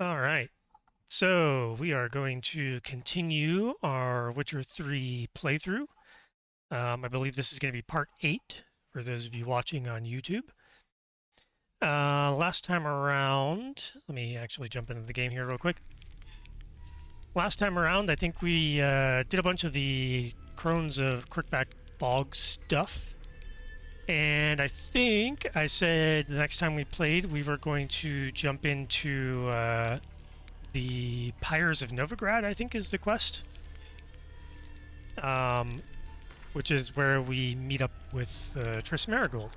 All right. So we are going to continue our Witcher 3 playthrough. I believe this is going to be part 8 for those of you watching on YouTube. Last time around, let me actually jump into the game here real quick. Last time around, I think we did a bunch of the Crones of Crookback Bog stuff. And I think I said the next time we played, we were going to jump into the Pyres of Novigrad, I think is the quest. Which is where we meet up with Triss Merigold.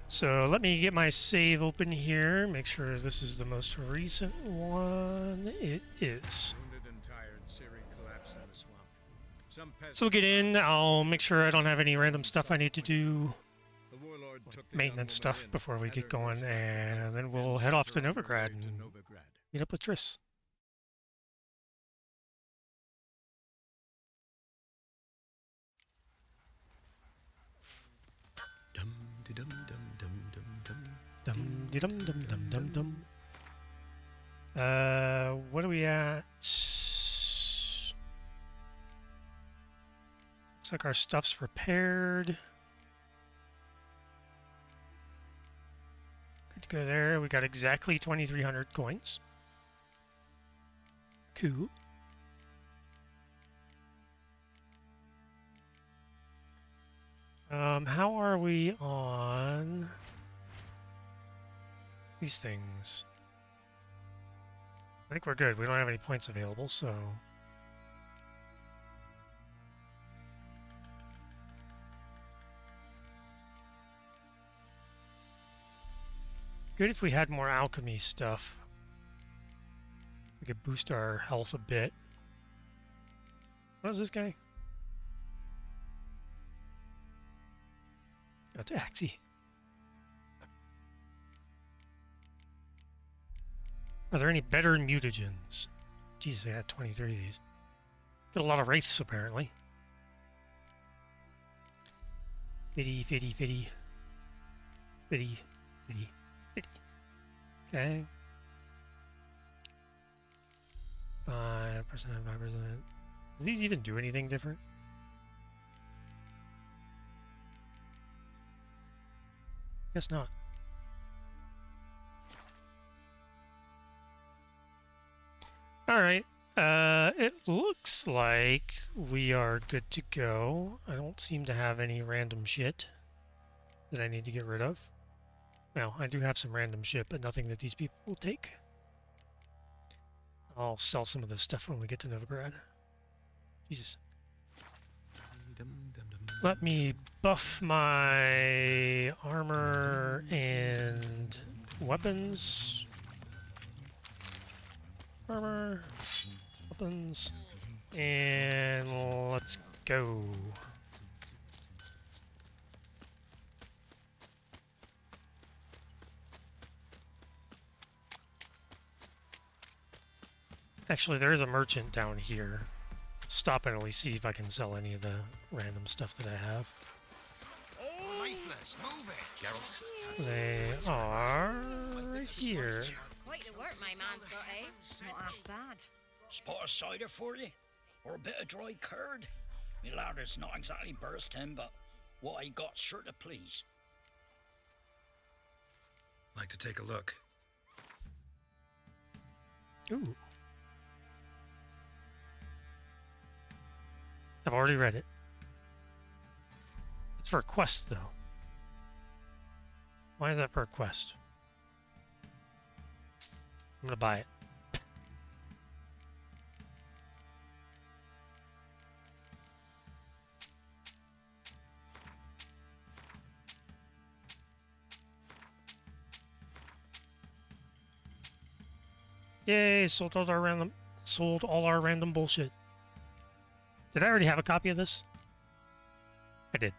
So let me get my save open here, make sure this is the most recent one. It is. So we'll get in, I'll make sure I don't have any random stuff I need to do, maintenance stuff before we get going, and then we'll head off to Novigrad and meet up with Triss. Dum dum dum dum dum. What are we at? Looks like our stuff's repaired. Good to go there. We got exactly 2,300 coins. Cool. How are we on these things? I think we're good. We don't have any points available, so... Good if we had more alchemy stuff. We could boost our health a bit. What is this guy? That's Axie. Are there any better mutagens? Jesus, I had 23 of these. Got a lot of wraiths, apparently. Fitty, fitty, fitty. Fitty, fitty, fitty. Okay. 5%, 5%. Do these even do anything different? Guess not. Alright, it looks like we are good to go. I don't seem to have any random shit that I need to get rid of. Well, I do have some random shit, but nothing that these people will take. I'll sell some of this stuff when we get to Novigrad. Jesus. Let me buff my armor and weapons. Armor, weapons, and let's go. Actually, there's a merchant down here. Stop and at least see if I can sell any of the random stuff that I have. Lifeless, move it, Geralt. They are right here. Quite the work my man's got, eh? Not half bad. Spot of cider for you? Or a bit of dry curd? Me lad, it's not exactly bursting, but what I got's sure to please. Like to take a look. Ooh. I've already read it. It's for a quest, though. Why is that for a quest? I'm gonna buy it. Yay! Sold all our random bullshit. Did I already have a copy of this? I did.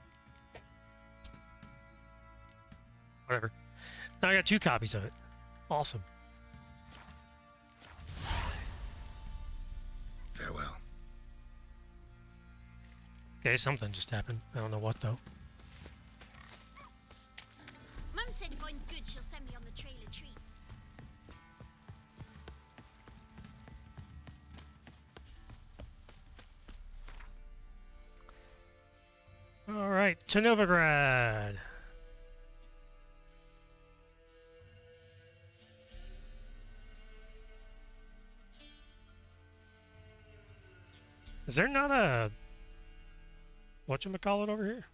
Whatever. Now I got 2 copies of it. Awesome. Farewell. Okay, something just happened. I don't know what, though. Mum said if I'm good, she'll send me on the trail of treats. All right, to Novigrad. Is there not a whatchamacallit over here?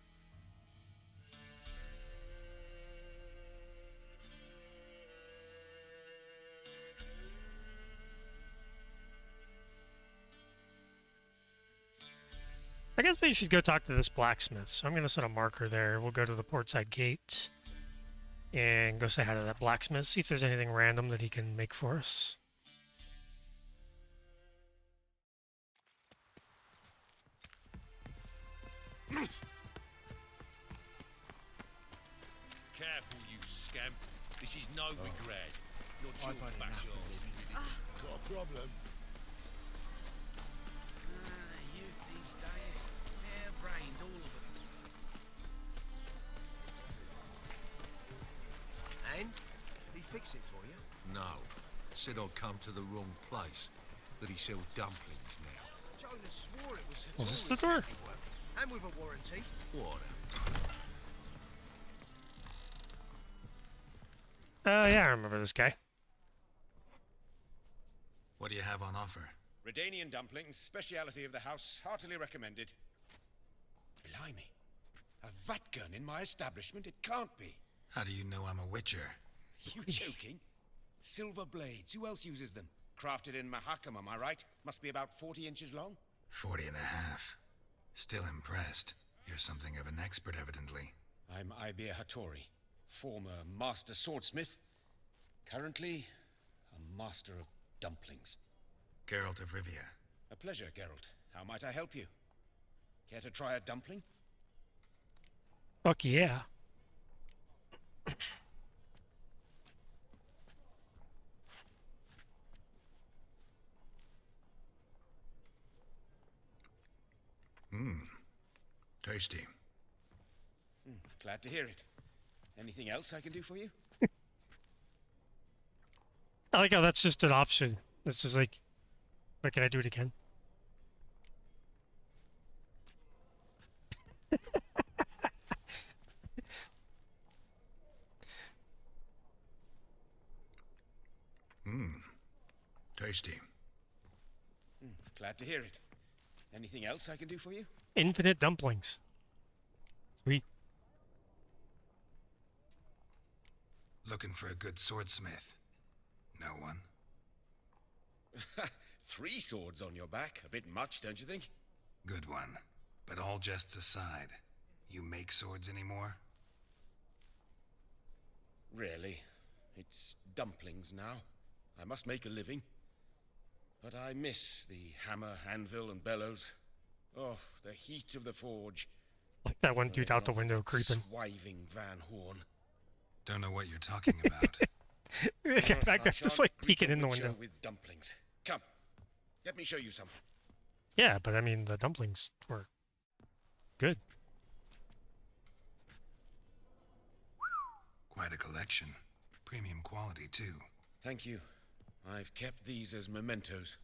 I guess we should go talk to this blacksmith. So I'm going to set a marker there. We'll go to the portside gate and go say hi to that blacksmith. See if there's anything random that he can make for us. Careful, you scamp. This is Novigrad. Not your I've had enough backyard. of this. Got a problem? Youth these days, hair-brained, all of them. And? Did he fix it for you? No. Said I'd come to the wrong place. That he sells dumplings now. Jonas swore it was Was this the Hattori's door? handiwork. And with a warranty. What Yeah, I remember this guy. What do you have on offer? Redanian dumplings, speciality of the house, heartily recommended. Blimey. A vatgun in my establishment? It can't be. How do you know I'm a witcher? You joking? Silver blades, who else uses them? Crafted in Mahakam, am I right? Must be about 40 inches long? 40 and a half. Still impressed. You're something of an expert, evidently. I'm Ibir Hattori, former master swordsmith. Currently, a master of dumplings. Geralt of Rivia. A pleasure, Geralt. How might I help you? Care to try a dumpling? Fuck yeah. Tasty. Glad to hear it. Anything else I can do for you? I like how that's just an option. It's just like, wait, can I do it again? Tasty. Glad to hear it. Anything else I can do for you? Infinite dumplings. Sweet. Looking for a good swordsmith. No one? 3 swords on your back. A bit much, don't you think? Good one. But all jests aside, you make swords anymore? Really? It's dumplings now. I must make a living. But I miss the hammer, anvil, and bellows. Oh, the heat of the forge. Like that one dude out the window creeping. Swiving Van Horn. Don't know what you're talking about. Get back I there, just shan't like greet peeking a in the witcher window. with dumplings. Come, let me show you something. Yeah, but I mean, the dumplings were good. Quite a collection. Premium quality, too. Thank you. I've kept these as mementos.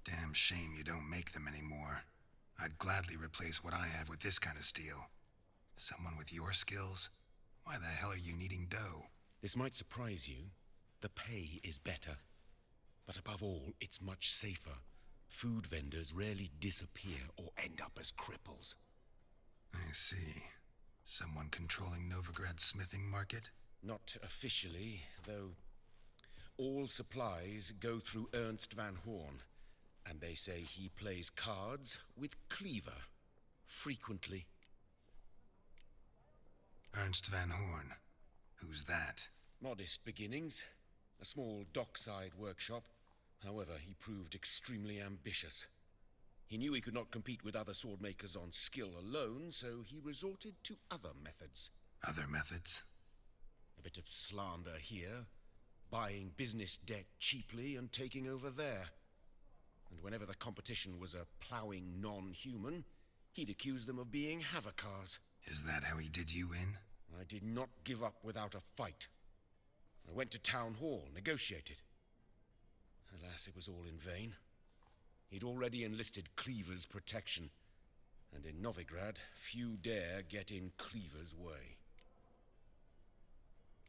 Damn shame you don't make them anymore. I'd gladly replace what I have with this kind of steel. Someone with your skills? Why the hell are you needing dough? This might surprise you. The pay is better. But above all, it's much safer. Food vendors rarely disappear or end up as cripples. I see. Someone controlling Novigrad's smithing market? Not officially, though all supplies go through Ernst Van Horn. And they say he plays cards with Cleaver. Frequently. Ernst Van Horn. Who's that? Modest beginnings. A small dockside workshop. However, he proved extremely ambitious. He knew he could not compete with other swordmakers on skill alone, so he resorted to other methods. Other methods? A bit of slander here, buying business debt cheaply and taking over there. And whenever the competition was a ploughing non-human, he'd accuse them of being Havocars. Is that how he did you in? I did not give up without a fight. I went to town hall, negotiated. Alas, it was all in vain. He'd already enlisted Cleaver's protection, and in Novigrad, few dare get in Cleaver's way.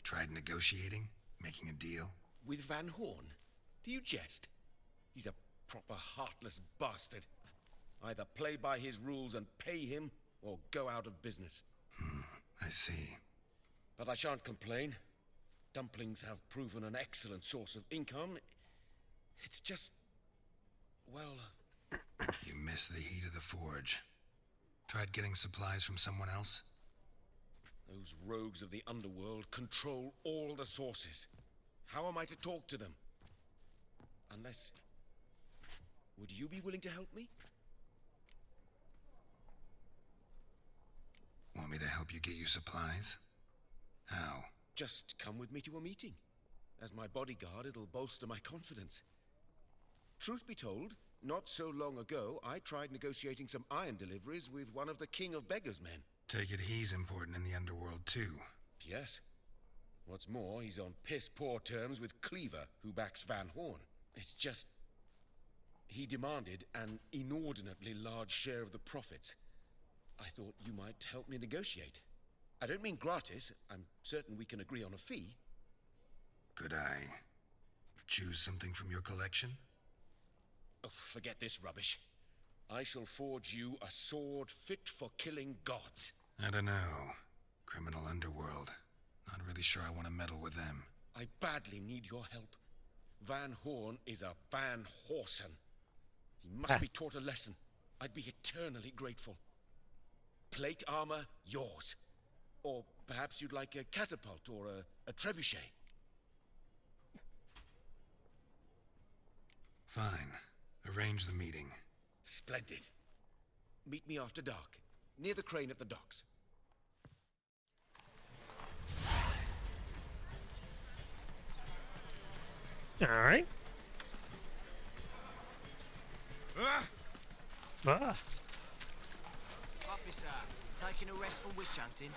Tried negotiating? Making a deal? With Van Horn? Do you jest? He's a proper heartless bastard. Either play by his rules and pay him, or go out of business. I see. But I shan't complain. Dumplings have proven an excellent source of income. It's just... well... You miss the heat of the forge. Tried getting supplies from someone else? Those rogues of the underworld control all the sources. How am I to talk to them? Unless... would you be willing to help me? Want me to help you get you supplies? How? Just come with me to a meeting. As my bodyguard, it'll bolster my confidence. Truth be told, not so long ago, I tried negotiating some iron deliveries with one of the King of Beggars' men. Take it he's important in the underworld too. Yes. What's more, he's on piss-poor terms with Cleaver, who backs Van Horn. It's just... he demanded an inordinately large share of the profits. I thought you might help me negotiate. I don't mean gratis. I'm certain we can agree on a fee. Could I choose something from your collection? Oh, forget this rubbish. I shall forge you a sword fit for killing gods. I don't know. Criminal underworld. Not really sure I want to meddle with them. I badly need your help. Van Horn is a Van Horsen. He must be taught a lesson. I'd be eternally grateful. Plate armor, yours. Or perhaps you'd like a catapult or a trebuchet. Fine. Arrange the meeting. Splendid. Meet me after dark, near the crane at the docks. All right. Officer, taking a rest from witch hunting.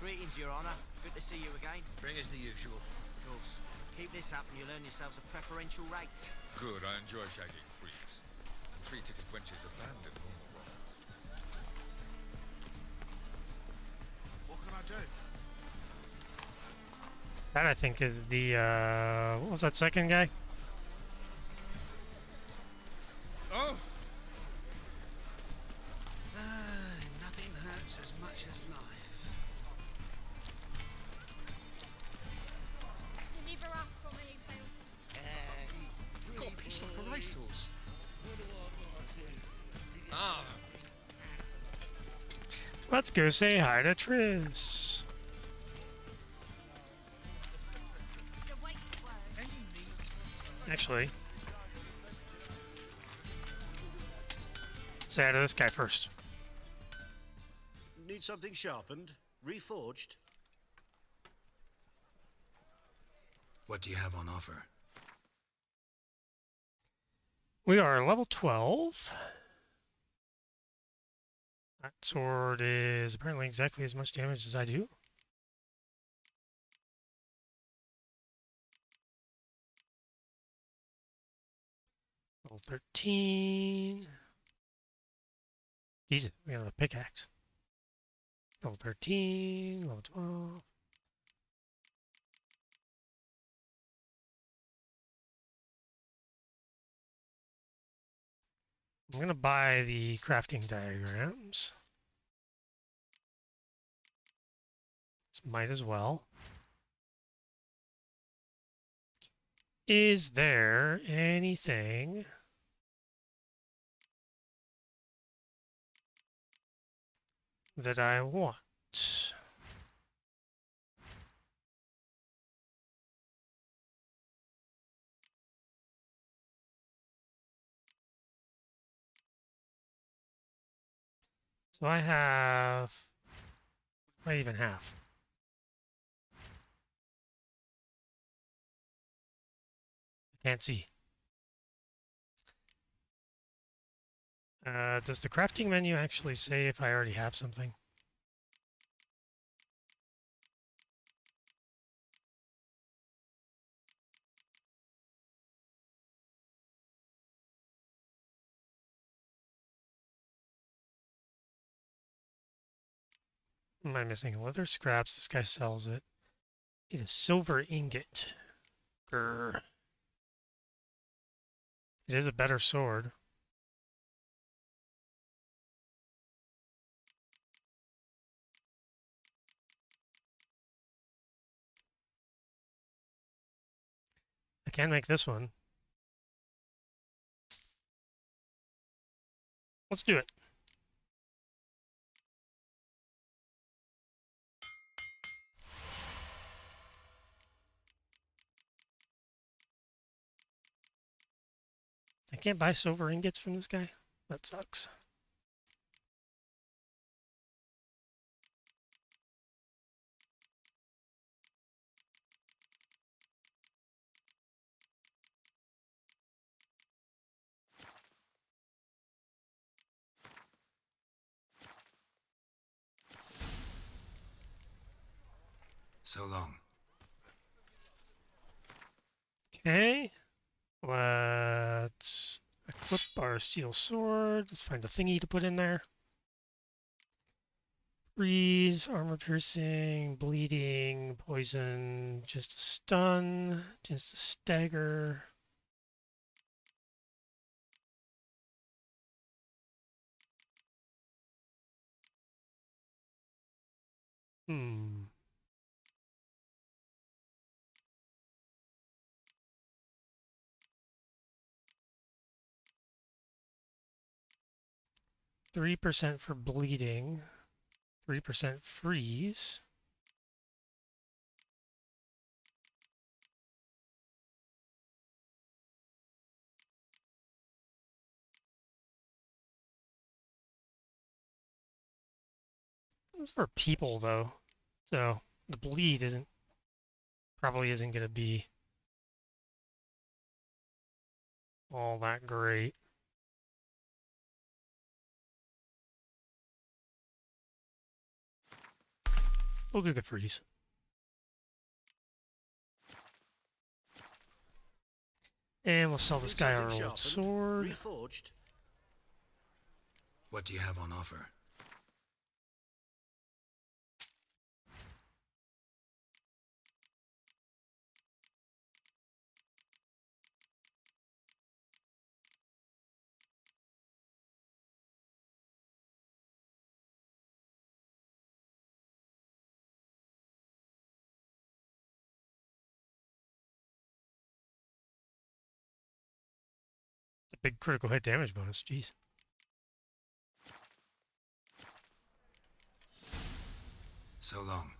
Greetings, Your Honor. Good to see you again. Bring us the usual. Of course. Keep this up and you'll earn yourselves a preferential rate. Good, I enjoy shagging freaks. And three-titted wenches abandoned normal ones. What can I do? That I think is the what was that second guy? Oh! Nothing hurts as much as life. Deliver us from Hillfield. Got pissed like a racehorse. Ah! Let's go say hi to Triss. It's a waste of words. Actually, say hi to this guy first. Need something sharpened? Reforged? What do you have on offer? We are level 12. That sword is apparently exactly as much damage as I do. Level 13. Jesus, we have a pickaxe. Level 13, level 12. I'm going to buy the crafting diagrams. Might as well. Is there anything that I want? So I have, what do I even have? I can't see. Does the crafting menu actually say if I already have something? What am I missing? Leather scraps. This guy sells it. Need a silver ingot. Grr. It is a better sword. I can make this one. Let's do it. I can't buy silver ingots from this guy? That sucks. So long. Okay. Let's equip our steel sword. Let's find a thingy to put in there. Freeze, armor piercing, bleeding, poison, just a stun, just a stagger. Hmm. %3 for bleeding, 3% freeze. It's for people though, so the bleed probably isn't going to be all that great. We'll do the freeze. And we'll sell this guy our old sword. Reforged. What do you have on offer? It's a big critical hit damage bonus, jeez. So long.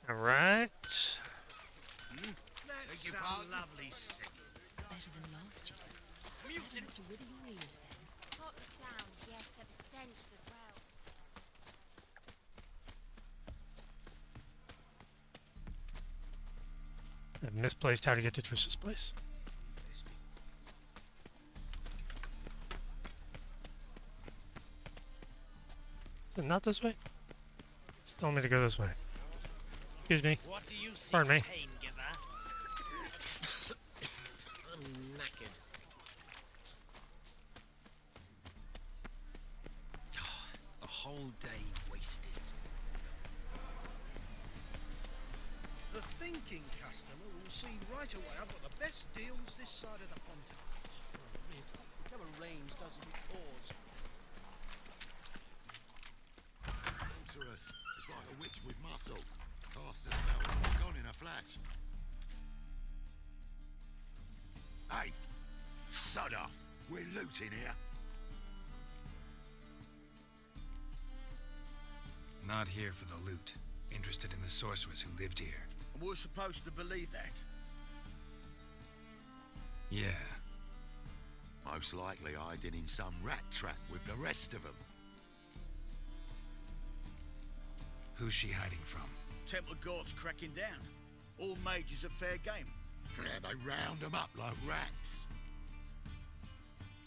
Alright. That's some lovely singing. Better than last year. Mutant to wither your ears then. Not the sound, yes, but the sense as well. I've misplaced how to get to Triss's place. Is it not this way? It's telling me to go this way. Excuse me. What do you see, Pardon me. pain giver? I'm knackered. A whole day wasted. The thinking customer will see right away I've got the best deals this side of the pond. For a river. It never rains, does it? It pours. Sorceress. It's like a witch with muscle. Cast a spell and it's gone in a flash. Hey, sod off. We're looting here. Not here for the loot. Interested in the sorceress who lived here. And we're supposed to believe that. Yeah. Most likely hiding in some rat trap with the rest of them. Who's she hiding from? Templar Guard's cracking down. All mages are fair game. Yeah, they round them up like rats.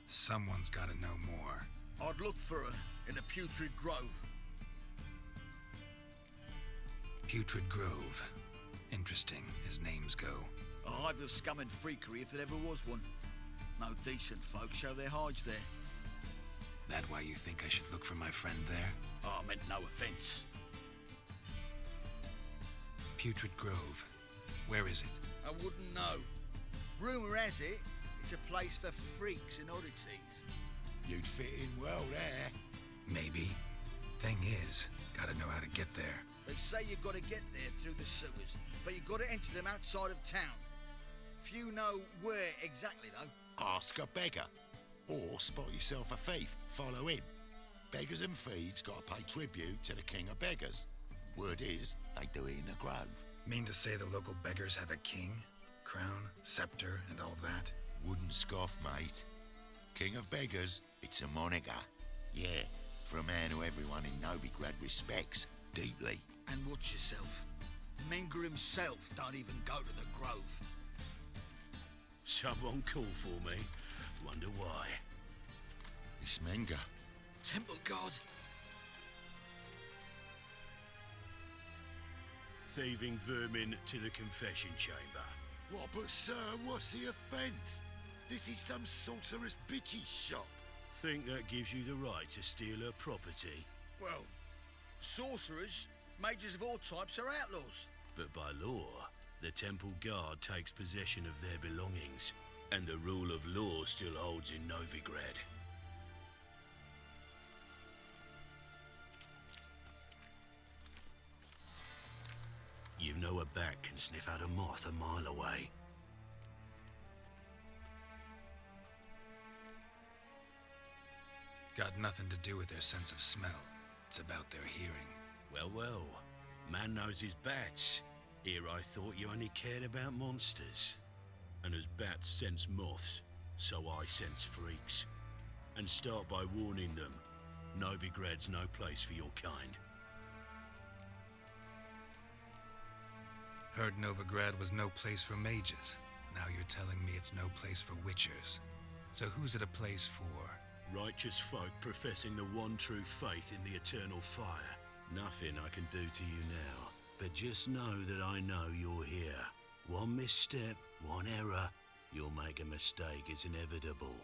Someone's gotta know more. I'd look for her in the Putrid Grove. Putrid Grove. Interesting, as names go. A hive of scum and freakery if there ever was one. No decent folk show their hides there. That why you think I should look for my friend there? I meant no offence. Putrid Grove. Where is it? I wouldn't know. Rumour has it, it's a place for freaks and oddities. You'd fit in well there. Maybe. Thing is, gotta know how to get there. They say you've got to get there through the sewers, but you've got to enter them outside of town. Few know where exactly, though. Ask a beggar. Or spot yourself a thief. Follow him. Beggars and thieves got to pay tribute to the king of beggars. Word is, they do it in the grove. Mean to say the local beggars have a king, crown, scepter, and all that? Wouldn't scoff, mate. King of beggars, it's a moniker. Yeah, for a man who everyone in Novigrad respects deeply. And watch yourself. Menger himself don't even go to the grove. Someone called for me. Wonder why. It's Menger. Temple God. Thieving vermin to the confession chamber. What, but sir, what's the offence? This is some sorcerer's bitchy shop. Think that gives you the right to steal her property? Well, sorcerers, mages of all types are outlaws. But by law, the temple guard takes possession of their belongings, and the rule of law still holds in Novigrad. You know a bat can sniff out a moth a mile away. Got nothing to do with their sense of smell. It's about their hearing. Well, well. Man knows his bats. Here I thought you only cared about monsters. And as bats sense moths, so I sense freaks. And start by warning them, Novigrad's no place for your kind. Heard Novigrad was no place for mages. Now you're telling me it's no place for witchers. So who's it a place for? Righteous folk professing the one true faith in the eternal fire. Nothing I can do to you now, but just know that I know you're here. One misstep, one error, you'll make a mistake. It's inevitable.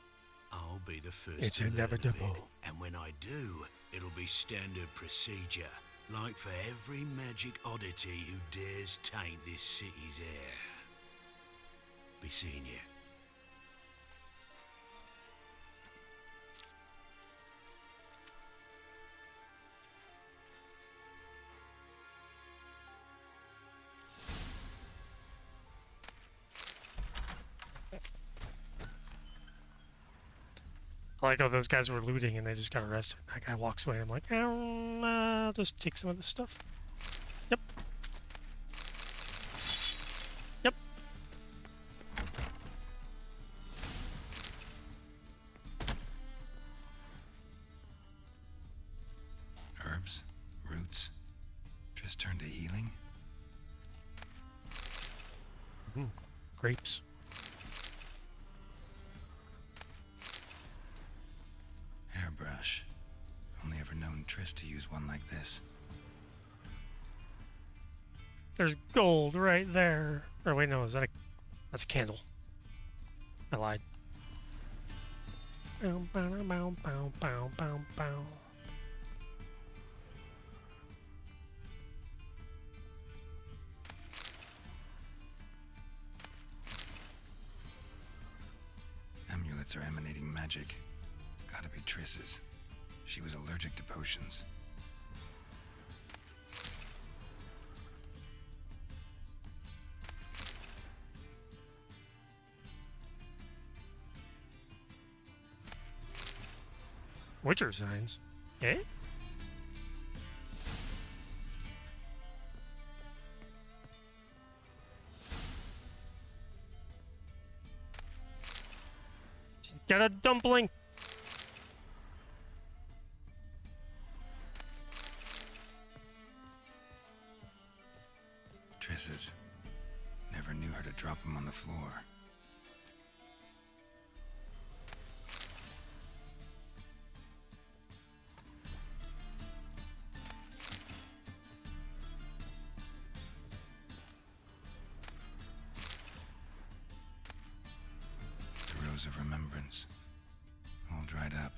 I'll be the first It's to learn of inevitable. it, and when I do, it'll be standard procedure. Like for every magic oddity who dares taint this city's air. Be seeing you. I like how those guys were looting and they just got arrested. That guy walks away and I'm like, I'll just take some of this stuff. Yep. Yep. Herbs? Roots? Just turn to healing? Grapes. Hairbrush. Only ever known Triss to use one like this. There's gold right there. Or wait, no, that's a candle. I lied. Bow, bow, bow, bow, bow, bow, bow. Amulets are emanating magic. Gotta be Triss's. She was allergic to potions. Witcher signs. Eh? She's got a dumpling. Triss's. Never knew her to drop them on the floor. The Rose of Remembrance. All dried up.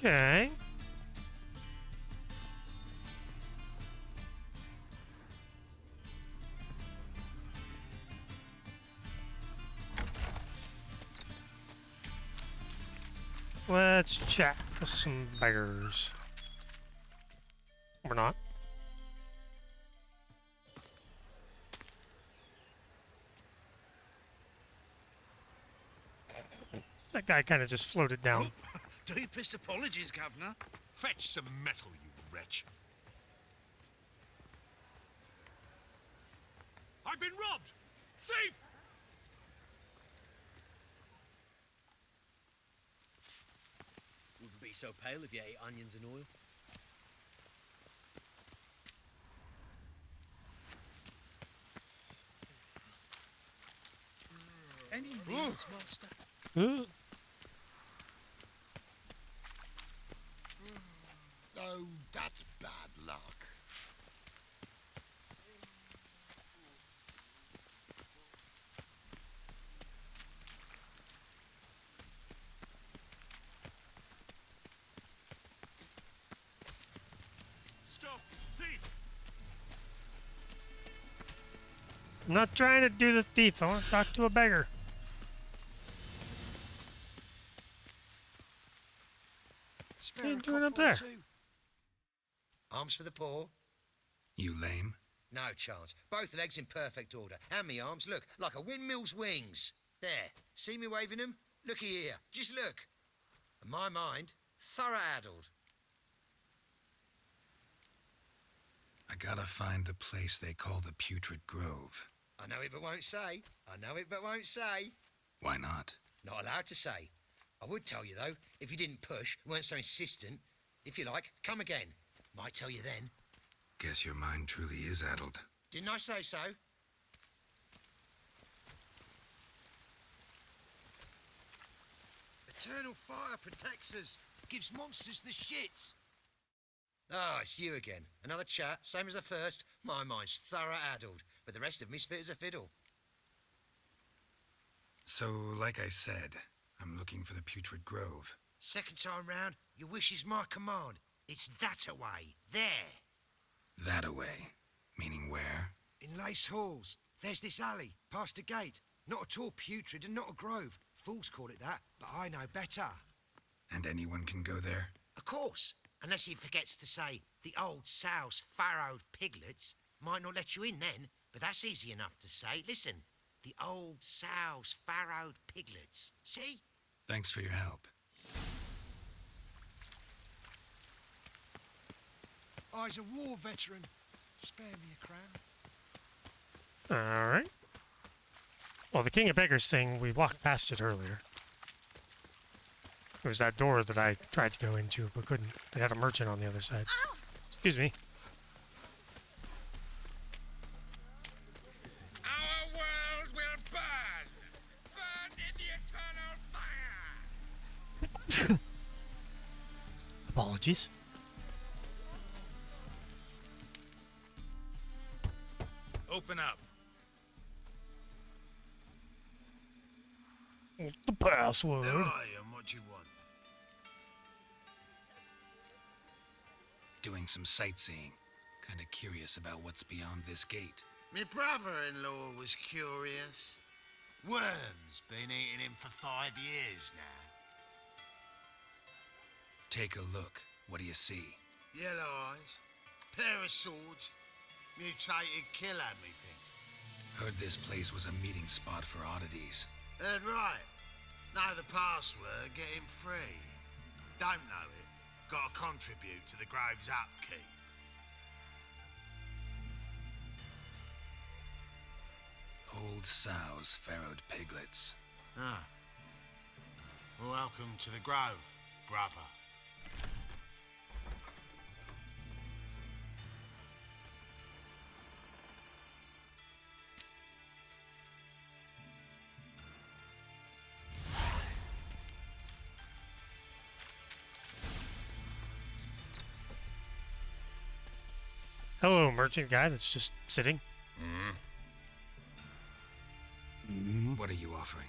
Okay. Let's chat with some beggars. Or not. That guy kind of just floated down. Deepest apologies, Governor. Fetch some metal, you wretch. I've been robbed! Thief! Wouldn't be so pale if you ate onions and oil. Any news, master? Ooh. Oh, that's bad luck. Stop! Thief! I'm not trying to do the thief. I want to talk to a beggar. What are you doing up there? Arms for the poor? You lame? No chance. Both legs in perfect order. And me arms, look, like a windmill's wings. There. See me waving them? Looky here. Just look. And my mind, thorough addled. I gotta find the place they call the Putrid Grove. I know it but won't say. I know it but won't say. Why not? Not allowed to say. I would tell you, though, if you didn't push, weren't so insistent. If you like, come again. Might tell you then. Guess your mind truly is addled. Didn't I say so? Eternal fire protects us. Gives monsters the shits. Ah, it's you again. Another chat, same as the first. My mind's thorough addled, but the rest of me's fit as a fiddle. So, like I said, I'm looking for the Putrid Grove. Second time round, your wish is my command. It's that away. There. That away? Meaning where? In Lace Halls. There's this alley, past a gate. Not at all putrid and not a grove. Fools call it that, but I know better. And anyone can go there? Of course. Unless he forgets to say, the old sow's farrowed piglets. Might not let you in then, but that's easy enough to say. Listen, the old sow's farrowed piglets. See? Thanks for your help. I's a war veteran. Spare me a crown. Alright. Well, the King of Beggars thing, we walked past it earlier. It was that door that I tried to go into, but couldn't. They had a merchant on the other side. Ow! Excuse me. Our world will burn! Burn in the eternal fire! Apologies. Open up. What's the password? Who are you and what do you want? Doing some sightseeing. Kinda curious about what's beyond this gate. My brother-in-law was curious. Worms been eating him for 5 years now. Take a look. What do you see? Yellow eyes, pair of swords, mutated killer, methinks. Heard this place was a meeting spot for oddities. Heard right. Know the password, get him free. Don't know it. Gotta contribute to the Grove's upkeep. Old sows, farrowed piglets. Ah. Welcome to the Grove, brother. Hello, merchant guy that's just sitting. What are you offering?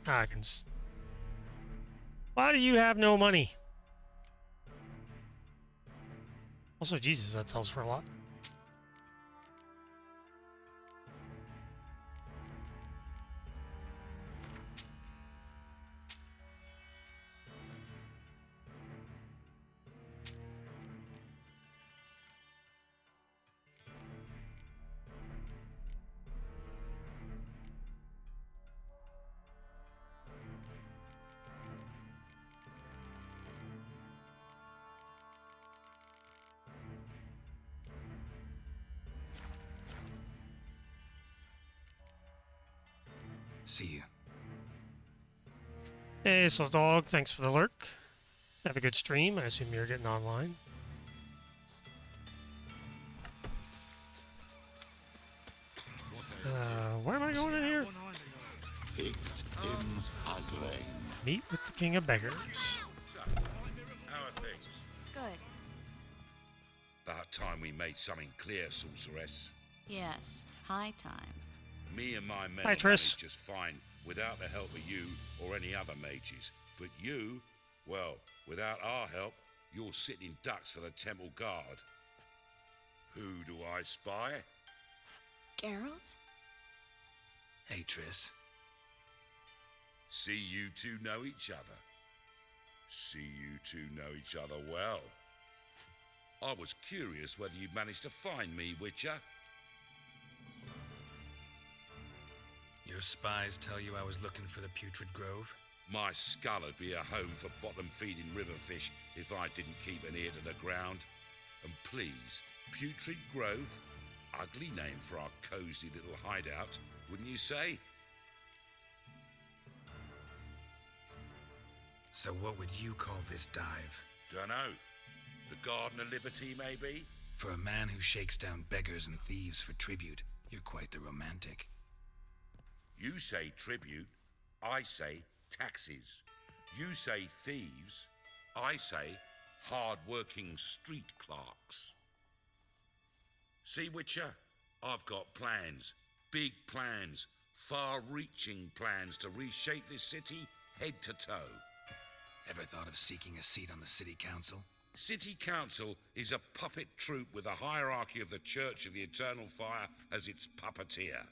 I can. Why do you have no money? Also, Jesus, that sells for a lot. See you. Hey, so dog, thanks for the lurk. Have a good stream. I assume you're getting online. Where am I going in here? Picked him as lame. Meet with the King of Beggars. How are things? Good. About time we made something clear, sorceress. Yes, high time. Me and my men Hi, will Triss. manage just fine without the help of you or any other mages. But you, well, without our help, you're sitting ducks for the temple guard. Who do I spy? Geralt? Hey, Triss. See you two know each other. See you two know each other well. I was curious whether you'd managed to find me, Witcher. Your spies tell you I was looking for the Putrid Grove? My skull would be a home for bottom-feeding river fish if I didn't keep an ear to the ground. And please, Putrid Grove? Ugly name for our cosy little hideout, wouldn't you say? So what would you call this dive? Dunno. The Garden of Liberty, maybe? For a man who shakes down beggars and thieves for tribute, you're quite the romantic. You say tribute, I say taxes. You say thieves, I say hard-working street clerks. See, Witcher, I've got plans, big plans, far-reaching plans to reshape this city head to toe. Ever thought of seeking a seat on the city council? City Council is a puppet troupe with a hierarchy of the Church of the Eternal Fire as its puppeteer.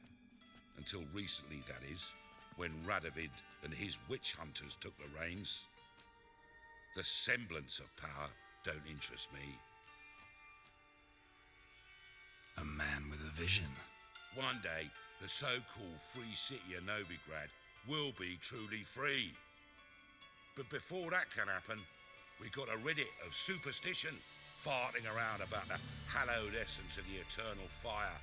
Until recently, that is, when Radovid and his witch hunters took the reins. The semblance of power don't interest me. A man with a vision. One day, the so-called free city of Novigrad will be truly free. But before that can happen, we got to rid it of superstition, farting around about the hallowed essence of the eternal fire.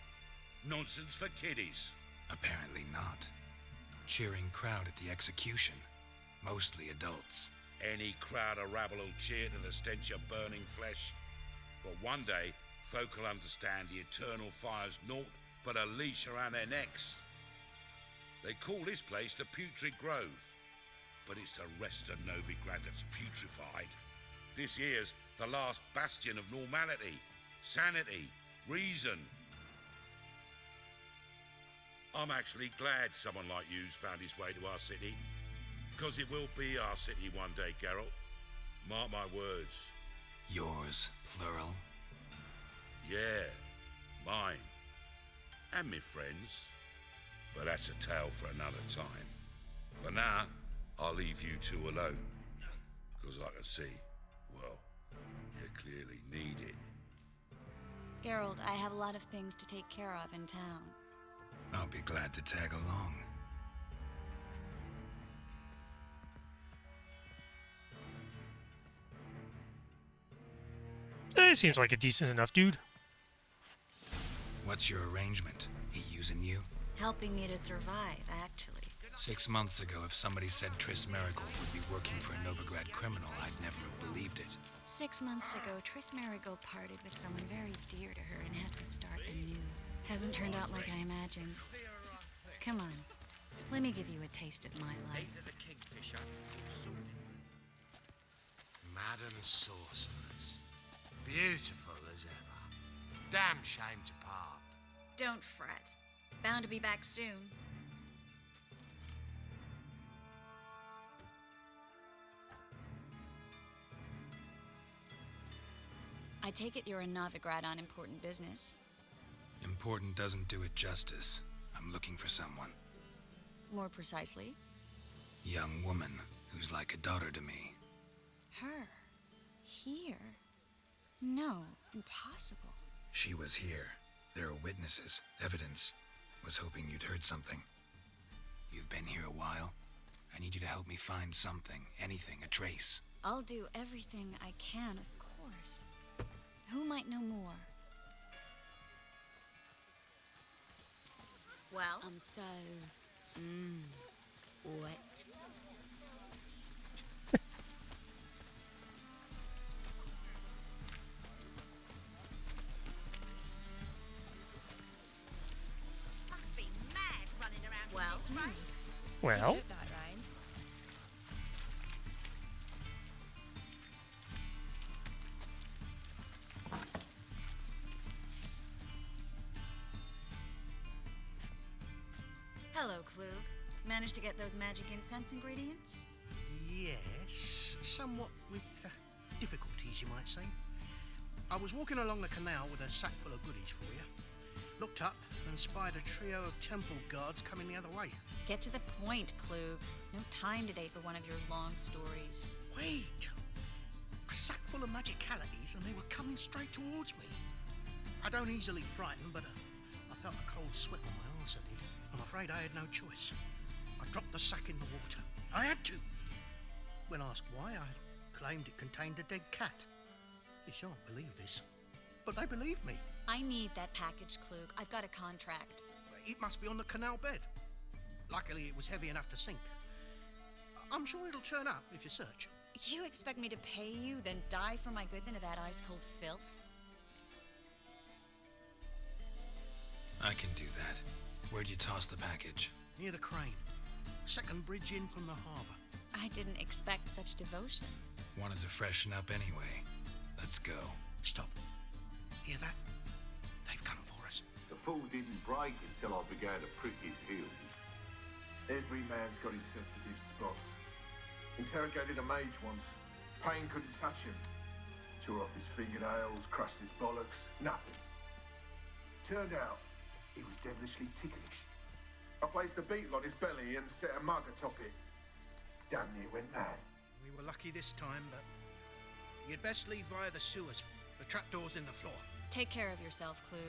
Nonsense for kiddies. Apparently not. Cheering crowd at the execution. Mostly adults. Any crowd of rabble will cheer to the stench of burning flesh. But one day, folk will understand the eternal fire's naught but a leash around their necks. They call this place the Putrid Grove. But it's the rest of Novigrad that's putrefied. This here's the last bastion of normality, sanity, reason. I'm actually glad someone like you's found his way to our city. Because it will be our city one day, Geralt. Mark my words. Yours, plural. Yeah, mine. And me friends. But that's a tale for another time. For now, I'll leave you two alone. Because I can see, well, you clearly need it. Geralt, I have a lot of things to take care of in town. I'll be glad to tag along. Seems like a decent enough dude. What's your arrangement? He using you? Helping me to survive, actually. 6 months ago, if somebody said Triss Merigold would be working for a Novigrad criminal, I'd never have believed it. 6 months ago, Triss Merigold parted with someone very dear to her and had to start anew. Hasn't turned out like I imagined. Come on, let me give you a taste of my life. Madam Sorceress. Beautiful as ever. Damn shame to part. Don't fret. Bound to be back soon. I take it you're in Novigrad on important business. Important doesn't do it justice. I'm looking for someone. More precisely? Young woman who's like a daughter to me. Her? Here? No, impossible. She was here. There are witnesses, evidence. Was hoping you'd heard something. You've been here a while. I need you to help me find something, anything, a trace. I'll do everything I can, of course. Who might know more? Well? I'm so... wet. Must be mad running around in this rain. Well? You live that rain. Hello, Klug. Managed to get those magic incense ingredients? Yes, somewhat with difficulties, you might say. I was walking along the canal with a sack full of goodies for you. Looked up and spied a trio of temple guards coming the other way. Get to the point, Klug. No time today for one of your long stories. Wait! A sack full of magicalities and they were coming straight towards me. I don't easily frighten, but I felt a cold sweat on my arse, I did. I'm afraid I had no choice. I dropped the sack in the water. I had to. When asked why, I claimed it contained a dead cat. You shan't believe this, but they believed me. I need that package, Klug. I've got a contract. It must be on the canal bed. Luckily, it was heavy enough to sink. I'm sure it'll turn up if you search. You expect me to pay you, then dive for my goods into that ice-cold filth? I can do that. Where'd you toss the package? Near the crane. Second bridge in from the harbour. I didn't expect such devotion. Wanted to freshen up anyway. Let's go. Stop. Hear that? They've come for us. The fool didn't break until I began to prick his heels. Every man's got his sensitive spots. Interrogated a mage once. Pain couldn't touch him. Tore off his fingernails, crushed his bollocks, nothing. Turned out, he was devilishly ticklish. I placed a beetle on his belly and set a mug atop it. Damn near went mad. We were lucky this time, but you'd best leave via the sewers. The trapdoor's in the floor. Take care of yourself, Klug.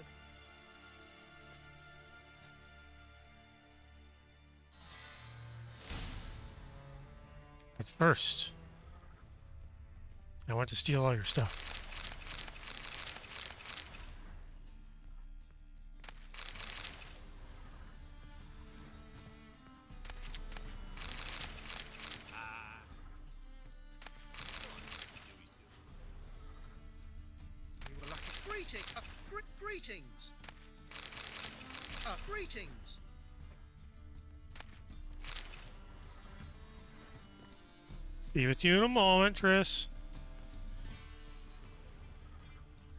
But first, I want to steal all your stuff. We were lucky. Greetings. Greetings. Be with you in a moment, Triss.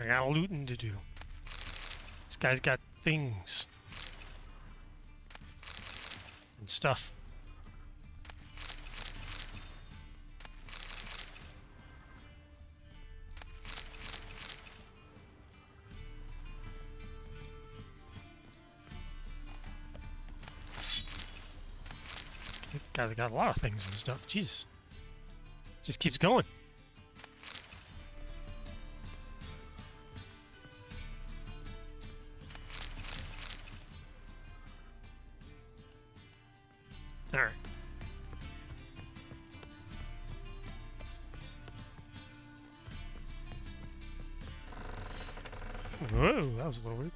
I got looting to do. This guy's got things. And stuff. Got a lot of things and stuff. Jesus. Just keeps going. All right. Whoa, that was a little weird.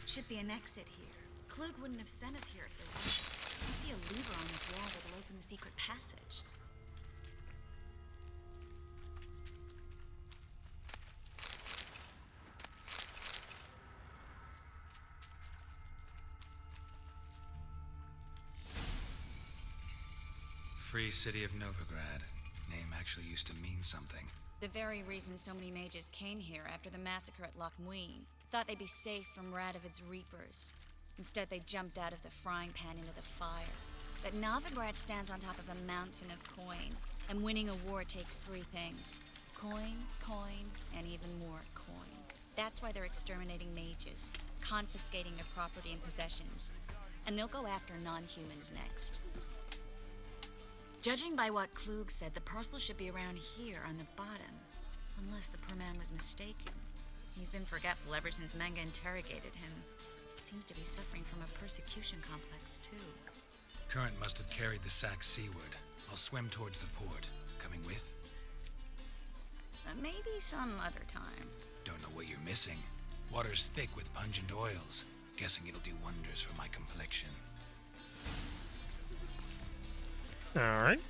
Should be an exit here. Klug wouldn't have sent us here if there wasn't. Must be a lever on this wall that'll open the secret passage. Free city of Novigrad. Name actually used to mean something. The very reason so many mages came here after the massacre at Loch Muin. Thought they'd be safe from Radovid's reapers. Instead, they jumped out of the frying pan into the fire. But Novigrad stands on top of a mountain of coin, and winning a war takes three things. Coin, coin, and even more coin. That's why they're exterminating mages, confiscating their property and possessions, and they'll go after non-humans next. Judging by what Klug said, the parcel should be around here on the bottom, unless the poor man was mistaken. He's been forgetful ever since Manga interrogated him. Seems to be suffering from a persecution complex, too. Current must have carried the sack seaward. I'll swim towards the port. Coming with? Maybe some other time. Don't know what you're missing. Water's thick with pungent oils. Guessing it'll do wonders for my complexion. Alright.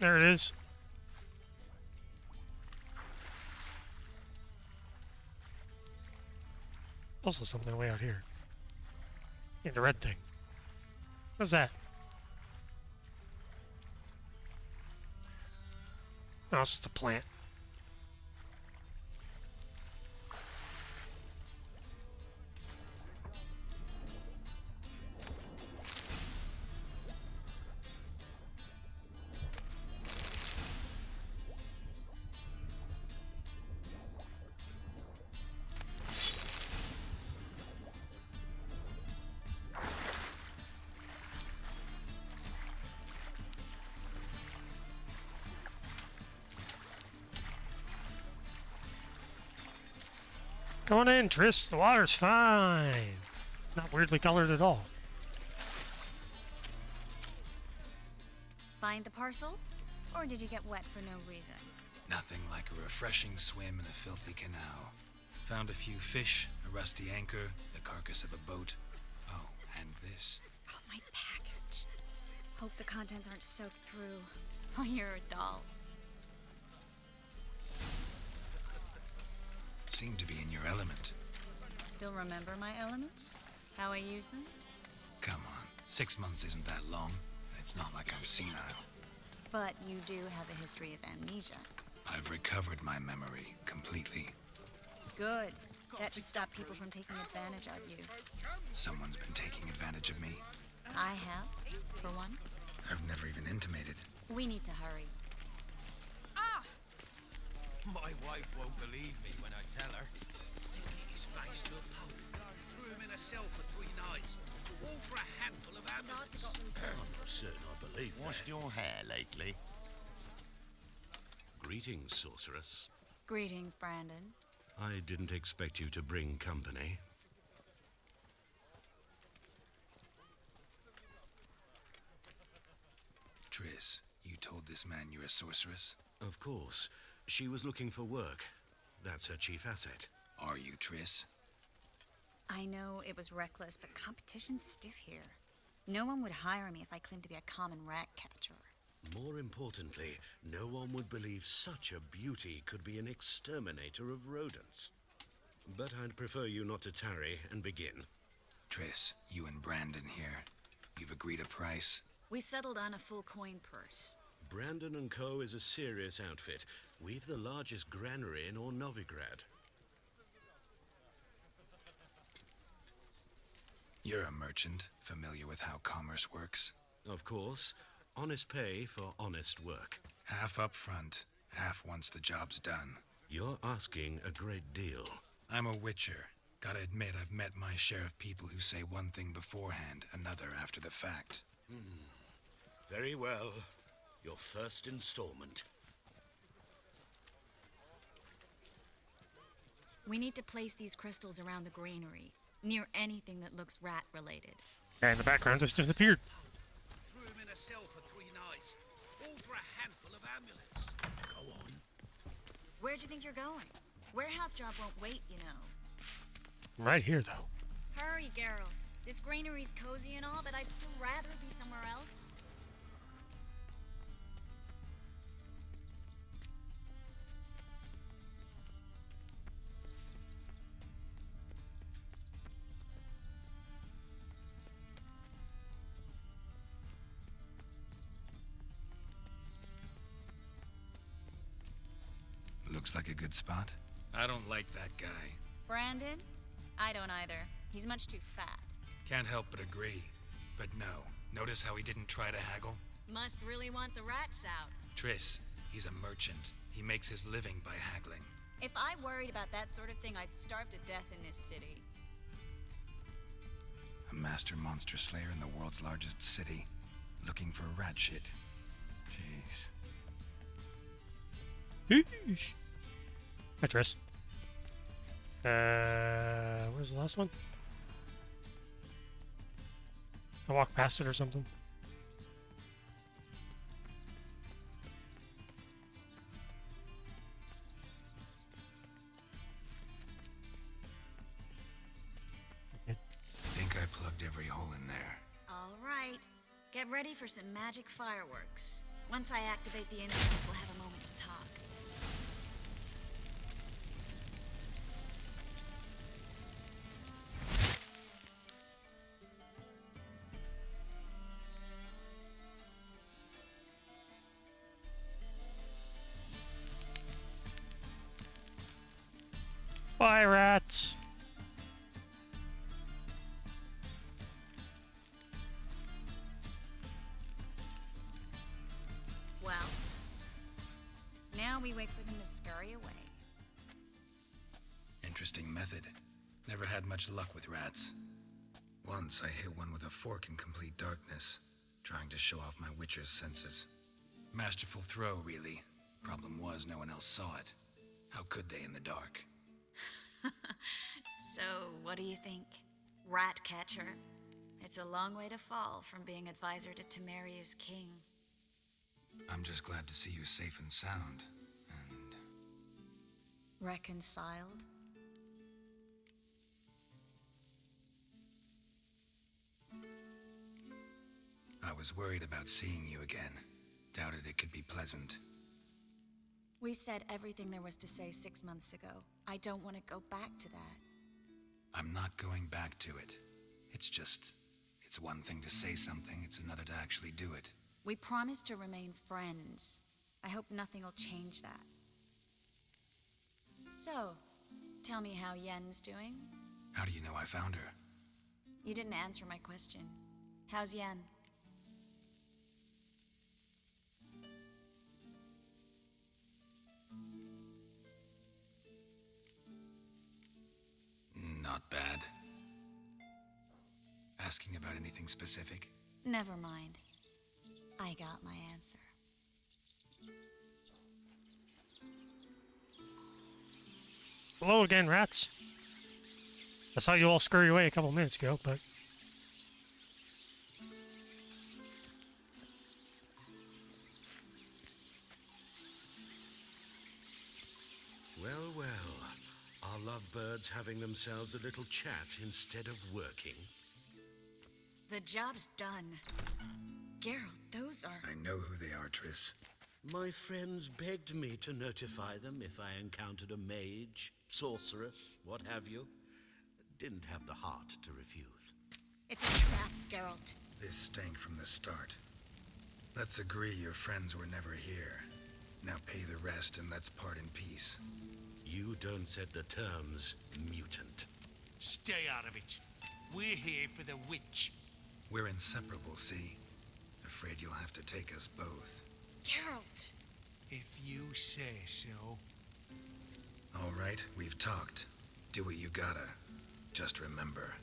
There it is. Also something way out here. Yeah, the red thing. What's that? Oh, it's just a plant. Go on in, Triss. The water's fine. Not weirdly colored at all. Find the parcel? Or did you get wet for no reason? Nothing like a refreshing swim in a filthy canal. Found a few fish, a rusty anchor, the carcass of a boat. Oh, and this. Oh, my package. Hope the contents aren't soaked through. Oh, you're a doll. Seem to be in your element. Still remember my elements? How I use them? Come on, 6 months isn't that long. It's not like I'm senile. But you do have a history of amnesia. I've recovered my memory completely. Good. That should stop people from taking advantage of you. Someone's been taking advantage of me. I have, for one. I've never even intimated. We need to hurry. My wife won't believe me when I tell her. They beat his face to a pulp, threw him in a cell for 3 nights, all for a handful of amulets. I'm not certain I believe that. Washed your hair lately? Greetings, sorceress. Greetings, Brandon. I didn't expect you to bring company. Triss, you told this man you're a sorceress? Of course. She was looking for work. That's her chief asset. Are you, Triss? I know it was reckless, but competition's stiff here. No one would hire me if I claimed to be a common rat catcher. More importantly, no one would believe such a beauty could be an exterminator of rodents. But I'd prefer you not to tarry and begin. Triss, you and Brandon here. You've agreed a price? We settled on a full coin purse. Brandon and Co. is a serious outfit. We've the largest granary in all Novigrad. You're a merchant, familiar with how commerce works? Of course. Honest pay for honest work. Half up front, half once the job's done. You're asking a great deal. I'm a witcher. Gotta admit, I've met my share of people who say one thing beforehand, another after the fact. Very well. Your first installment. We need to place these crystals around the granary, near anything that looks rat-related. Guy in the background just disappeared. Threw him in a cell for 3 nights, all for a handful of amulets. Go on. Where'd you think you're going? Warehouse job won't wait, you know. I'm right here, though. Hurry, Geralt. This granary's cozy and all, but I'd still rather be somewhere else. Looks like a good spot. I don't like that guy. Brandon? I don't either. He's much too fat. Can't help but agree. But no. Notice how he didn't try to haggle? Must really want the rats out. Triss, he's a merchant. He makes his living by haggling. If I worried about that sort of thing, I'd starve to death in this city. A master monster slayer in the world's largest city. Looking for rat shit. Jeez. Yeesh. Hi, Triss. Where's the last one? I walked past it or something. Think I plugged every hole in there. All right. Get ready for some magic fireworks. Once I activate the incense, we'll have a moment to talk. Bye, rats. Well, now we wait for them to scurry away. Interesting method. Never had much luck with rats. Once I hit one with a fork in complete darkness, trying to show off my witcher's senses. Masterful throw, really. Problem was, no one else saw it. How could they in the dark? So, what do you think? Rat catcher? It's a long way to fall from being advisor to Temeria's king. I'm just glad to see you safe and sound. And Reconciled? I was worried about seeing you again. Doubted it could be pleasant. We said everything there was to say 6 months ago. I don't want to go back to that. I'm not going back to it. It's one thing to say something, it's another to actually do it. We promised to remain friends. I hope nothing will change that. So, tell me how Yen's doing? How do you know I found her? You didn't answer my question. How's Yen? Not bad. Asking about anything specific? Never mind. I got my answer. Hello again, rats. I saw you all scurry away a couple minutes ago, but... Well, well. Are lovebirds having themselves a little chat instead of working? The job's done. Geralt, those are... I know who they are, Triss. My friends begged me to notify them if I encountered a mage, sorceress, what have you. Didn't have the heart to refuse. It's a trap, Geralt. This stank from the start. Let's agree your friends were never here. Now pay the rest and let's part in peace. You don't set the terms, mutant. Stay out of it. We're here for the witch. We're inseparable, see? Afraid you'll have to take us both. Geralt! If you say so. All right, we've talked. Do what you gotta. Just remember,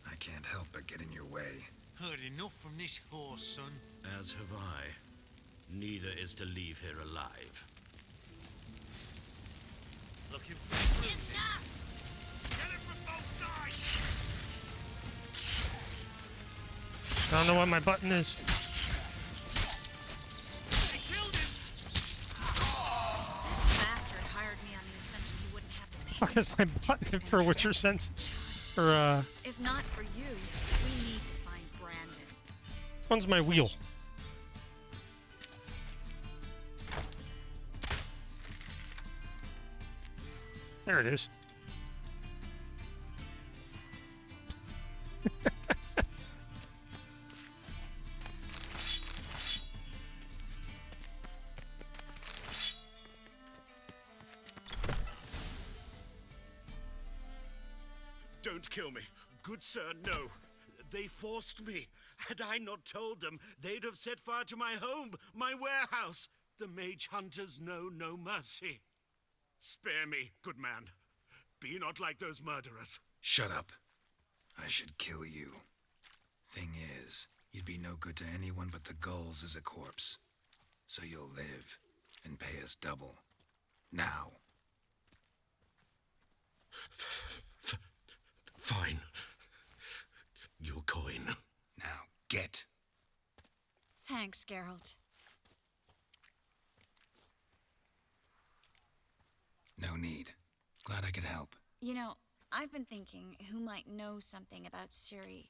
I can't help but get in your way. Heard enough from this horse, son. As have I. Neither is to leave here alive. Looking for enough! Get it from both sides! I don't know what my button is. They killed him! Bastard hired me on the assumption he wouldn't have to pay. What is my button for Witcher Sense? Or, If not for you, we need to find Brandon. one's my wheel? There it is. Don't kill me. Good sir, no. They forced me. Had I not told them, they'd have set fire to my home, my warehouse. The mage hunters know no mercy. Spare me, good man. Be not like those murderers. Shut up. I should kill you. Thing is, you'd be no good to anyone but the gulls as a corpse. So you'll live and pay us double. Now. Fine. Your coin. Now, get. Thanks, Geralt. No need. Glad I could help. You know, I've been thinking who might know something about Ciri,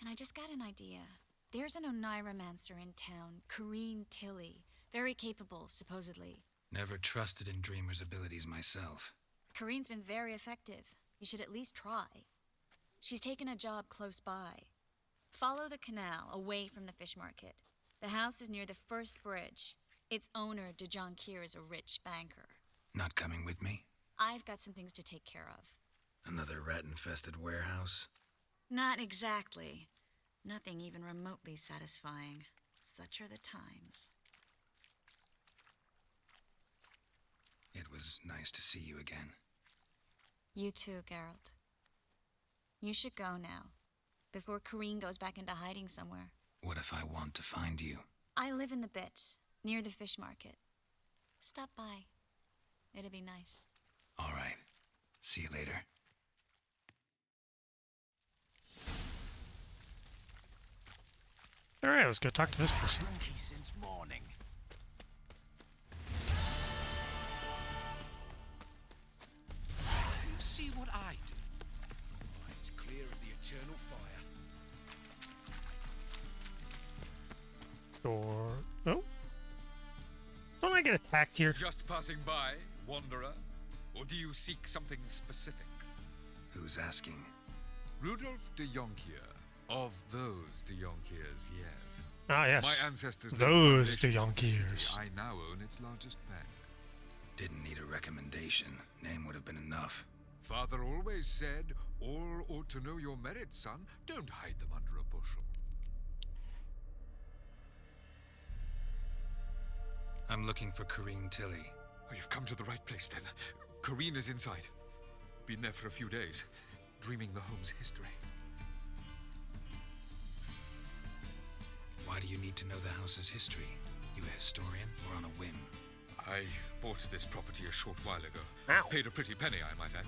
and I just got an idea. There's an Oneiromancer in town, Corrine Tilly. Very capable, supposedly. Never trusted in Dreamer's abilities myself. Corrine's been very effective. You should at least try. She's taken a job close by. Follow the canal away from the fish market. The house is near the first bridge. Its owner, de Jonquier, is a rich banker. Not coming with me? I've got some things to take care of. Another rat-infested warehouse? Not exactly. Nothing even remotely satisfying. Such are the times. It was nice to see you again. You too, Geralt. You should go now, before Corrine goes back into hiding somewhere. What if I want to find you? I live in the Bits, near the fish market. Stop by. It'd be nice. All right. See you later. All right, let's go talk to this person. Since morning. You see what I do? It's clear as the eternal fire. Door. Oh. Don't I get attacked here? Just passing by, wanderer? Or do you seek something specific? Who's asking? Rudolf de Jonquier. Of those de Jonquiers, yes. Ah, yes. My ancestors Those de laid the foundations of the Jonquiers. city. I now own its largest bank. Didn't need a recommendation. Name would have been enough. Father always said, all ought to know your merits, son. Don't hide them under a bushel. I'm looking for Corrine Tilly. Oh, you've come to the right place, then. Corrine is inside. Been there for a few days, dreaming the home's history. Why do you need to know the house's history? You a historian or on a whim? I bought this property a short while ago. Ow. Paid a pretty penny, I might add.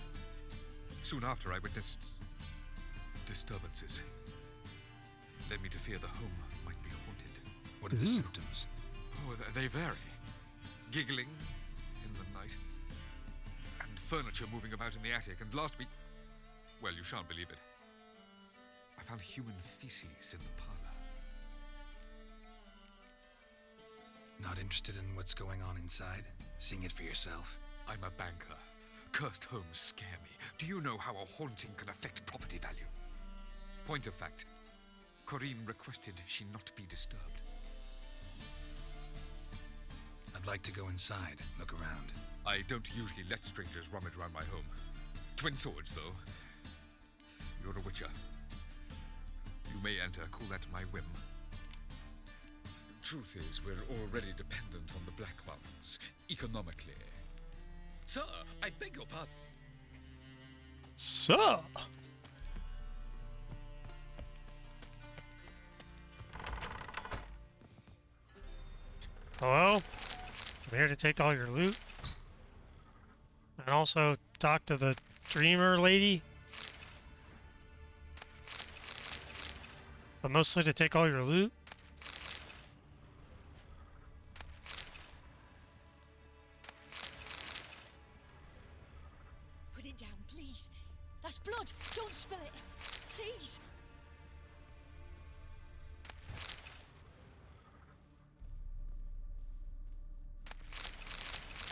Soon after, I witnessed disturbances. Led me to fear the home might be haunted. What are the symptoms? Oh, they vary. Giggling in the night, and furniture moving about in the attic. And last week, well, you shan't believe it, I found human feces in the parlor. Not interested in what's going on inside? Seeing it for yourself? I'm a banker. Cursed homes scare me. Do you know how a haunting can affect property value? Point of fact, Corrine requested she not be disturbed. I'd like to go inside, look around. I don't usually let strangers rummage around my home. Twin swords, though. You're a witcher. You may enter, call that my whim. Truth is, we're already dependent on the Black Ones, economically. Sir, I beg your pardon. Sir. Hello? I'm here to take all your loot. And also talk to the dreamer lady. But mostly to take all your loot. Put it down, please. That's blood. Don't spill it. Please.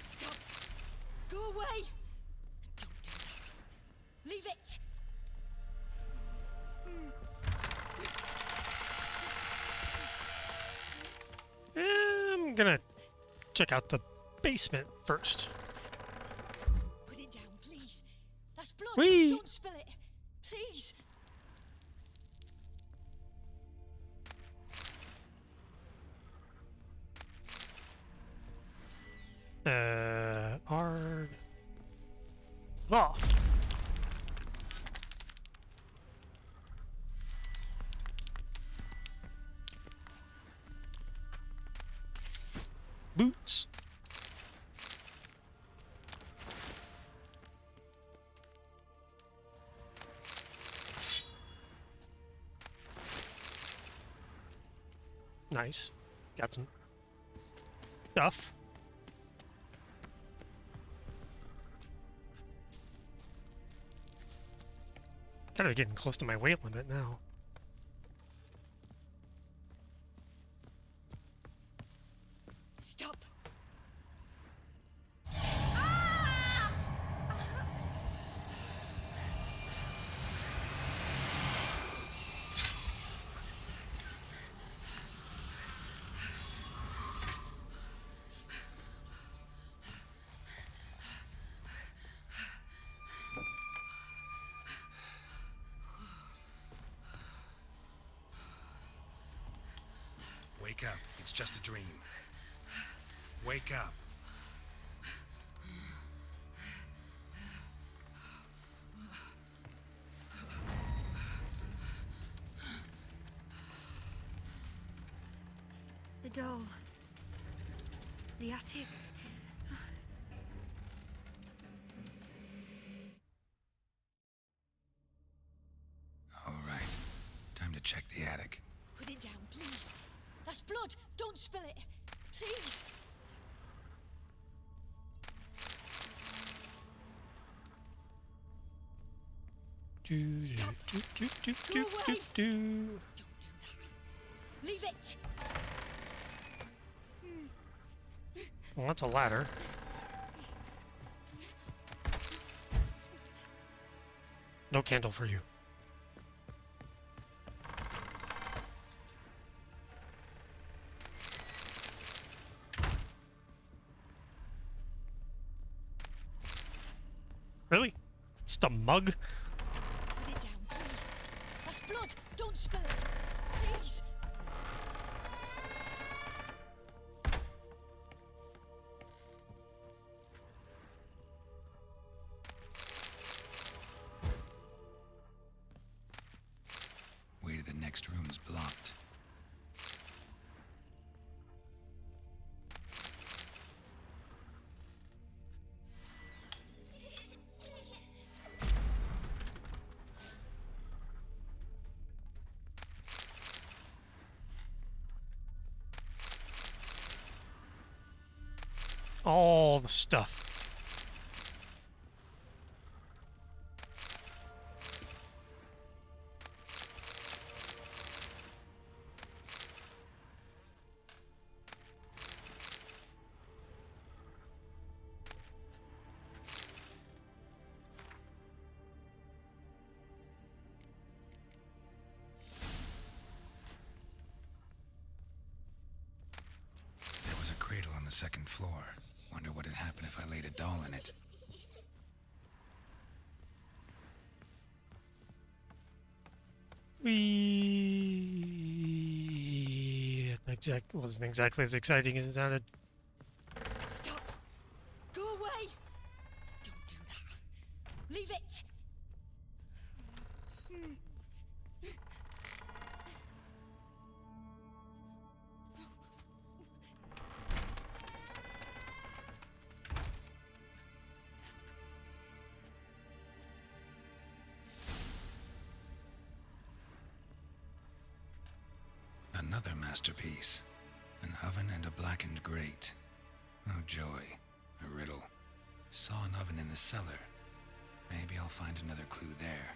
Stop. Go away. Don't do that. Leave it. I'm gonna check out the basement first. Put it down, please. That's blood. Whee! Don't spill it. Please. Hard. Oh. Boots. Nice. Got some stuff. Kind of getting close to my weight limit now. Stop. Wake up. It's just a dream. Wake up. The doll. The attic. All right. Time to check the attic. Put it down, please. That's blood. Don't spill it. Please. Stop. Go away. Don't do that. Leave it. Well, that's a ladder. No candle for you. Really? Just a mug? Put it down, please. That's blood. Don't spill it. Please. Way to the next room is blocked. All the stuff. There was a cradle on the second floor. Wonder what had happened if I laid a doll in it. Wasn't exactly as exciting as it sounded. Stop. Go away. Don't do that. Leave it. Another masterpiece. An oven and a blackened grate. Oh joy. A riddle. Saw an oven in the cellar. Maybe I'll find another clue there.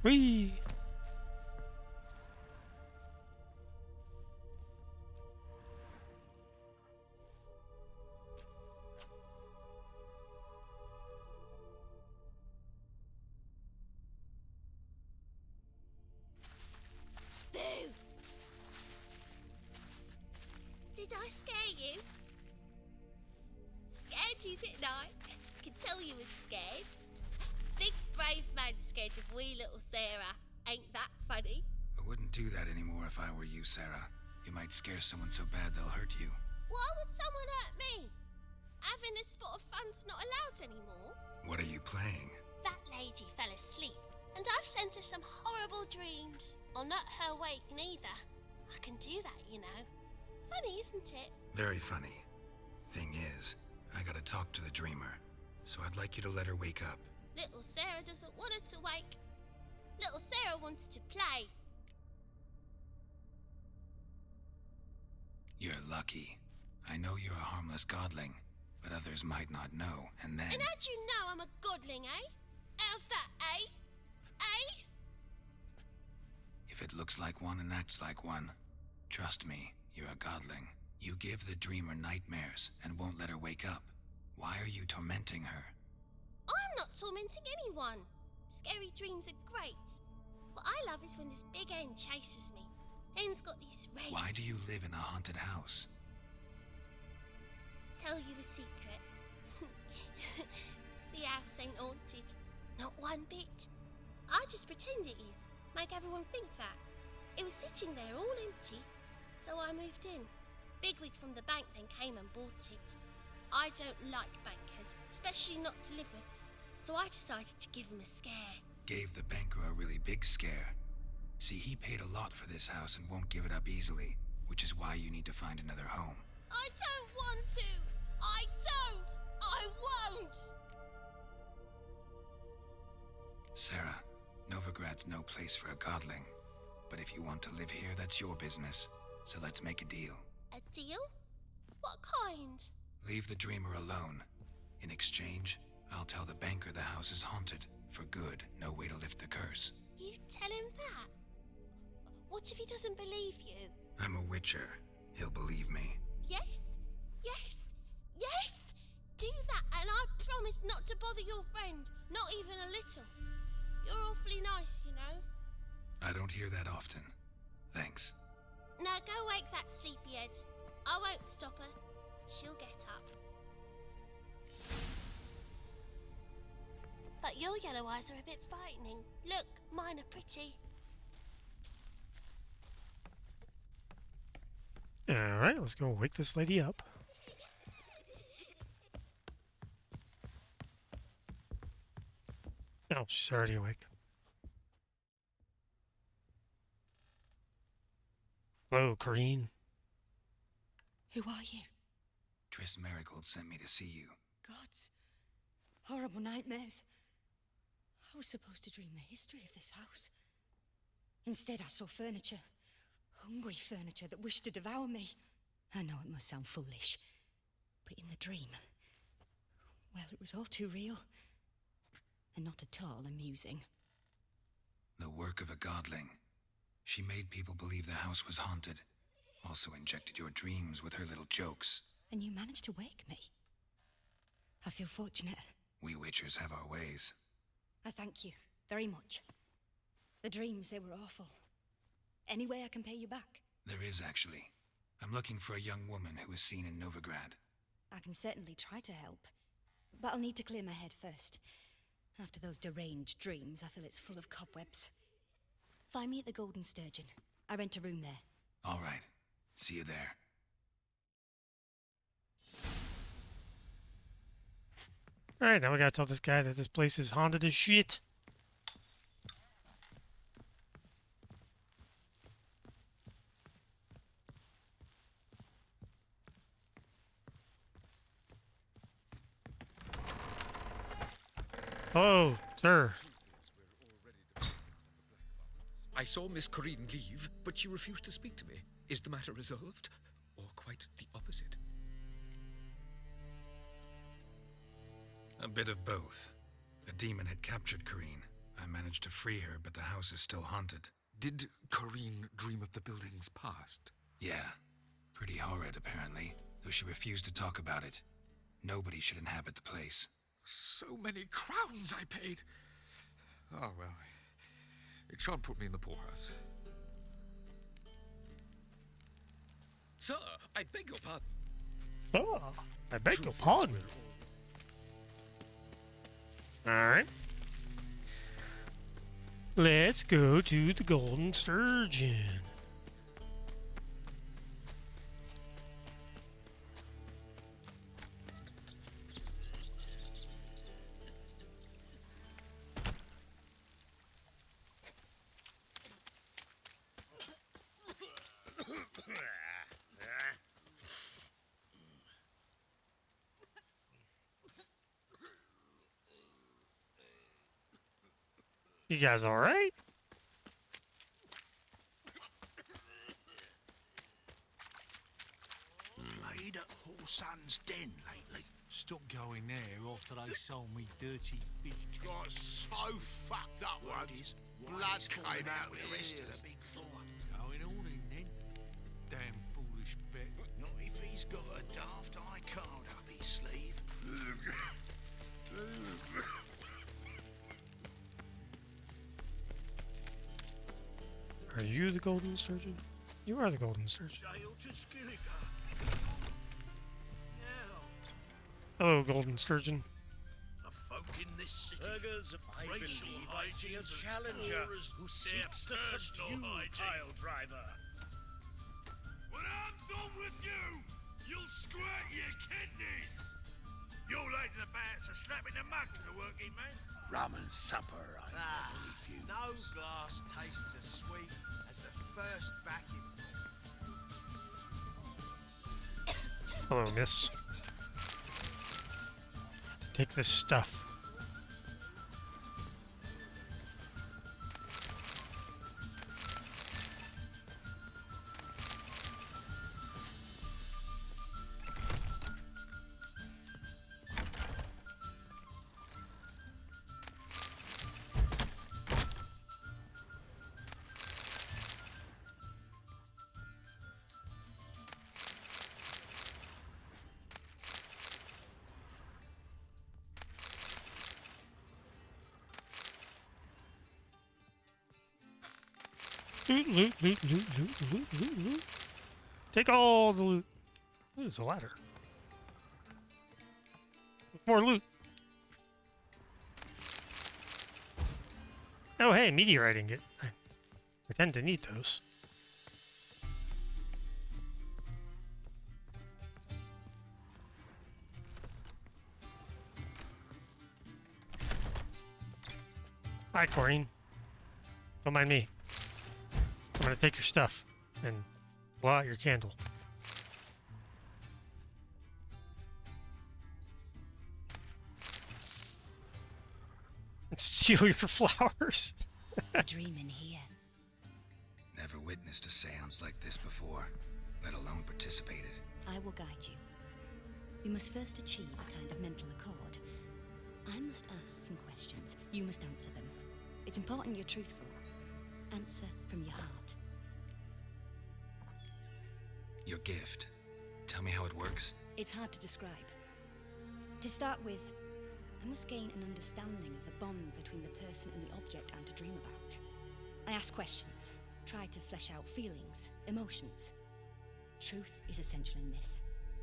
Whee! told you, didn't I? Can tell you was scared. Big brave man scared of wee little Sarah. Ain't that funny? I wouldn't do that anymore if I were you, Sarah. You might scare someone so bad they'll hurt you. Why would someone hurt me? Having a spot of fun's not allowed anymore. What are you playing? That lady fell asleep, and I've sent her some horrible dreams. I'll not her wake neither. I can do that, you know. Funny, isn't it? Very funny. Thing is, I gotta talk to the dreamer, so I'd like you to let her wake up. Little Sarah doesn't want her to wake. Little Sarah wants to play. You're lucky. I know you're a harmless godling, but others might not know, and then... And how'd you know I'm a godling, eh? How's that, eh? Eh? If it looks like one and acts like one, trust me, you're a godling. You give the dreamer nightmares and won't let her wake up. Why are you tormenting her? I'm not tormenting anyone. Scary dreams are great. What I love is when this big hen chases me. Hen's got these red... Why do you live in a haunted house? Tell you a secret. The house ain't haunted. Not one bit. I just pretend it is. Make everyone think that. It was sitting there all empty, so I moved in. Bigwig from the bank then came and bought it. I don't like bankers, especially not to live with, so I decided to give him a scare. Gave the banker a really big scare. See, he paid a lot for this house and won't give it up easily, which is why you need to find another home. I don't want to! I don't! I won't! Sarah, Novigrad's no place for a godling. But if you want to live here, that's your business. So let's make a deal. A deal? What kind? Leave the dreamer alone. In exchange, I'll tell the banker the house is haunted. For good, no way to lift the curse. You tell him that? What if he doesn't believe you? I'm a witcher. He'll believe me. Yes? Yes? Yes! Do that and I promise not to bother your friend. Not even a little. You're awfully nice, you know. I don't hear that often. Thanks. Now go wake that sleepyhead. I won't stop her. She'll get up. But your yellow eyes are a bit frightening. Look, mine are pretty. Alright, let's go wake this lady up. Oh, she's already awake. Hello, Corrine. Who are you? Triss Merigold sent me to see you. Gods. Horrible nightmares. I was supposed to dream the history of this house. Instead, I saw furniture. Hungry furniture that wished to devour me. I know it must sound foolish, but in the dream, well, it was all too real. And not at all amusing. The work of a godling. She made people believe the house was haunted. Also injected your dreams with her little jokes. And you managed to wake me. I feel fortunate. We witchers have our ways. I thank you very much. The dreams, they were awful. Any way I can pay you back? There is, actually. I'm looking for a young woman who was seen in Novigrad. I can certainly try to help. But I'll need to clear my head first. After those deranged dreams, I feel it's full of cobwebs. Find me at the Golden Sturgeon. I rent a room there. All right. See you there. Alright, now we gotta tell this guy that this place is haunted as shit. Oh, sir. I saw Miss Corrine leave, but she refused to speak to me. Is the matter resolved? Or quite the opposite? A bit of both. A demon had captured Corrine. I managed to free her, but the house is still haunted. Did Corrine dream of the building's past? Yeah. Pretty horrid, apparently, though she refused to talk about it. Nobody should inhabit the place. So many crowns I paid. Oh, well. It shan't put me in the poorhouse. Sir, I beg your pardon. Oh, I beg your pardon. Alright. Let's go to the Golden Sturgeon. You guys alright? Laid at Horsan's den lately. Stop going there after they sold me dirty fish. Got so fucked up once. Blood came out with the rest of the big four. Going on in then. Damn foolish bet. Not if he's got a daft eye card up his sleeve. Are you the Golden Sturgeon? You are the Golden Sturgeon. Sail to Skilligar. Now, Hello, Golden Sturgeon. the folk in this city. Burgers, I racial believe I see a hygiene challenger or as who their seeks to test personal you, hygiene. pile driver. When I'm done with you, you'll squirt your kidneys. Your legs are about to slap in the mug to the working man. Rum and supper, I refuse. No glass tastes as sweet as the first backing. Hello, miss. Take this stuff. Loot, loot, loot, loot, loot, loot, loot, loot. Take all the loot. Ooh, there's a ladder. More loot. Oh, hey, meteorite ingot. I tend to need those. Hi, Corrine. Don't mind me. I'm gonna take your stuff and blow out your candle. And steal your flowers. Dream in here. Never witnessed a seance like this before, let alone participated. I will guide you. We must first achieve a kind of mental accord. I must ask some questions. You must answer them. It's important you're truthful. Answer from your heart. Your gift. Tell me how it works. It's hard to describe. To start with, I must gain an understanding of the bond between the person and the object I'm to dream about. I ask questions, try to flesh out feelings, emotions. Truth is essential in this.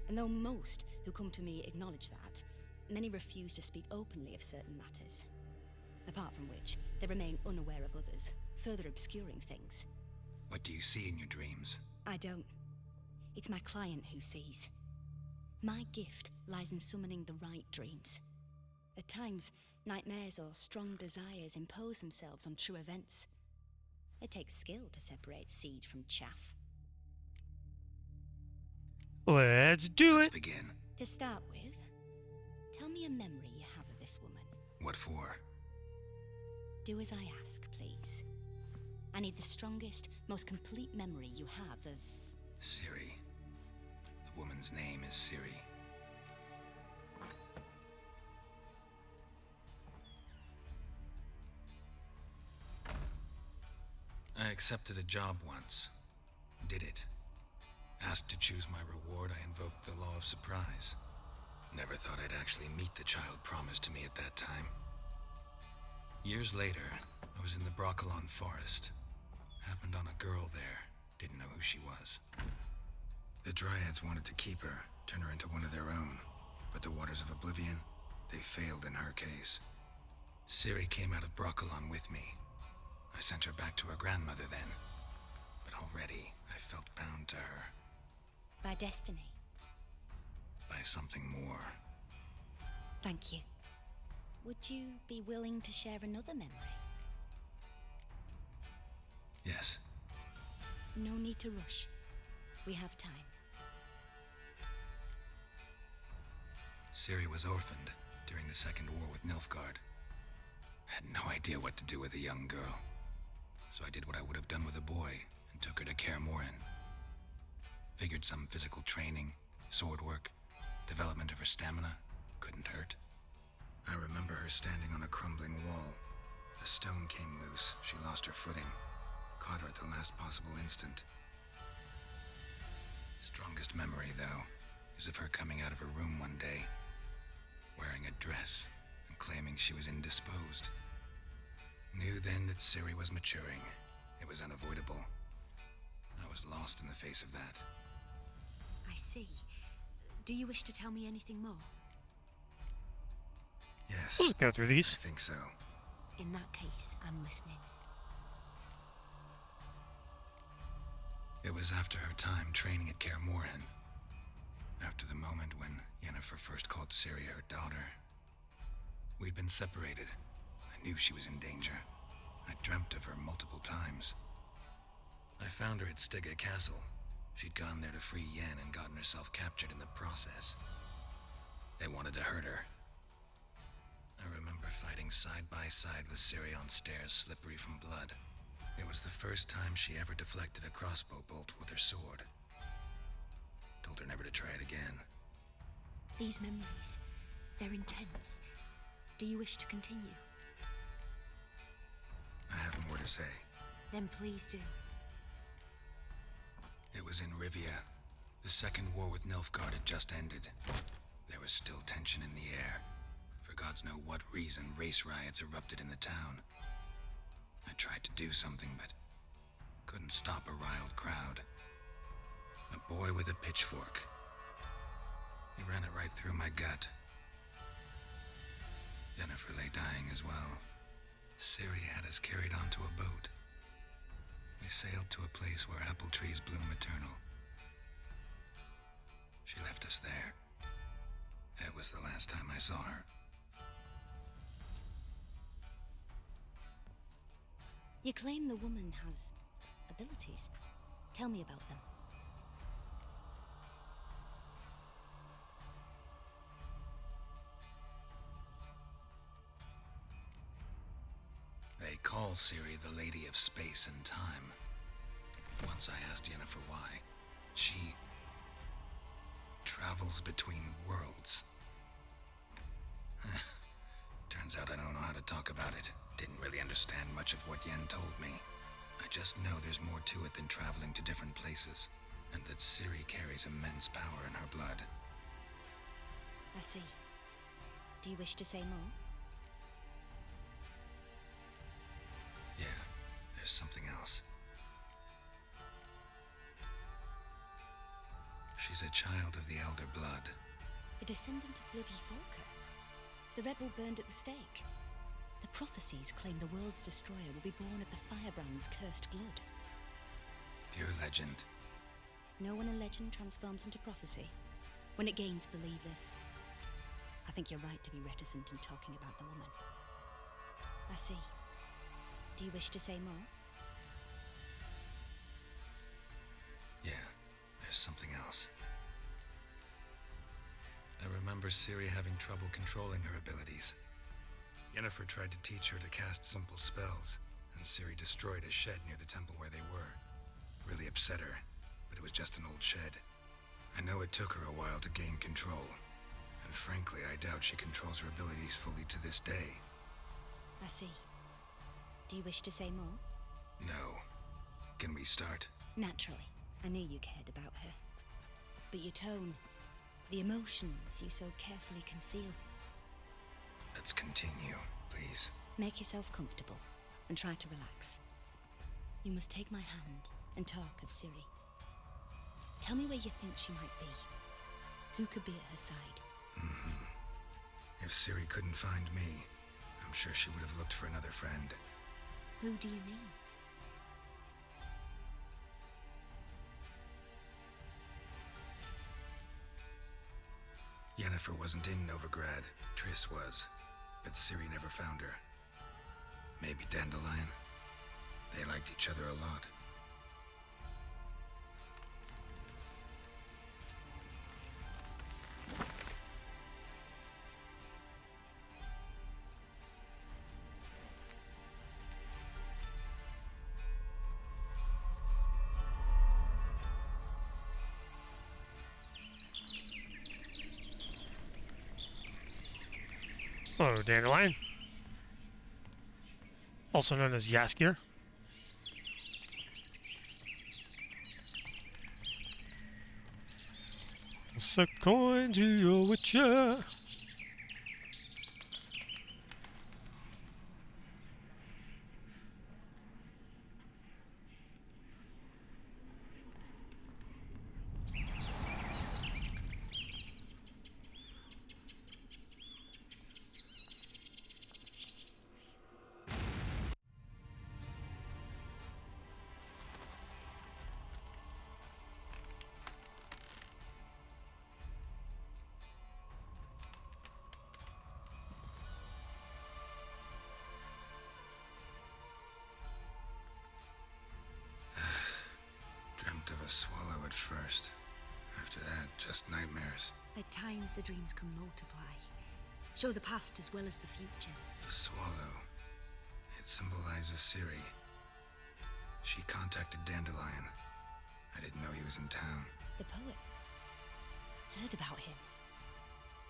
And though most who come to me acknowledge that, many refuse to speak openly of certain matters. Apart from which, they remain unaware of others, further obscuring things. What do you see in your dreams? I don't. It's my client who sees. My gift lies in summoning the right dreams. At times, nightmares or strong desires impose themselves on true events. It takes skill to separate seed from chaff. Let's do Let's it. begin. To start with, tell me a memory you have of this woman. What for? Do as I ask, please. I need the strongest, most complete memory you have of... Ciri. The woman's name is Ciri. I accepted a job once. Did it. Asked to choose my reward, I invoked the law of surprise. Never thought I'd actually meet the child promised to me at that time. Years later, I was in the Broccolon forest. Happened on a girl there. Didn't know who she was. The Dryads wanted to keep her, turn her into one of their own. But the Waters of Oblivion, they failed in her case. Ciri came out of Broccolon with me. I sent her back to her grandmother then, but already I felt bound to her. By destiny. By something more. Thank you. Would you be willing to share another memory? Yes. No need to rush. We have time. Ciri was orphaned during the Second War with Nilfgaard. I had no idea what to do with a young girl, so I did what I would have done with a boy and took her to Kaer Morhen. Figured some physical training, sword work, development of her stamina couldn't hurt. I remember her standing on a crumbling wall. A stone came loose, she lost her footing, caught her at the last possible instant. Strongest memory, though, is of her coming out of her room one day, wearing a dress and claiming she was indisposed. Knew then that Ciri was maturing. It was unavoidable. I was lost in the face of that. I see. Do you wish to tell me anything more? Yes. Let's go through these. I think so. In that case, I'm listening. It was after her time training at Kaer Morhen. After the moment when Yennefer first called Ciri her daughter. We'd been separated. I knew she was in danger. I dreamt of her multiple times. I found her at Stygga Castle. She'd gone there to free Yen and gotten herself captured in the process. They wanted to hurt her. I remember fighting side by side with Ciri on stairs slippery from blood. It was the first time she ever deflected a crossbow bolt with her sword. Told her never to try it again. These memories, they're intense. Do you wish to continue? I have more to say. Then please do. It was in Rivia. The Second War with Nilfgaard had just ended. There was still tension in the air. For gods know what reason, race riots erupted in the town. I tried to do something, but couldn't stop a riled crowd. A boy with a pitchfork. He ran it right through my gut. Yennefer lay dying as well. Ciri had us carried onto a boat. We sailed to a place where apple trees bloom eternal. She left us there. That was the last time I saw her. You claim the woman has abilities. Tell me about them. They call Ciri the Lady of Space and Time. Once I asked Yennefer why. She travels between worlds. Turns out I don't know how to talk about it. Didn't really understand much of what Yen told me. I just know there's more to it than traveling to different places, and that Ciri carries immense power in her blood. I see. Do you wish to say more? Yeah, there's something else. She's a child of the Elder Blood. A descendant of bloody Volker. The rebel burned at the stake. The prophecies claim the world's destroyer will be born of the firebrand's cursed blood. Pure legend. Know when a legend transforms into prophecy? When it gains believers. I think you're right to be reticent in talking about the woman. I see. Do you wish to say more? Yeah, there's something else. I remember Ciri having trouble controlling her abilities. Yennefer tried to teach her to cast simple spells, and Ciri destroyed a shed near the temple where they were. Really upset her, but it was just an old shed. I know it took her a while to gain control, and frankly, I doubt she controls her abilities fully to this day. I see. Do you wish to say more? No. Can we start? Naturally. I knew you cared about her. But your tone, the emotions you so carefully conceal. Let's continue, please. Make yourself comfortable and try to relax. You must take my hand and talk of Ciri. Tell me where you think she might be. Who could be at her side? If Ciri couldn't find me, I I'm sure she would have looked for another friend. Who do you mean? Yennefer wasn't in Novigrad. Triss was. But Ciri never found her. Maybe Dandelion. They liked each other a lot. Hello, Dandelion. Also known as Yaskir. It's a coin to your witcher. Dreamt of a swallow at first. After that, just nightmares. At times, the dreams can multiply, show the past as well as the future. The swallow. It symbolizes Ciri. She contacted Dandelion. I didn't know he was in town. The poet. Heard about him.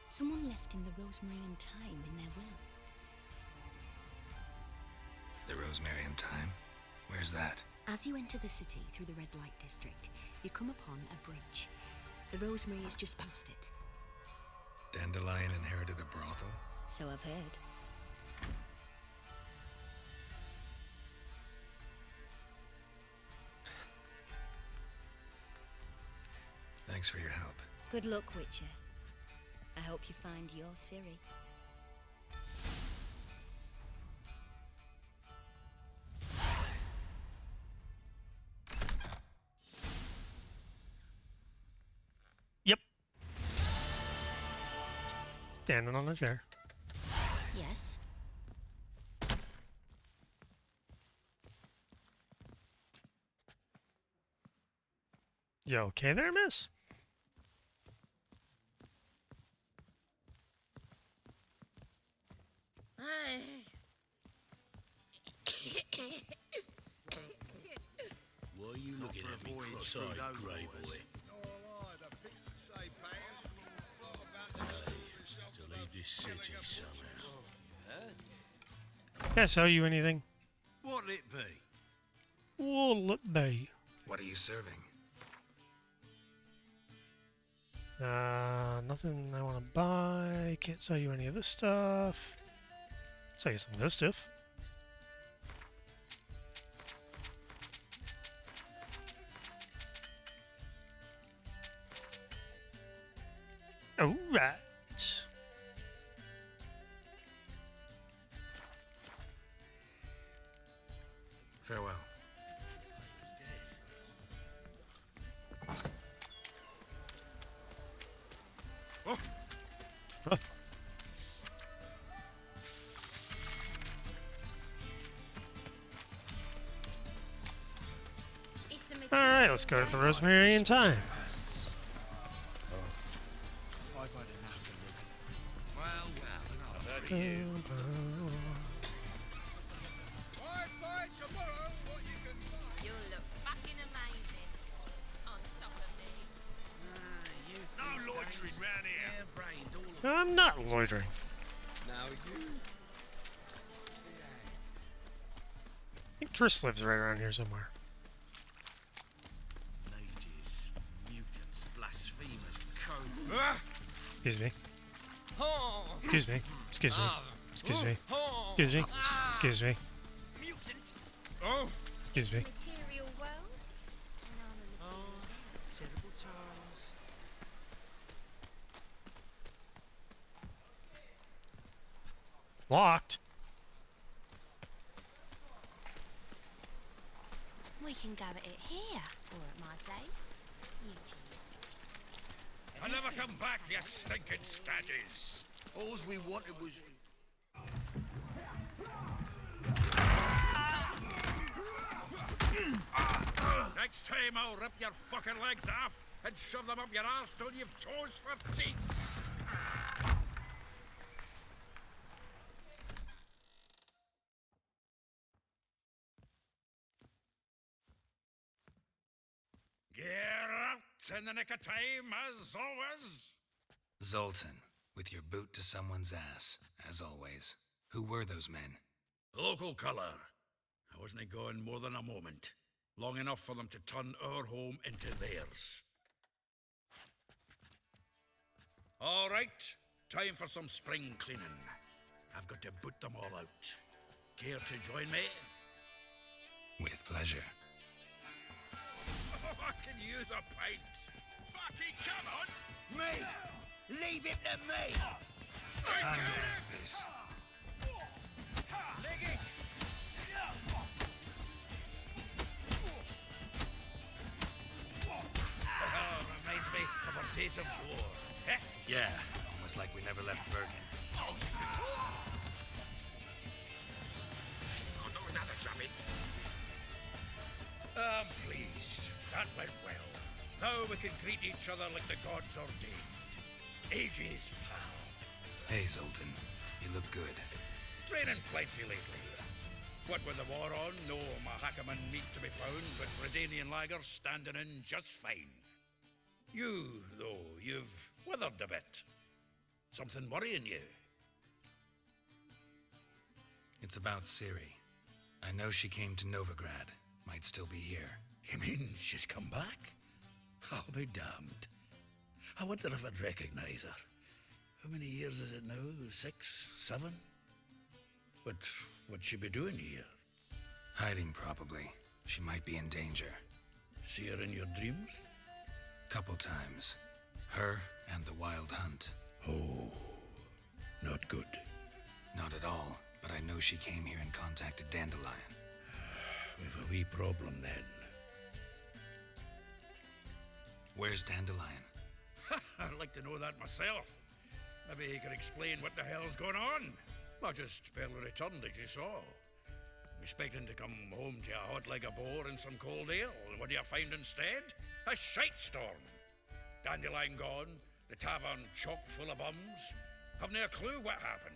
Someone left him the rosemary and thyme in their will. The rosemary and thyme? Where's that? As you enter the city through the red light district, you come upon a bridge. The rosemary is just past it. Dandelion inherited a brothel? So I've heard. Thanks for your help. Good luck, Witcher. I hope you find your Ciri. Yep. Standing on a chair. Yes. You okay there, miss? Why are you looking at me cross-eyed, grey boy? To leave this city somehow. Can I sell you anything? What'll it be? What'll it be? What are you serving? Nothing I want to buy. Can't sell you any of this stuff. Sell you some of this stuff. Alright. Farewell. Alright, let's go to the rosemary in time. I've had enough of living. Well, enough of you. Buy tomorrow what you can buy. You'll look fucking amazing on top of me. No loitering round here. Brained all of I'm not loitering. now you. I think Triss lives right around here somewhere. Mages, mutants, blasphemers, Excuse me. Excuse me. Excuse me. Excuse me. Excuse me. Excuse me. Mutant. Excuse me. Material world, and I'm a material girl. Terrible times. Locked. We can go at it here, or at my place. You choose. I never come back, you stinking staggies. All we wanted was... Next time I'll rip your fucking legs off and shove them up your arse till you've toes for teeth. Geralt in the nick of time, as always. Zoltan, with your boot to someone's ass, as always. Who were those men? Local colour. I wasn't gone more than a moment. Long enough for them to turn our home into theirs. All right, time for some spring cleaning. I've got to boot them all out. Care to join me? With pleasure. Oh, I can use a pint. Fucking come on! Me! Leave him to me! Time to this. Leg it! Reminds me of our days of war. Eh? Yeah, almost like we never left Bergen. Told you to. Oh, not another drumming. I'm pleased. That went well. Now we can greet each other like the gods ordained. Ages, pal. Hey, Zoltan. You look good. Training plenty lately. What with the war on, no Mahakaman meat to be found, but Redanian lagers standing in just fine. You, though, you've withered a bit. Something worrying you? It's about Ciri. I know she came to Novigrad. Might still be here. You mean she's come back? I'll be damned. I wonder if I'd recognize her. How many years is it now? 6, 7? But what'd she be doing here? Hiding, probably. She might be in danger. See her in your dreams? Couple times. Her and the Wild Hunt. Oh, not good. Not at all, but I know she came here and contacted Dandelion. We've a wee problem then. Where's Dandelion? I'd like to know that myself. Maybe he could explain what the hell's going on. I just barely returned, as you saw. I'm expecting to come home to a hot leg of boar and some cold ale, and what do you find instead? A shite storm. Dandelion gone, the tavern chock full of bums. Haven't a clue what happened.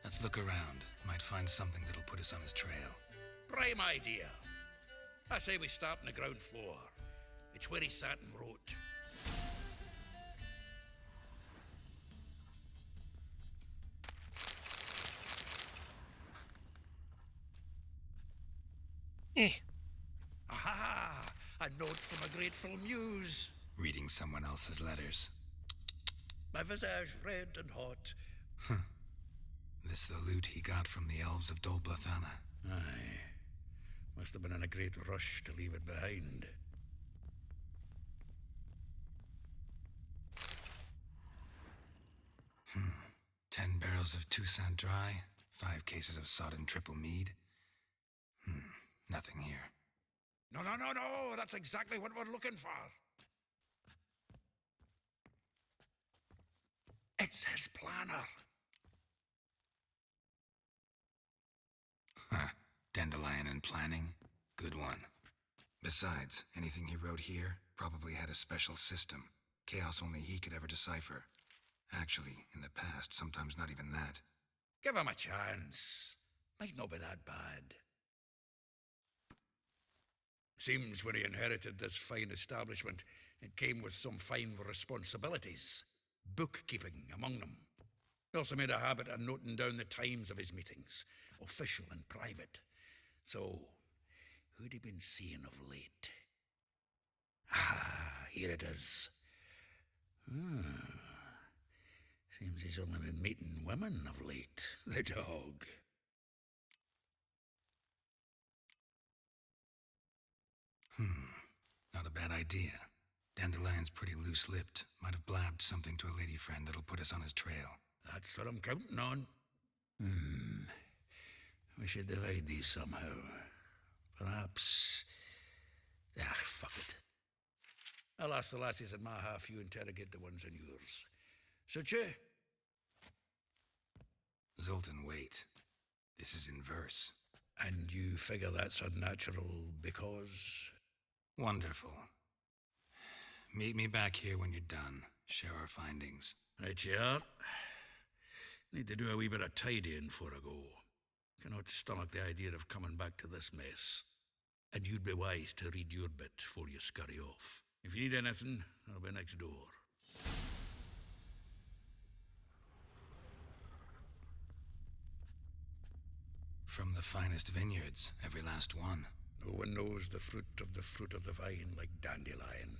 Let's look around. Might find something that'll put us on his trail. Prime idea. I say we start on the ground floor. It's where he sat and wrote. Aha! A note from a grateful muse. Reading someone else's letters. My visage red and hot. This the loot he got from the elves of Dol Blathanna. Aye. Must have been in a great rush to leave it behind. 10 barrels of Toussaint Dry, 5 cases of sodden triple mead. Nothing here. No, that's exactly what we're looking for. It's his planner. Dandelion and planning? Good one. Besides, anything he wrote here probably had a special system. Chaos only he could ever decipher. Actually, in the past, sometimes not even that. Give him a chance. Might not be that bad. Seems when he inherited this fine establishment, it came with some fine responsibilities. Bookkeeping among them. He also made a habit of noting down the times of his meetings, official and private. So, who'd he been seeing of late? Ah, here it is. Seems he's only been meeting women of late. The dog. Not a bad idea. Dandelion's pretty loose-lipped. Might have blabbed something to a lady friend that'll put us on his trail. That's what I'm counting on. We should divide these somehow. Perhaps. Ah, fuck it. I'll ask the lassies in my half, you interrogate the ones in yours. So, che? Zoltan, wait. This is in verse. And you figure that's unnatural because? Wonderful. Meet me back here when you're done. Share our findings. Right you are. Need to do a wee bit of tidying before I go. Cannot stomach the idea of coming back to this mess. And you'd be wise to read your bit before you scurry off. If you need anything, I'll be next door. From the finest vineyards, every last one. No one knows the fruit of the vine like Dandelion.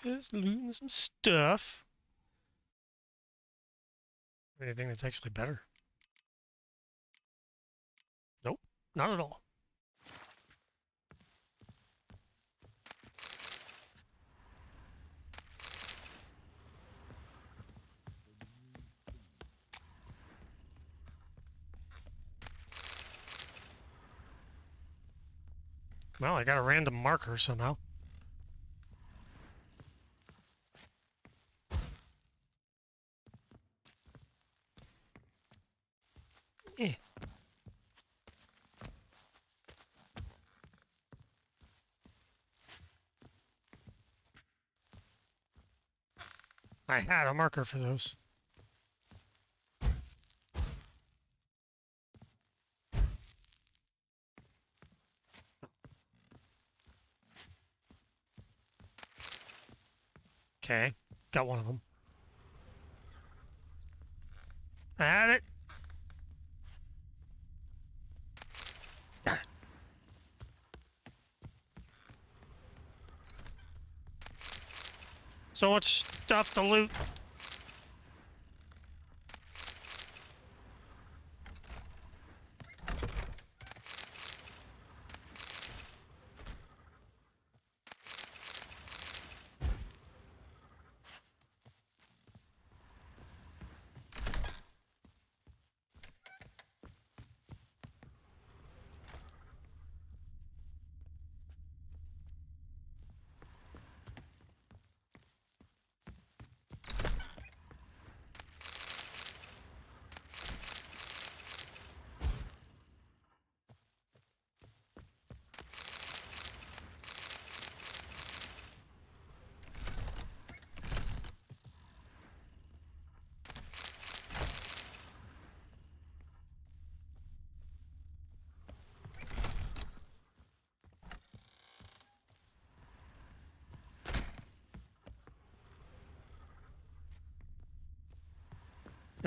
Just looting some stuff. Anything that's actually better? Nope, not at all. Well, I got a random marker somehow. Eh. I had a marker for those. Okay, got one of them. I had it. Got it. So much stuff to loot.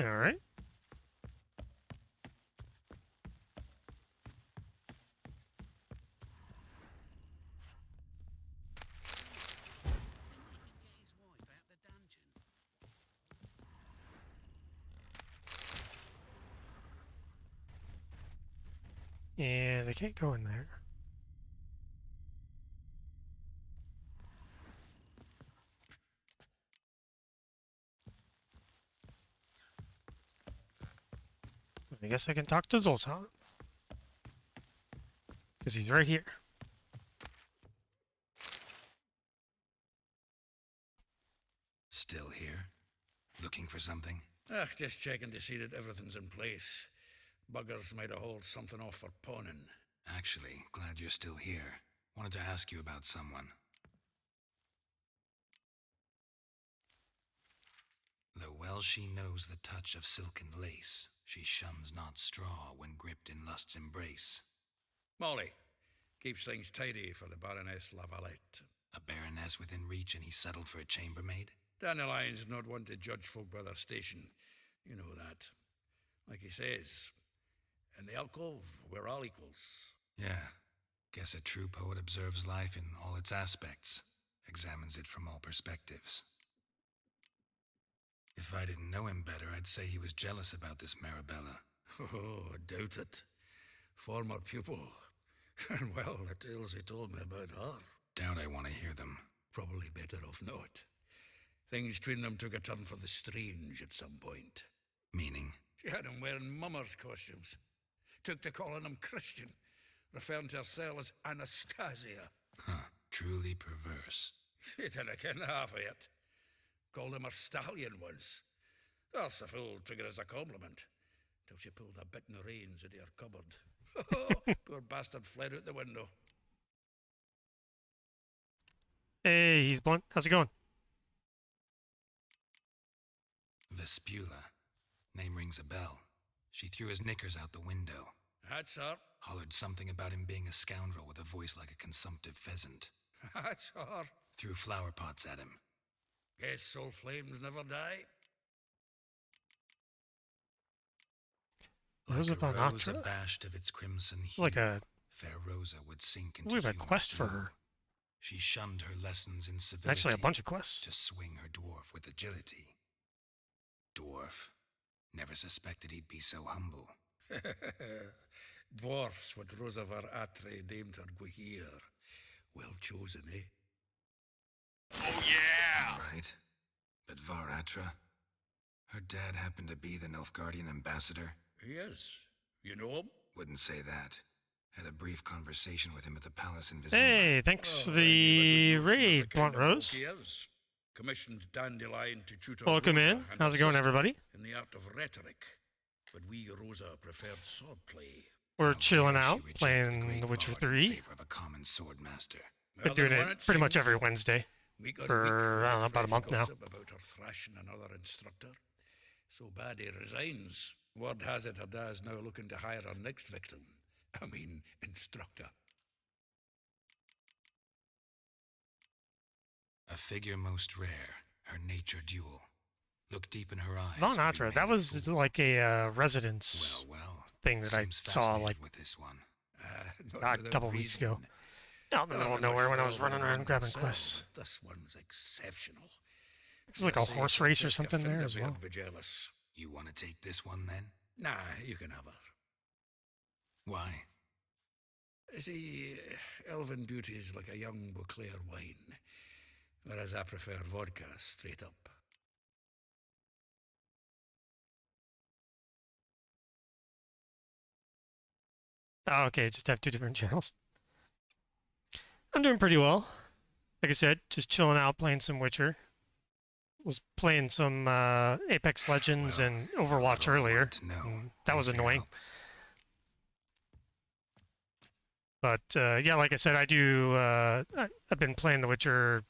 All right. And I can't go in there. I guess I can talk to Zoltan. Because he's right here. Still here? Looking for something? Ah, just checking to see that everything's in place. Buggers might have hauled something off for pawning. Actually, glad you're still here. Wanted to ask you about someone. Though well she knows the touch of silken lace, she shuns not straw when gripped in lust's embrace. Molly. Keeps things tidy for the Baroness Lavalette. A baroness within reach and he settled for a chambermaid? Dandelion's not one to judge folk by their station. You know that. Like he says, in the alcove, we're all equals. Yeah, Guess a true poet observes life in all its aspects, examines it from all perspectives. If I didn't know him better, I'd say he was jealous about this Marabella. Oh, I doubt it. Former pupil. And well, the tales he told me about her. Doubt I want to hear them. Probably better off not. Things between them took a turn for the strange at some point. Meaning? She had him wearing mummers' costumes. Took to calling him Christian, referring to herself as Anastasia. Huh, truly perverse. He didn't ken half of it. Called him her stallion once. That's the fool took it as a compliment. Till she pulled a bit in the reins into her cupboard. Poor bastard fled out the window. Hey, he's blunt. How's it going? Vespula. Name rings a bell. She threw his knickers out the window. That's her. Hollered something about him being a scoundrel with a voice like a consumptive pheasant. That's her. Threw flower pots at him. Guess soul flames never die. Rosa Like von a rose Atra? abashed of its crimson hue, Like a... fair Rosa would sink into We have a human quest for blue. her. She shunned her lessons in civility. Actually, a bunch of quests. To swing her dwarf with agility. Dwarf. Never suspected he'd be so humble. Dwarfs what Rosa von Atre named her Guihir. Well chosen, eh? Oh, yeah! Right. But Var Atra? Her dad happened to be the Nilfgaardian ambassador? He is. You know him? Wouldn't say that. Had a brief conversation with him at the palace in Vizima. Hey, thanks for the raid, Blunt Rose. He is. Commissioned Dandelion to tutor Welcome Rosa in. and How's it her going, sister everybody? In the art of rhetoric. But we, Rosa, preferred swordplay. We're chilling dare she out, reject playing great The Witcher bard in 3. favor of a common sword master. Been doing it pretty much every Wednesday for, I don't know, about a month now. About her thrashing another instructor. So bad he resigns. Word has it her dad's now looking to hire her next victim. I mean, instructor. A figure most rare, her nature dual. Look deep in her eyes. Von Atra, that was like a residence thing that I Seems saw fascinated like with this one. a couple weeks ago. Out in the middle of nowhere when I was running around grabbing quests. This one's exceptional. This is like a horse race or something there as well. Be jealous. You want to take this one then? Nah, you can have her. Why? See, elven beauty is like a young Beauclair wine, whereas I prefer vodka straight up. Oh, okay, just have two different channels. I'm doing pretty well. Like I said, just chilling out, playing some Witcher. Was playing some Apex Legends and Overwatch earlier. That was annoying. But yeah, like I said, I do. I've been playing The Witcher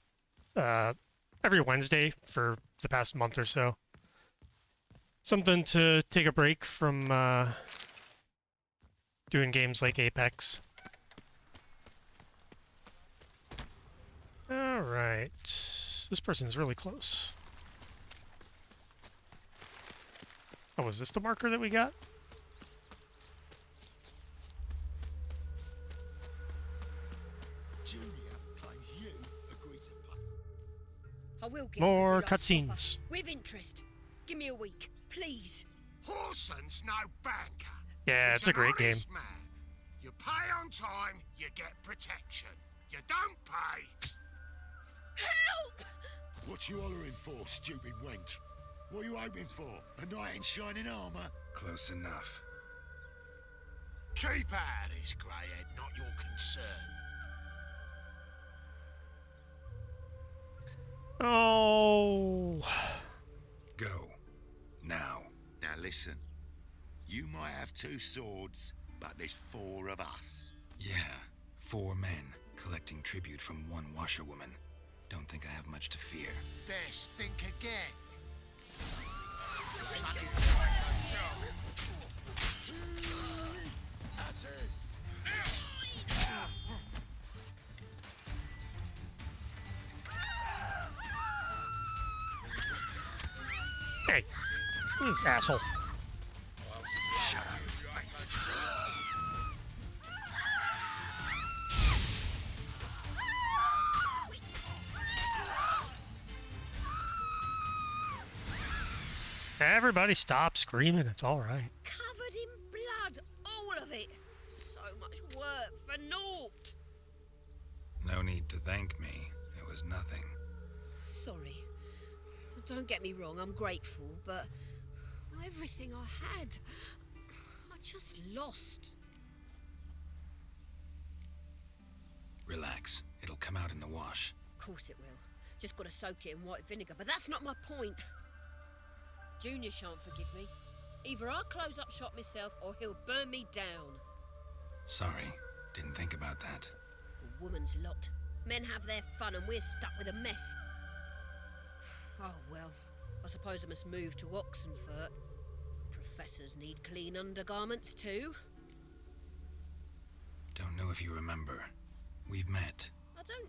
every Wednesday for the past month or so. Something to take a break from doing games like Apex. All right, this person's really close. Oh, was this the marker that we got? Julia claims you agreed to pay. I will give More you the last cutscenes. offer. With interest. Give me a week, please. Horson's no banker. Yeah, He's it's a an great game. honest man. You pay on time, you get protection. You don't pay. Help! What you hollering for, stupid wench? What are you hoping for? A knight in shining armour? Close enough. Keep out of this, greyhead, not your concern. Oh. Go. Now. Now listen. You might have two swords, but there's four of us. Yeah. 4 men collecting tribute from one washerwoman. Don't think I have much to fear. Best think again. That's it. Hey, this asshole. Shut up and fight. Everybody stop screaming. It's all right. Covered in blood, all of it. So much work for naught. No need to thank me. It was nothing. Sorry. Don't get me wrong, I'm grateful, but everything I had, I just lost. Relax. It'll come out in the wash. Of course it will. Just gotta soak it in white vinegar, but that's not my point. Junior shan't forgive me. Either I'll close up shop myself or he'll burn me down. Sorry. Didn't think about that. A woman's lot. Men have their fun and we're stuck with a mess. Oh well, I suppose I must move to Oxenfurt. Professors need clean undergarments too. Don't know if you remember. We've met. I don't...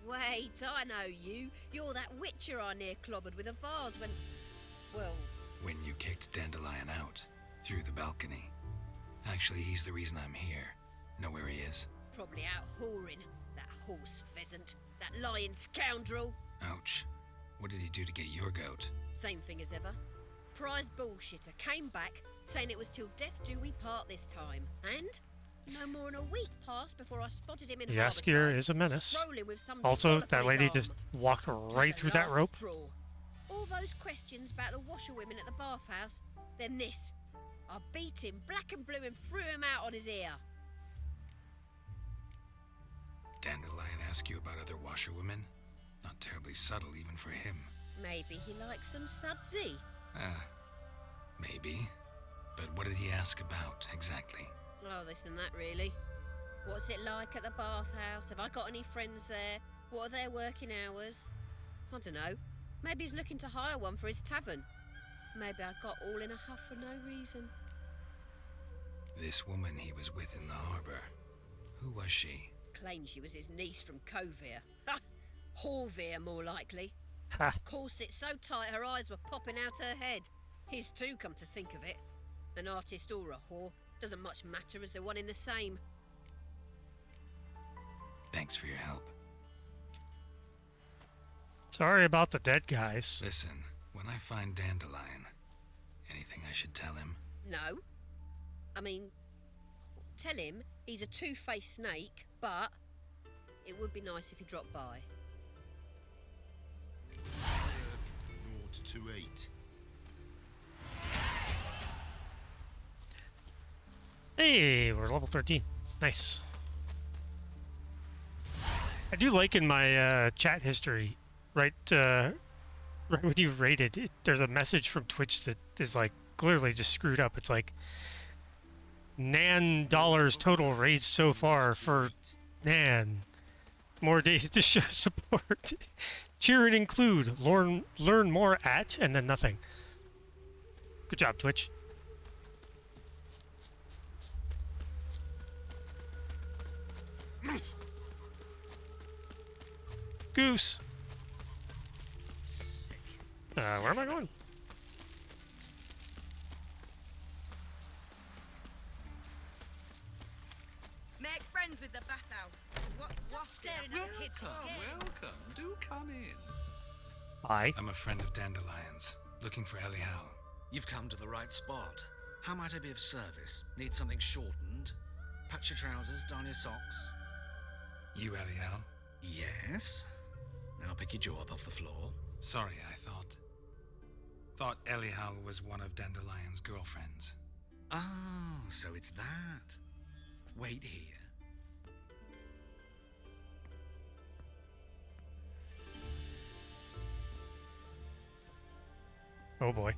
Wait, I know you. You're that witcher I near clobbered with a vase when... Well... When you kicked Dandelion out. Through the balcony. Actually, he's the reason I'm here. Know where he is? Probably out whoring. That horse pheasant. That lying scoundrel. Ouch. What did he do to get your goat? Same thing as ever. Prize bullshitter came back, saying it was till death do we part this time. And... no more than a week passed before I spotted him in Yaskier is a menace. Also, that lady just walked right through that rope. Straw. All those questions about the washerwomen at the bathhouse, then this. I beat him black and blue and threw him out on his ear. Dandelion ask you about other washerwomen? Not terribly subtle even for him. Maybe he likes some sudsy. Maybe. But what did he ask about, exactly? Oh, this and that, really. What's it like at the bathhouse? Have I got any friends there? What are their working hours? I don't know. Maybe he's looking to hire one for his tavern. Maybe I got all in a huff for no reason. This woman he was with in the harbor. Who was she? Claimed she was his niece from Kovir. Ha! Horvir, more likely. Ha! Corset so tight her eyes were popping out her head. His too, come to think of it. An artist or a whore. Doesn't much matter as they're one in the same. Thanks for your help. Sorry about the dead guys. Listen, when I find Dandelion, anything I should tell him? No. I mean, tell him he's a two-faced snake, but it would be nice if he dropped by. 028. Hey, we're level 13. Nice. I do like in my chat history, right when you rated it, there's a message from Twitch that is like clearly just screwed up. It's like Nan dollars total raised so far for Nan. More days to show support. Cheer and include. Learn more at and then nothing. Good job, Twitch. Goose. Sick. Where am I going? Make friends with the bathhouse. What's staring at the kids? Welcome. Do come in. Hi. I'm a friend of Dandelion's, looking for Elial. You've come to the right spot. How might I be of service? Need something shortened? Patch your trousers, darn your socks. You Elial? Yes. Now pick your jaw up off the floor. Sorry, I thought Elial was one of Dandelion's girlfriends. Oh, so it's that. Wait here. Oh boy.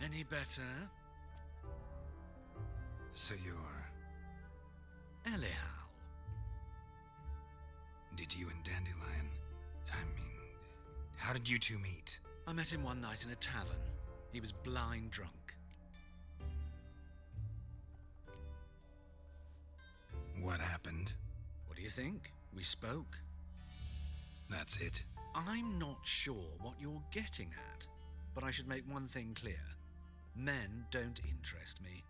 Any better? So you're... Elial. Did you and Dandelion... how did you two meet? I met him one night in a tavern. He was blind drunk. What happened? What do you think? We spoke. That's it? I'm not sure what you're getting at, but I should make one thing clear. Men don't interest me.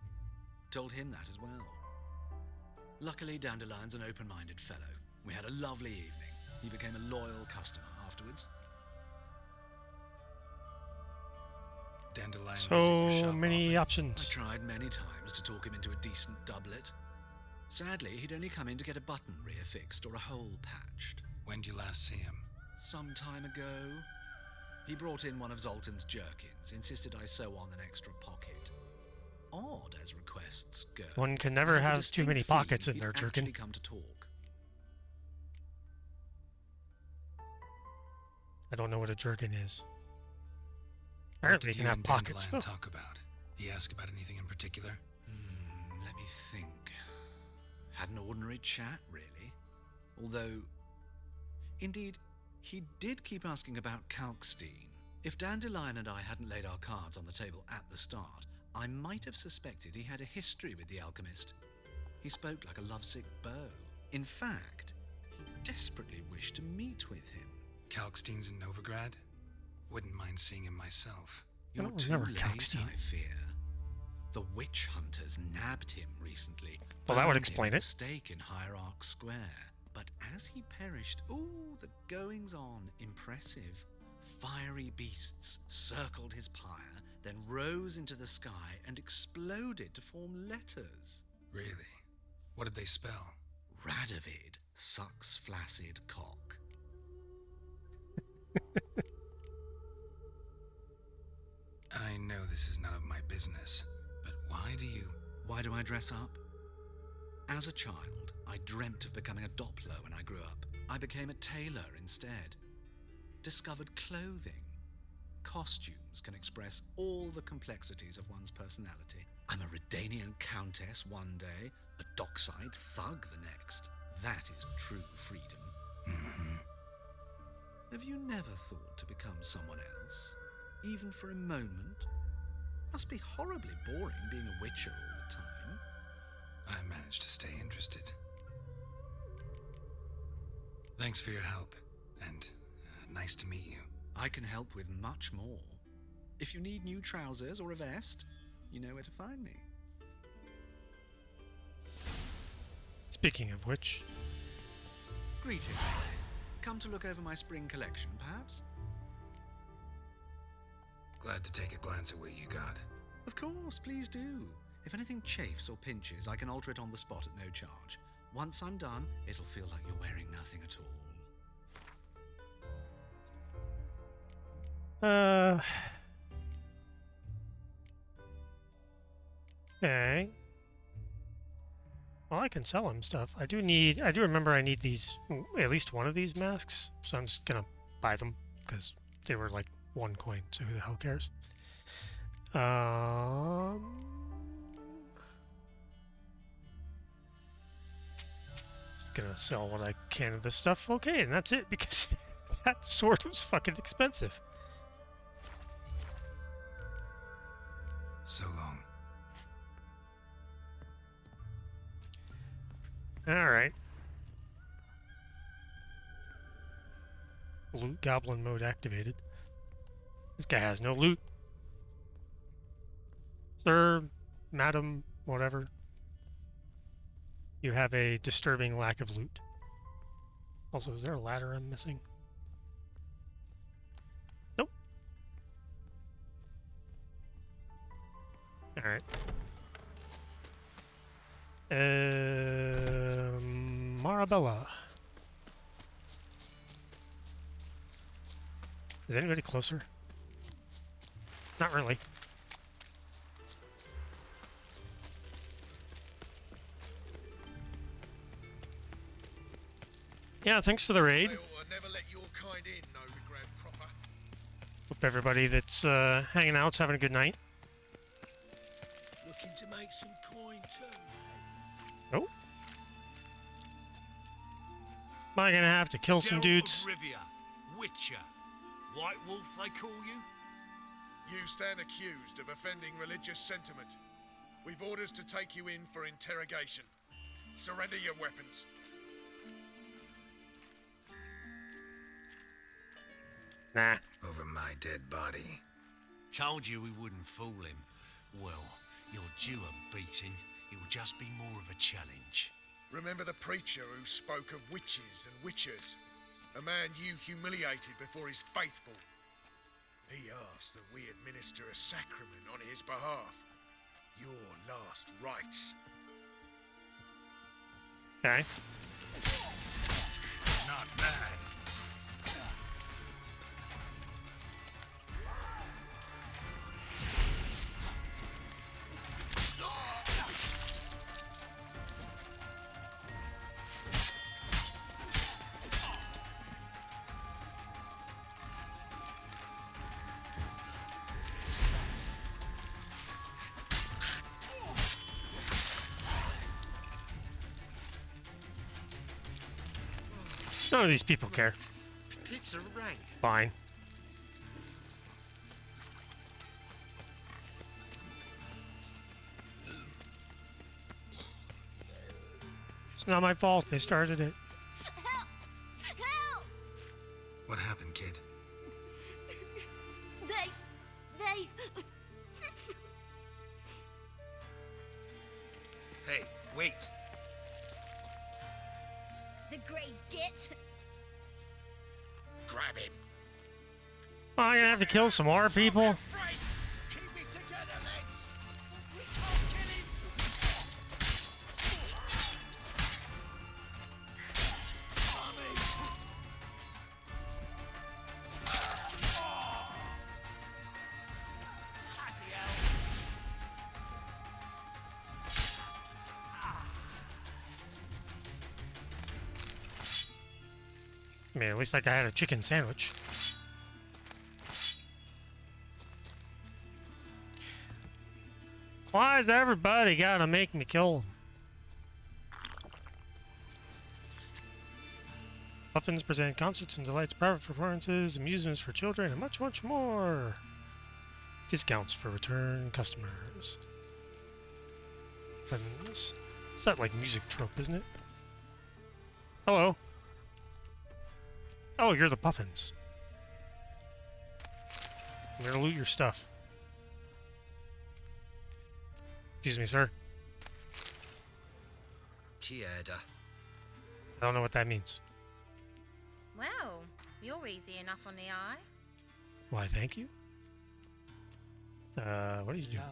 Told him that as well. Luckily, Dandelion's an open-minded fellow. We had a lovely evening. He became a loyal customer afterwards. Dandelion So many options. I tried many times to talk him into a decent doublet. Sadly, he'd only come in to get a button reaffixed or a hole patched. When'd you last see him? Some time ago. He brought in one of Zoltan's jerkins, insisted I sew on an extra pocket. Odd as requests go. One can never have too many pockets in their jerkin. Actually come to talk. I don't know what a jerkin is. Apparently, you can have pockets, though. Talk about? He asked about anything in particular? Let me think. Had an ordinary chat, really. Although, indeed, he did keep asking about Kalkstein. If Dandelion and I hadn't laid our cards on the table at the start, I might have suspected he had a history with the alchemist. He spoke like a lovesick beau. In fact, he desperately wished to meet with him. Kalkstein's in Novigrad? Wouldn't mind seeing him myself. You're too late, I fear. The witch hunters nabbed him recently. Well, that would explain it. Stake in Hierarch Square. But as he perished, the goings-on impressive. Fiery beasts circled his pyre, then rose into the sky and exploded to form letters. Really? What did they spell? Radovid sucks flaccid cock. I know this is none of my business, but why do I dress up? As a child, I dreamt of becoming a Doppler when I grew up. I became a tailor instead. Discovered clothing. Costumes can express all the complexities of one's personality. I'm a Redanian countess one day, a dockside thug the next. That is true freedom. Mm-hmm. Have you never thought to become someone else? Even for a moment? Must be horribly boring being a witcher all the time. I managed to stay interested. Thanks for your help, and nice to meet you. I can help with much more. If you need new trousers or a vest, you know where to find me. Speaking of which... Greetings. Come to look over my spring collection, perhaps? Glad to take a glance at what you got. Of course, please do. If anything chafes or pinches, I can alter it on the spot at no charge. Once I'm done, it'll feel like you're wearing nothing at all. Okay. Well, I can sell him stuff. I do remember I need these, at least one of these masks, so I'm just gonna buy them, because they were like 1 coin, so who the hell cares? Just gonna sell what I can of this stuff. Okay, and that's it, because that sword was fucking expensive. So long. Alright. Loot goblin mode activated. This guy has no loot. Sir, madam, whatever. You have a disturbing lack of loot. Also, is there a ladder I'm missing? Nope. Alright. Marabella. Is anybody closer? Not really. Yeah, thanks for the raid. Never let your kind in, Novigrad proper. Hope everybody that's hanging out's having a good night. Looking to make some coin too. Nope. Am I gonna have to kill some dudes? Geralt of Rivia, Witcher, White Wolf they call you? You stand accused of offending religious sentiment. We've orders to take you in for interrogation. Surrender your weapons. Nah. Over my dead body. Told you we wouldn't fool him. Well, you're due a beating. It'll just be more of a challenge. Remember the preacher who spoke of witches and witchers? A man you humiliated before his faithful. He asked. ask that we administer a sacrament on his behalf. Your last rites. Okay. Not bad. None of these people care. Pizza rank. Fine. It's not my fault. They started it. Help! Help! What happened, kid? They... Hey, wait. The Grey Git. Grab him. Oh, I'm gonna have to kill some more people. Keep it together, lads. I mean, at least like I had a chicken sandwich. Why is everybody gotta make me kill them? Muffins present concerts and delights, private performances, amusements for children, and much, much more. Discounts for return customers. Muffins. It's that like music trope, isn't it? Hello. Oh, you're the Puffins. I'm gonna loot your stuff. Excuse me, sir. Tiada. I don't know what that means. Well, you're easy enough on the eye. Why, thank you. What are you doing?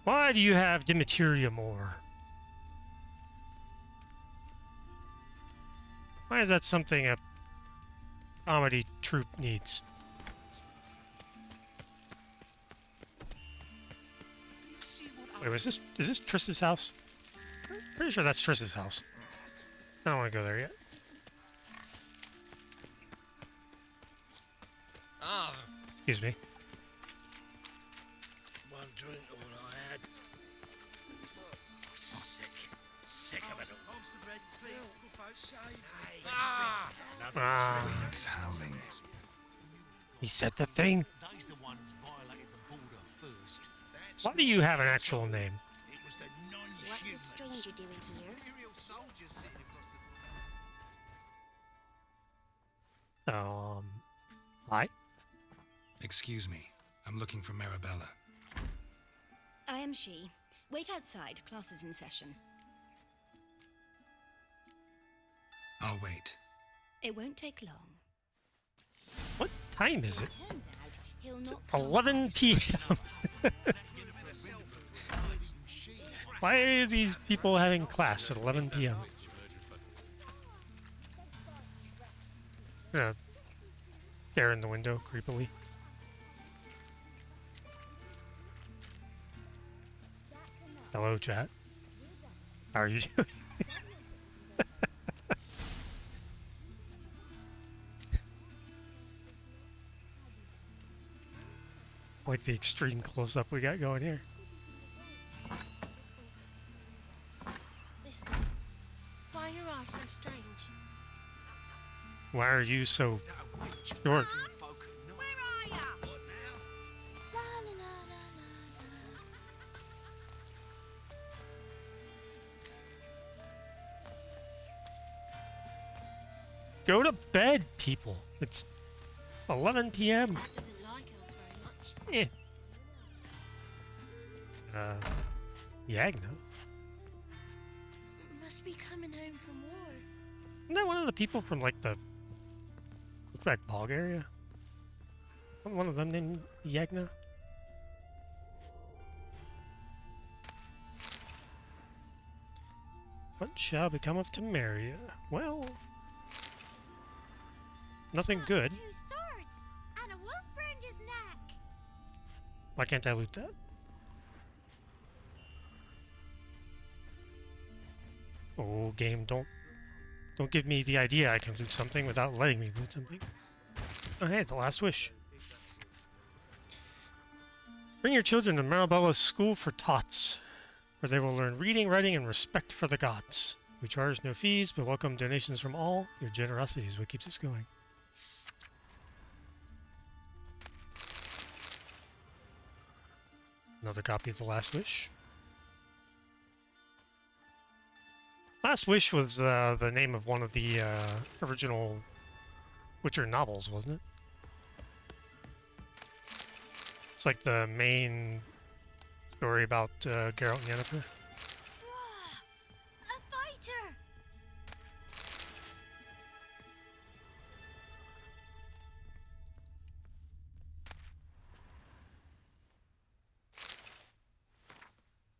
Why do you have Dimaterium ore? Why is that something a comedy troupe needs? Wait, is this Triss's house? Pretty sure that's Triss's house. I don't want to go there yet. Excuse me. One drink, all I had. Sick. Sick of it all. Wind's howling. He said the thing. Why do you have an actual name? What's a stranger doing here? Hi? Excuse me. I'm looking for Marabella. I am she. Wait outside. Class is in session. I'll wait. It won't take long. What time is it? Turns out he'll It's not come 11 p.m. Why are these people having class at 11 p.m.? Stare in the window creepily. Hello, chat. How are you doing? It's like the extreme close-up we got going here. Mister, why are your eyes so strange? Why are you so short? Where are ya? La la la la la. Go to bed, people. It's 11 p.m. Dad doesn't like us very much. Yagna. Must be coming home from war. Isn't that one of the people from, like, the back bog area? Wasn't one of them named Yagna? What shall become of Temeria? Well, nothing good. 2 swords and a wolf round his neck. Why can't I loot that? Oh, game, don't give me the idea I can loot something without letting me loot something. Oh, hey, the last wish. Bring your children to Marabella's School for Tots, where they will learn reading, writing, and respect for the gods. We charge no fees, but welcome donations from all. Your generosity is what keeps us going. Another copy of The Last Wish. Last Wish was the name of one of the original Witcher novels, wasn't it? It's like the main story about Geralt and Yennefer. A fighter!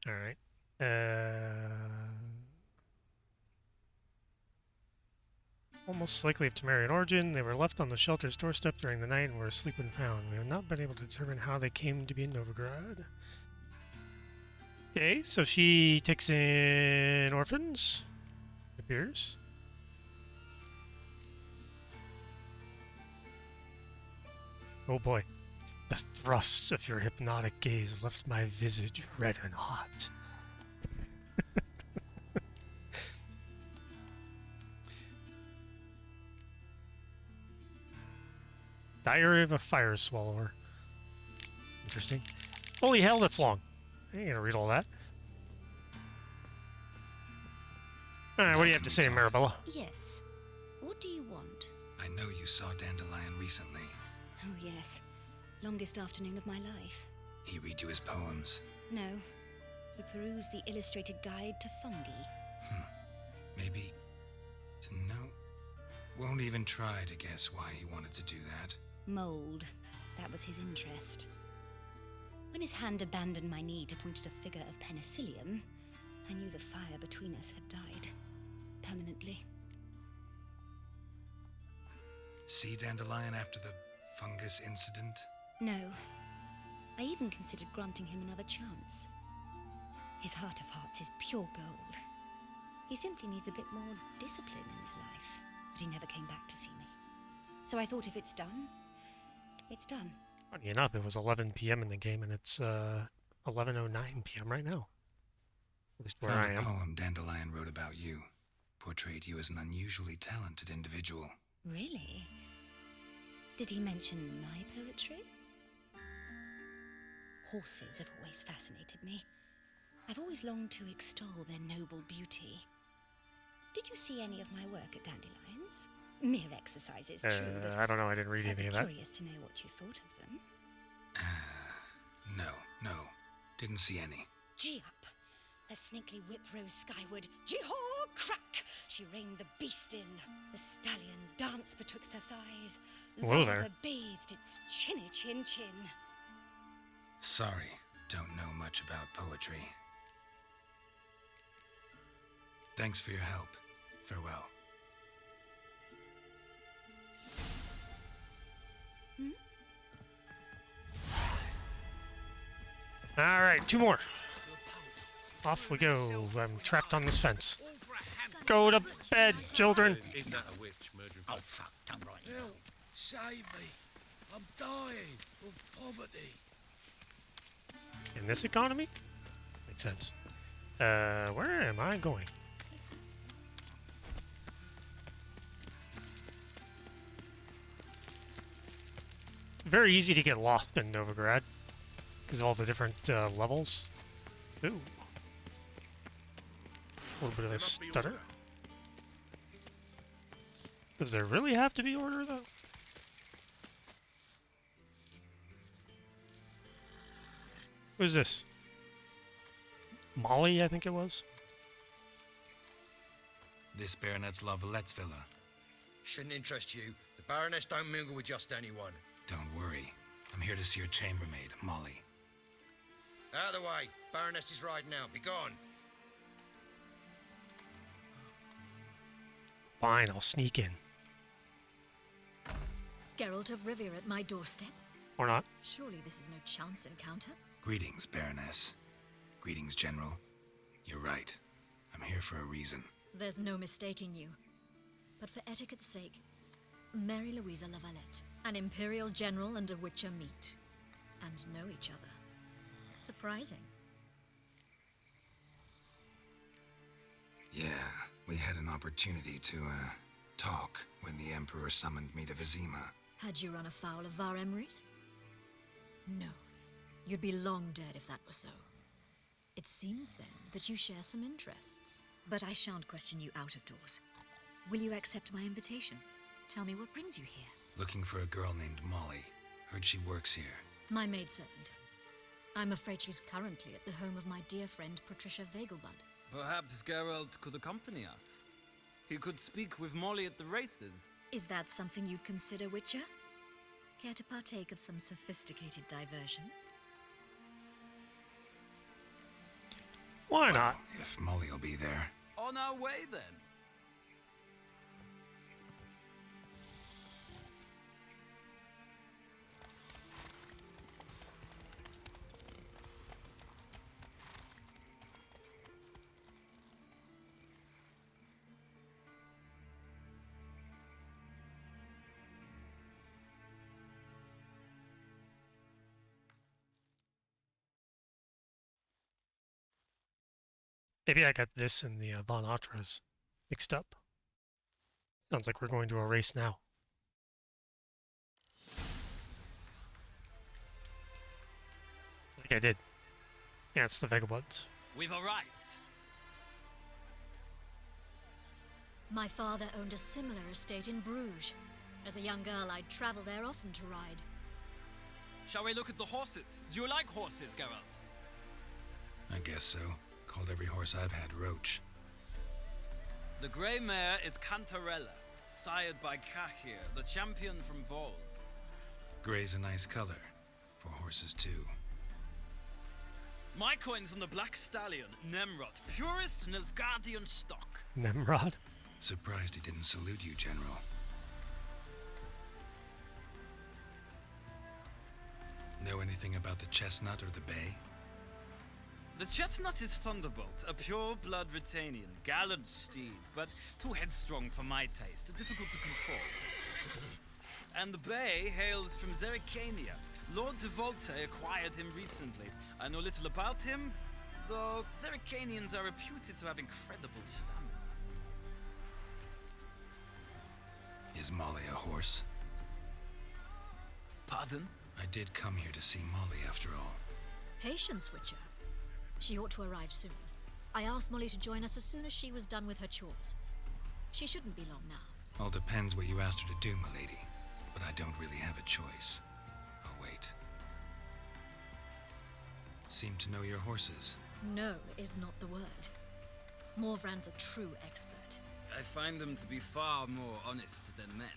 Alright. Almost likely of Temerian origin, they were left on the shelter's doorstep during the night and were asleep when found. We have not been able to determine how they came to be in Novigrad. Okay, so she takes in orphans, it appears. Oh boy. The thrust of your hypnotic gaze left my visage red and hot. Diary of a Fire Swallower. Interesting. Holy hell, that's long. I ain't gonna read all that. Alright, what do you have to say, Marabella? Yes. What do you want? I know you saw Dandelion recently. Oh, yes. Longest afternoon of my life. He read you his poems. No. We perused the illustrated guide to fungi. Maybe... No. Won't even try to guess why he wanted to do that. Mold. That was his interest. When his hand abandoned my knee to point at a figure of penicillium, I knew the fire between us had died. Permanently. See Dandelion after the fungus incident? No. I even considered granting him another chance. His heart of hearts is pure gold. He simply needs a bit more discipline in his life. But he never came back to see me. So I thought if it's done, it's done. Funny enough, it was 11 p.m. in the game, and it's 11:09 p.m. right now. At least where I am. A poem Dandelion wrote about you. Portrayed you as an unusually talented individual. Really? Did he mention my poetry? Horses have always fascinated me. I've always longed to extol their noble beauty. Did you see any of my work at Dandelion's? Mere exercises, true, but I don't know, I didn't read any of that. I'm curious to know what you thought of them. No. Didn't see any. Gee up! Her snaky whip rose skyward. Gee-haw! Crack! She reined the beast in. The stallion danced betwixt her thighs. Whoa Lava there. bathed its chinny chin. Sorry, don't know much about poetry. Thanks for your help. Farewell. Alright, 2 more. Off we go. I'm trapped on this fence. Go to bed, children. Is that a witch murdering? Oh, fuck, don't write it. Help! Save me! I'm dying of poverty. In this economy? Makes sense. Where am I going? Very easy to get lost in Novigrad because of all the different levels. Ooh. A little bit of a stutter. Does there really have to be order, though? Who's this? Molly, I think it was. This baronet's La Valette's villa. Shouldn't interest you. The Baroness don't mingle with just anyone. Don't worry. I'm here to see your chambermaid, Molly. Out of the way. Baroness is riding out. Be gone. Fine, I'll sneak in. Geralt of Rivia at my doorstep? Or not. Surely this is no chance encounter. Greetings, Baroness. Greetings, General. You're right. I'm here for a reason. There's no mistaking you. But for etiquette's sake, Mary Louisa La Valette, an Imperial General and a Witcher meet. And know each other. Surprising. Yeah, we had an opportunity to, talk when the Emperor summoned me to Vizima. Had you run afoul of Var Emrys? No. You'd be long dead if that were so. It seems, then, that you share some interests. But I shan't question you out of doors. Will you accept my invitation? Tell me what brings you here. Looking for a girl named Molly. Heard she works here. My maidservant. I'm afraid she's currently at the home of my dear friend Patricia Vegelbud. Perhaps Geralt could accompany us. He could speak with Molly at the races. Is that something you'd consider, Witcher? Care to partake of some sophisticated diversion? Why not? If Molly will be there. On our way, then. Maybe I got this and the Von Atras mixed up. Sounds like we're going to a race now. I think I did. Yeah, it's the Vegabuds. We've arrived. My father owned a similar estate in Bruges. As a young girl, I'd travel there often to ride. Shall we look at the horses? Do you like horses, Geralt? I guess so. Called every horse I've had Roach. The grey mare is Cantarella, sired by Cahir, the champion from Vol. Grey's a nice color. For horses, too. My coin's on the black stallion, Nemrod, purest Nilfgaardian stock. Nemrod? Surprised he didn't salute you, General. Know anything about the chestnut or the bay? The chestnut is Thunderbolt, a pure-blood Britannian, gallant steed, but too headstrong for my taste, difficult to control. And the bay hails from Zerrikania. Lord de Volte acquired him recently. I know little about him, though Zerrikanians are reputed to have incredible stamina. Is Molly a horse? Pardon? I did come here to see Molly, after all. Patience, Witcher. She ought to arrive soon. I asked Molly to join us as soon as she was done with her chores. She shouldn't be long now. All depends what you asked her to do, milady. But I don't really have a choice. I'll wait. Seem to know your horses. No is not the word. Morvran's a true expert. I find them to be far more honest than men.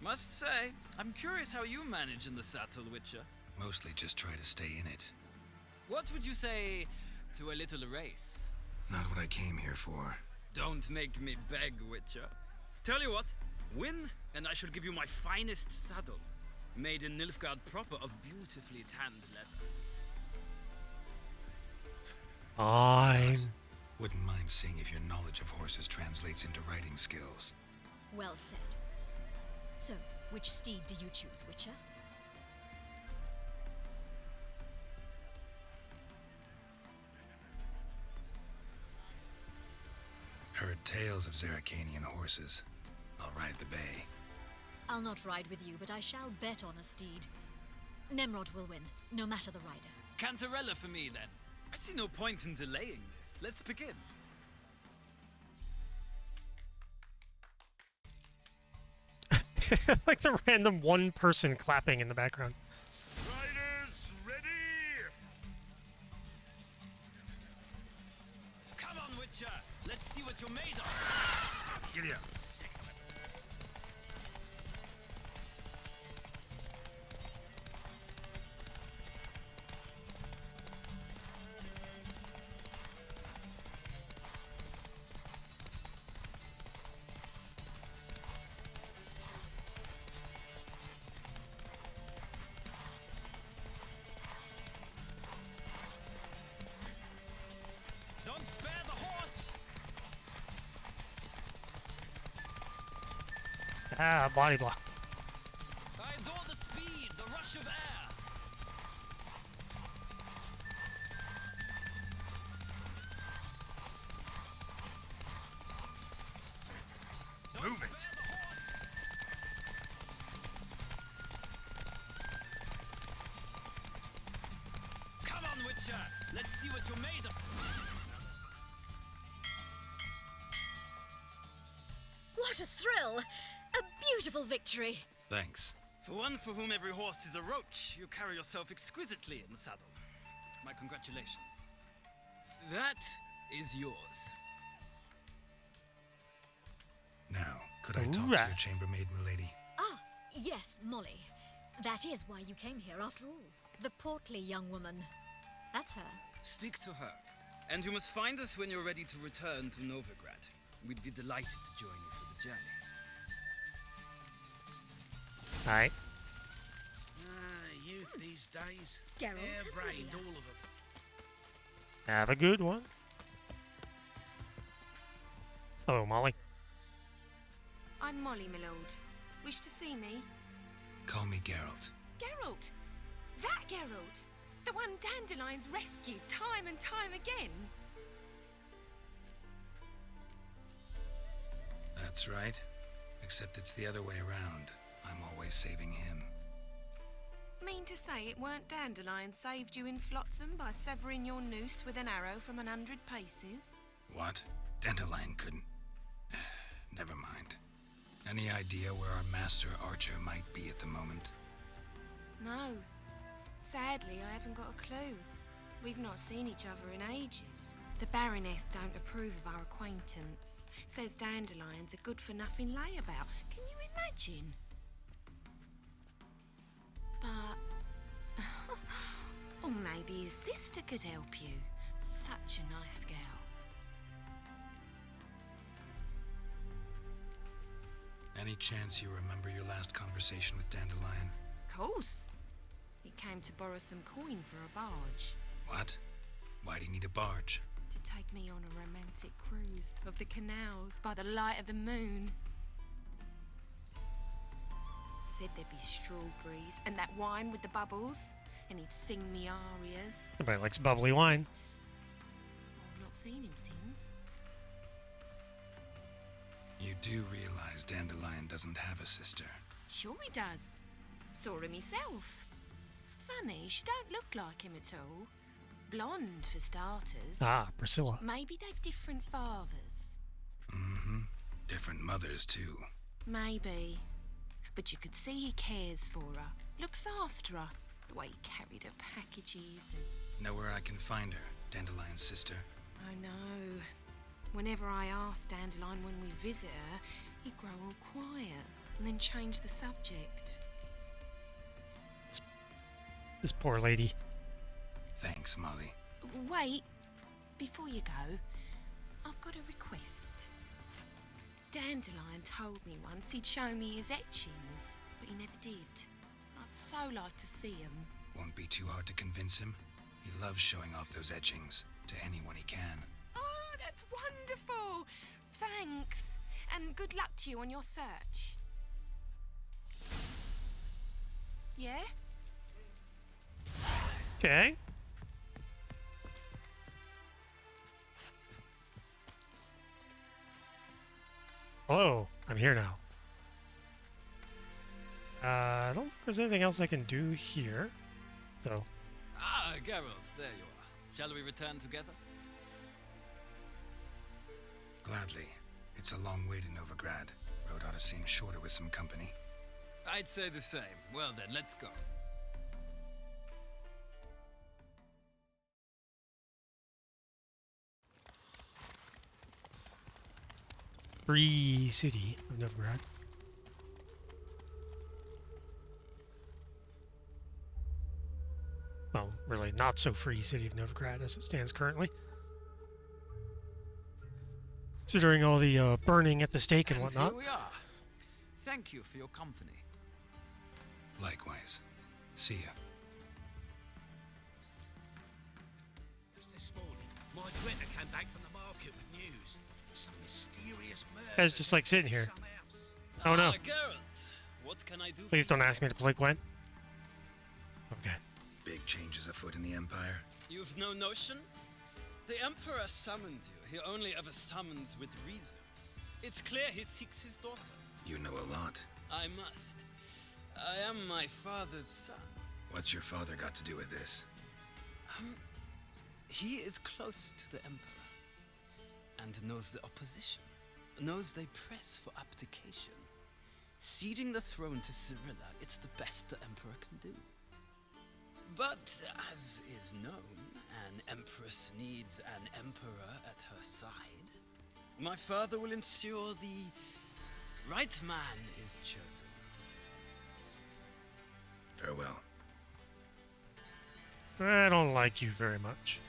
Must say, I'm curious how you manage in the saddle, Witcher. Mostly just try to stay in it. What would you say to a little race? Not what I came here for. Don't make me beg, Witcher. Tell you what, win, and I shall give you my finest saddle, made in Nilfgaard proper of beautifully tanned leather. Fine. Wouldn't mind seeing if your knowledge of horses translates into riding skills. Well said. So, which steed do you choose, Witcher? Heard tales of Zerrikanian horses. I'll ride the bay. I'll not ride with you, but I shall bet on a steed. Nemrod will win, no matter the rider. Cantarella for me, then. I see no point in delaying this. Let's begin. Like the random one person clapping in the background. Riders, ready! Come on, Witcher. Let's see what you're made of. You Giddy up. Don't spare the horse! Ah, body block. I adore the speed, the rush of air. Move it. Come on, Witcher. Let's see what you're made of. What a thrill! A beautiful victory! Thanks. For one for whom every horse is a roach, you carry yourself exquisitely in the saddle. My congratulations. That is yours. Now, could I talk to your chambermaid, milady? Ah, yes, Molly. That is why you came here after all. The portly young woman. That's her. Speak to her. And you must find us when you're ready to return to Novigrad. We'd be delighted to join you for the journey. Alright. Youth these days. Geralt and Hair-brained, Yennefer. all of them. Have a good one. Hello, Molly. I'm Molly, my lord. Wish to see me? Call me Geralt. Geralt! That Geralt! The one Dandelion's rescued time and time again! That's right. Except it's the other way around. I'm always saving him. Mean to say it weren't Dandelion saved you in Flotsam by severing your noose with an arrow from 100 paces? What? Dandelion couldn't. Never mind. Any idea where our master archer might be at the moment? No. Sadly, I haven't got a clue. We've not seen each other in ages. The Baroness don't approve of our acquaintance. Says Dandelion's a good-for-nothing layabout. Can you imagine? But... or maybe his sister could help you. Such a nice girl. Any chance you remember your last conversation with Dandelion? Course. He came to borrow some coin for a barge. What? Why do you need a barge? To take me on a romantic cruise of the canals by the light of the moon. Said there'd be strawberries and that wine with the bubbles, and he'd sing me arias. Everybody likes bubbly wine. I've not seen him since. You do realize Dandelion doesn't have a sister. Sure he does. Saw him myself. Funny, she don't look like him at all. Blonde, for starters. Ah, Priscilla. Maybe they've different fathers. Mm-hmm. Different mothers, too. Maybe. But you could see he cares for her. Looks after her. The way he carried her packages and... Know where I can find her, Dandelion's sister? I know. Whenever I ask Dandelion when we visit her, he'd grow all quiet and then change the subject. This poor lady. Thanks, Molly. Wait. Before you go, I've got a request. Dandelion told me once he'd show me his etchings, but he never did. I'd so like to see them. Won't be too hard to convince him. He loves showing off those etchings to anyone he can. Oh, that's wonderful! Thanks, and good luck to you on your search. Yeah? Okay. Hello, I'm here now. I don't think there's anything else I can do here. So. Ah, Geralt, there you are. Shall we return together? Gladly. It's a long way to Novigrad. Road ought to seem shorter with some company. I'd say the same. Well then, let's go. free city of Novigrad. Well, really not so free city of Novigrad as it stands currently. Considering all the burning at the stake and whatnot. Here we are. Thank you for your company. Likewise. See ya. Just this morning, my Greta came back from the market with news. Some mysterious murder. Guy's just like sitting here. Oh no. Geralt, what can I do? Please don't ask me to play Gwen. Okay. Big changes afoot in the Empire. You've no notion? The Emperor summoned you. He only ever summons with reason. It's clear he seeks his daughter. You know a lot. I must. I am my father's son. What's your father got to do with this? He is close to the Emperor and knows the opposition, knows they press for abdication. Ceding the throne to Cirilla, it's the best the Emperor can do. But, as is known, an Empress needs an Emperor at her side. My father will ensure the right man is chosen. Farewell. I don't like you very much.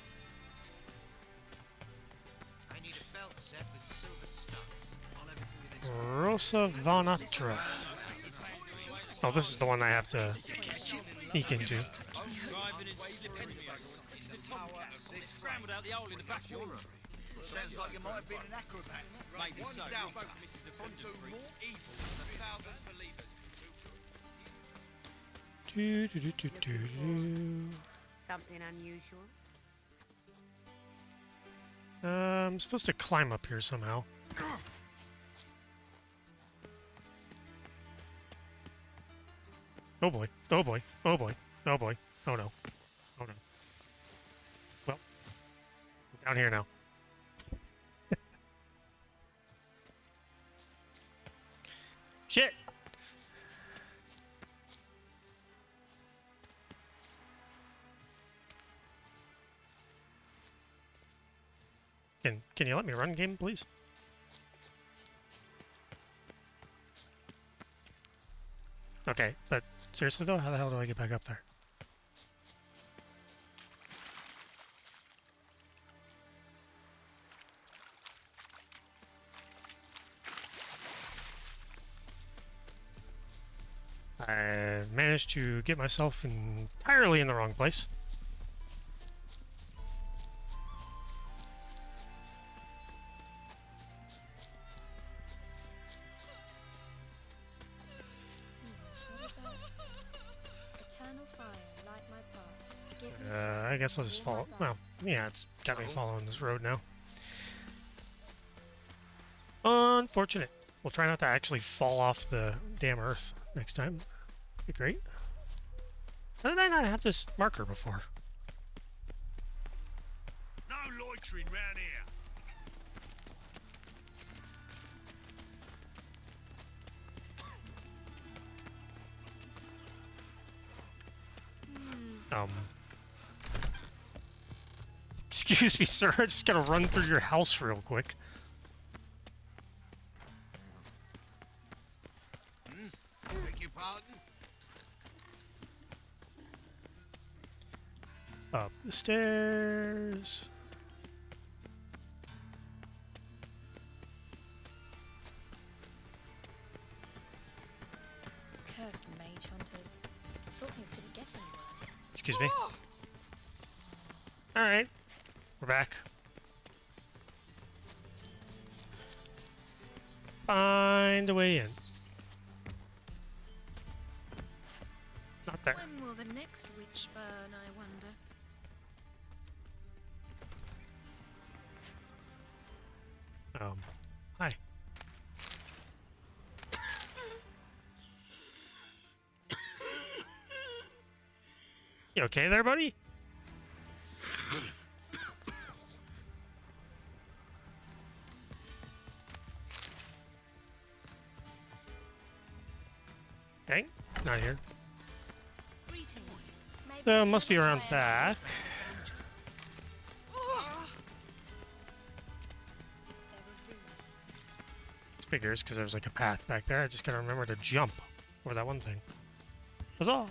I need a belt set with silver studs. I'll have it for you next week. Rosa Vanatra. Oh, this is the one I have to sneak into. Driving and slipping. It's a tomcat. They scrambled out the hole in the back wall. Sounds like you might have been an acrobat. Maybe One so. doubter Both Mrs. are fond can of do freaks. more evil than 1,000 believers. Do, do, do, do, do, do. Something unusual? I'm supposed to climb up here somehow. Oh boy, oh boy, oh boy, oh boy, oh no, oh no. Well, I'm down here now. Shit! Can you let me run game, please? Okay, but seriously though, how the hell do I get back up there? I managed to get myself entirely in the wrong place. Eternal fire, light my path. Give me I guess I'll just follow. Well, yeah, it's got me following this road now. Unfortunate. We'll try not to actually fall off the damn earth next time. Be great. How did I not have this marker before? No loitering round here. Excuse me, sir. I just gotta run through your house real quick. Beg your pardon? Up the stairs. Cursed mage hunters. Thought things couldn't get any worse. Excuse me. Alright. We're back. Find a way in. Not there. When will the next witch burn, I wonder? Hi. You okay there, buddy? Okay, not here. Greetings. So it must be around back. figures because there was like a path back there. I just gotta remember to jump over that one thing. That's all.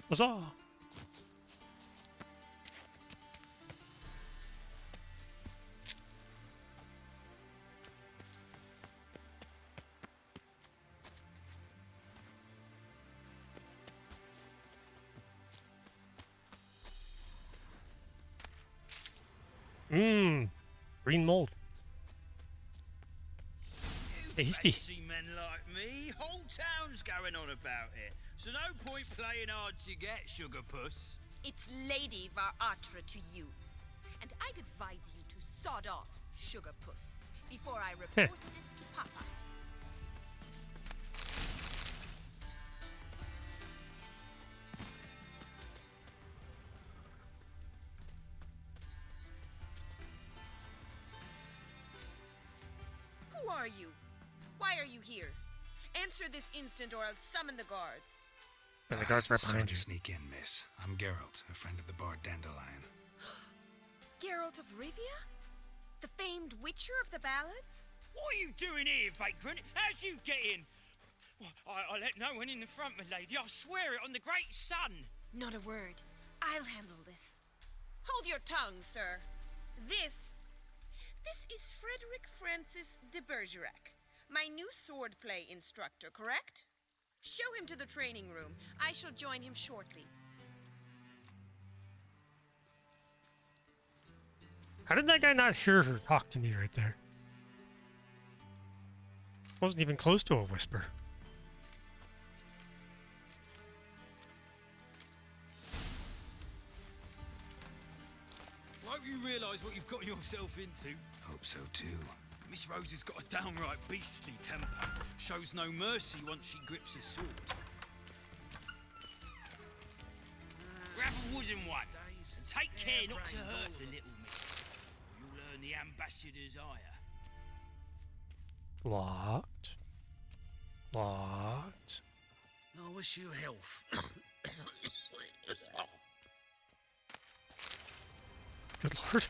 That's all. Mmm. Green mold. Tasty. Fancy men like me, whole town's going on about it. So no point playing hard to get, sugar puss. It's Lady Varatra to you. And I'd advise you to sod off, sugar puss, before I report this to Papa. Who are you? Why are you here? Answer this instant or I'll summon the guards. And the guard's right Sorry behind to you. sneak in, miss. I'm Geralt, a friend of the bard Dandelion. Geralt of Rivia? The famed witcher of the ballads? What are you doing here, vagrant? How'd you get in? Well, I let no one in the front, my lady. I swear it on the great sun. Not a word. I'll handle this. Hold your tongue, sir. This is Frederick Francis de Bergerac, my new swordplay instructor, correct? Show him to the training room. I shall join him shortly. How did that guy not hear her talk to me right there? Wasn't even close to a whisper. I hope you realise what you've got yourself into. Hope so too. Miss Rose has got a downright beastly temper. Shows no mercy once she grips a sword. Grab a wooden one. And take care not to hurt the little miss. Or you'll earn the ambassador's ire. Locked. Locked. I wish you health. Good lord.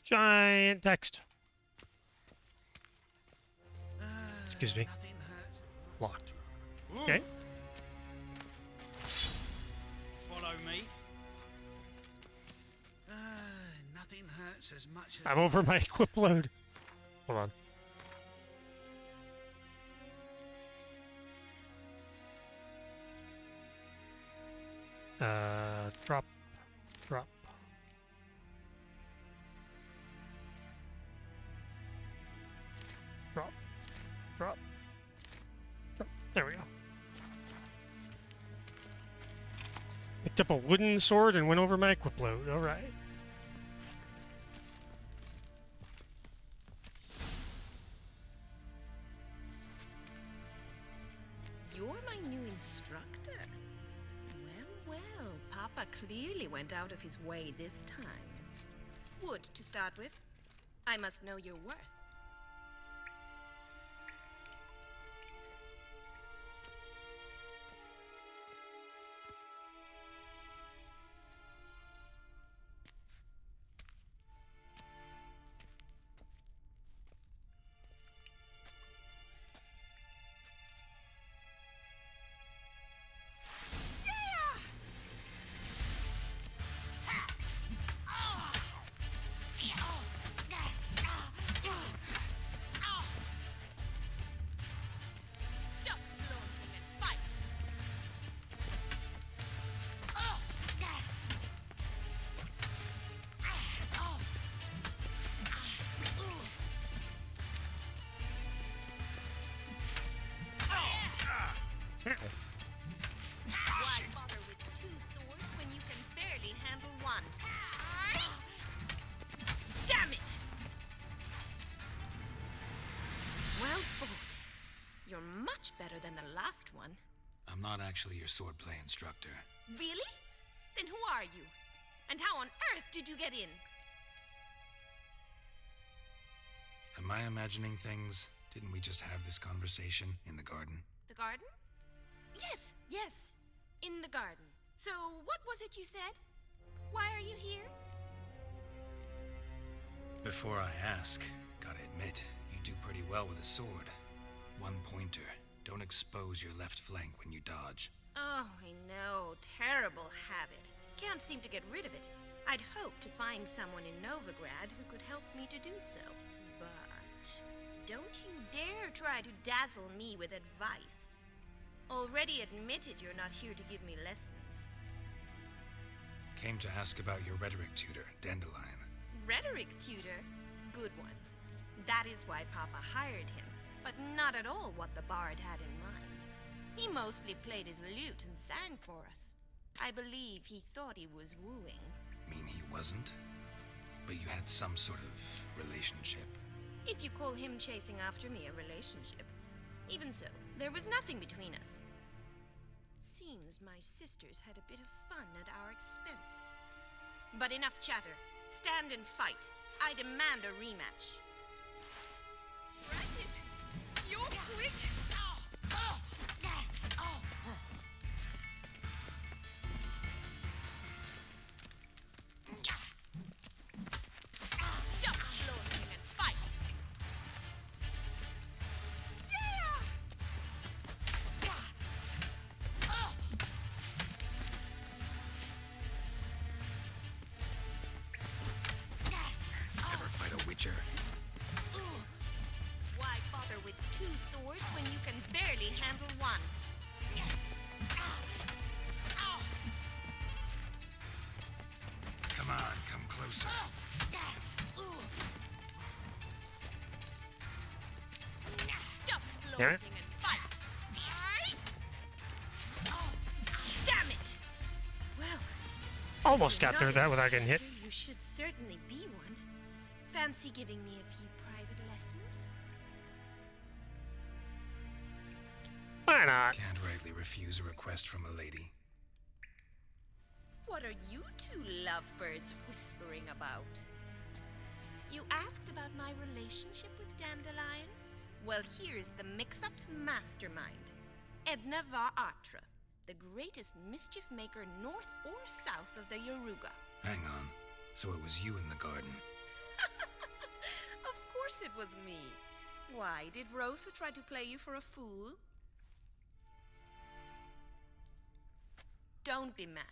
Giant text. Excuse me. Locked. Okay. Follow me. Nothing hurts as much as... I'm over my equip load. Hold on. Drop. Drop. Drop. Drop. Drop. There we go. Picked up a wooden sword and went over my equip load. Alright. You're my new instructor. Well, Papa clearly went out of his way this time. Wood, to start with. I must know your worth. Stop flaunting and fight! Why bother with two swords when you can barely handle one? Damn it! Well fought. You're much better than the last one. I'm not actually your swordplay instructor. Really? Then who are you? And how on earth did you get in? Am I imagining things? Didn't we just have this conversation in the garden? The garden? Yes, yes. In the garden. So, what was it you said? Why are you here? Before I ask, gotta admit, you do pretty well with a sword. One pointer. Don't expose your left flank when you dodge. Oh, I know. Terrible habit. Can't seem to get rid of it. I'd hoped to find someone in Novigrad who could help me to do so. But don't you dare try to dazzle me with advice. Already admitted you're not here to give me lessons. Came to ask about your rhetoric tutor, Dandelion. Rhetoric tutor? Good one. That is why Papa hired him, but not at all what the bard had in mind. He mostly played his lute and sang for us. I believe he thought he was wooing. Mean he wasn't? But you had some sort of relationship? If you call him chasing after me a relationship. Even so, there was nothing between us. Seems my sisters had a bit of fun at our expense. But enough chatter. Stand and fight. I demand a rematch. Right it! You're quick! Stop floating and fight! Yeah! Ever fight a witcher? Why bother with two swords when you can barely handle one? Come on, come closer. Stop Damn it. floating and fight! Damn it! Well, Almost if you're got through not that an without getting hit. instructor, you should certainly be one. Fancy giving me a few private lessons? Why not? Can't rightly refuse a request from a lady. What are you two lovebirds whispering about? You asked about my relationship with Dandelion? Well, here's the mix-up's mastermind. Edna var Atra, the greatest mischief maker north or south of the Yaruga. Hang on. So it was you in the garden. Of course it was me. Why, did Rosa try to play you for a fool? Don't be mad.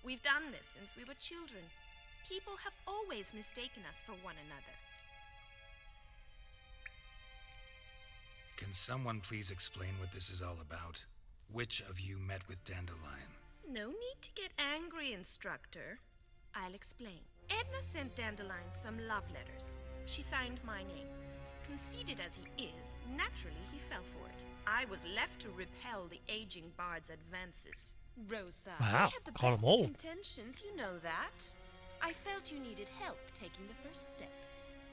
We've done this since we were children. People have always mistaken us for one another. Can someone please explain what this is all about? Which of you met with Dandelion? No need to get angry, instructor. I'll explain. Edna sent Dandelion some love letters. She signed my name. Conceited as he is, naturally he fell for it. I was left to repel the aging bard's advances. Rosa, I Wow, had the caught 'em best of all. intentions, you know that. I felt you needed help taking the first step.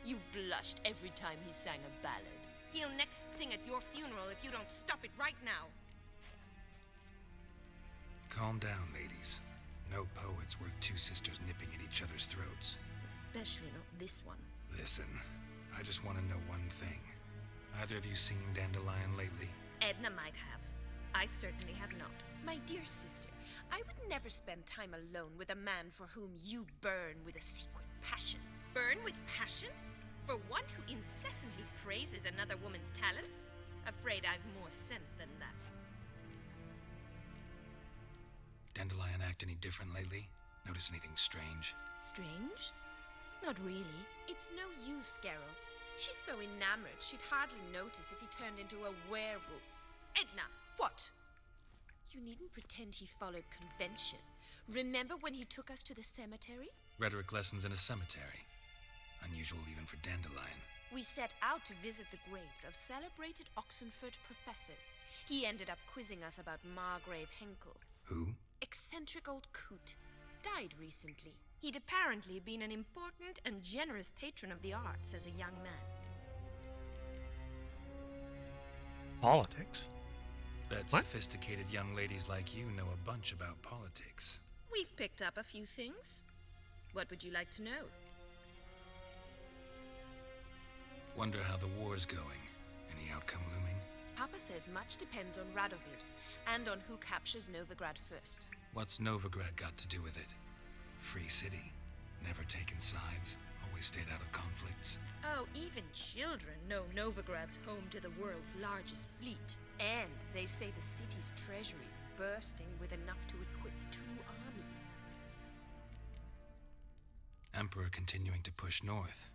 You blushed every time he sang a ballad. He'll next sing at your funeral if you don't stop it right now. Calm down, ladies. No poet's worth two sisters nipping at each other's throats. Especially not this one. Listen, I just want to know one thing. Either of you seen Dandelion lately? Edna might have. I certainly have not. My dear sister, I would never spend time alone with a man for whom you burn with a secret passion. Burn with passion? For one who incessantly praises another woman's talents? Afraid I've more sense than that. Dandelion act any different lately? Notice anything strange? Strange? Not really. It's no use, Geralt. She's so enamored she'd hardly notice if he turned into a werewolf. Edna, what? You needn't pretend he followed convention. Remember when he took us to the cemetery? Rhetoric lessons in a cemetery. Unusual even for Dandelion. We set out to visit the graves of celebrated Oxenford professors. He ended up quizzing us about Margrave Henkel. Who? Eccentric old coot. Died recently. He'd apparently been an important and generous patron of the arts as a young man. Politics. Bet What? sophisticated young ladies like you know a bunch about politics. We've picked up a few things. What would you like to know? Wonder how the war's going. Any outcome looming? Papa says much depends on Radovid, and on who captures Novigrad first. What's Novigrad got to do with it? Free city. Never taken sides. Always stayed out of conflicts. Oh, even children know Novigrad's home to the world's largest fleet. And they say the city's treasury's bursting with enough to equip 2 armies. Emperor continuing to push north.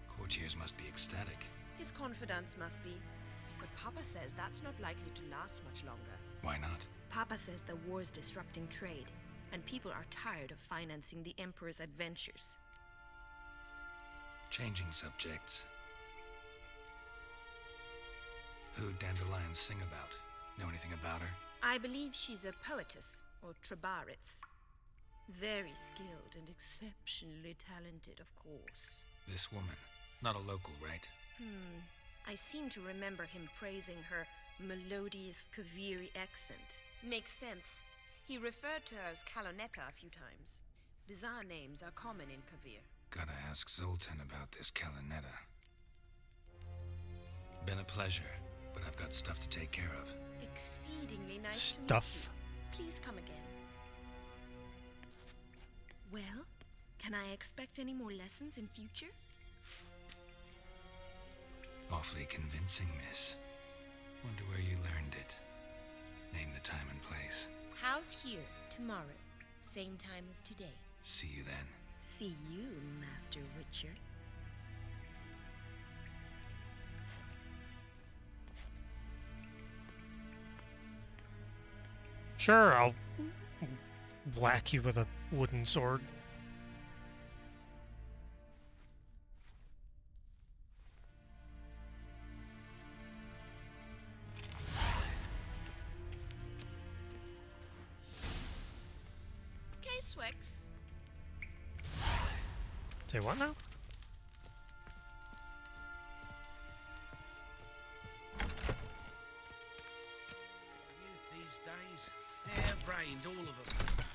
Courtiers must be ecstatic. His confidants must be. But Papa says that's not likely to last much longer. Why not? Papa says the war's disrupting trade, and people are tired of financing the Emperor's adventures. Changing subjects. Who'd Dandelion sing about? Know anything about her? I believe she's a poetess, or Trebaritz. Very skilled and exceptionally talented, of course. This woman. Not a local, right? I seem to remember him praising her melodious Kaviri accent. Makes sense. He referred to her as Kalonetta a few times. Bizarre names are common in Kavir. Gotta ask Zoltan about this Kalonetta. Been a pleasure, but I've got stuff to take care of. Exceedingly nice to meet Stuff. you. Please come again. Well, can I expect any more lessons in future? Awfully convincing, miss. Wonder where you learned it. Name the time and place. House here, tomorrow. Same time as today. See you then. See you, Master Witcher. Sure, I'll whack you with a wooden sword. Swix. Say what now? Youth these days, hair-brained, all of them.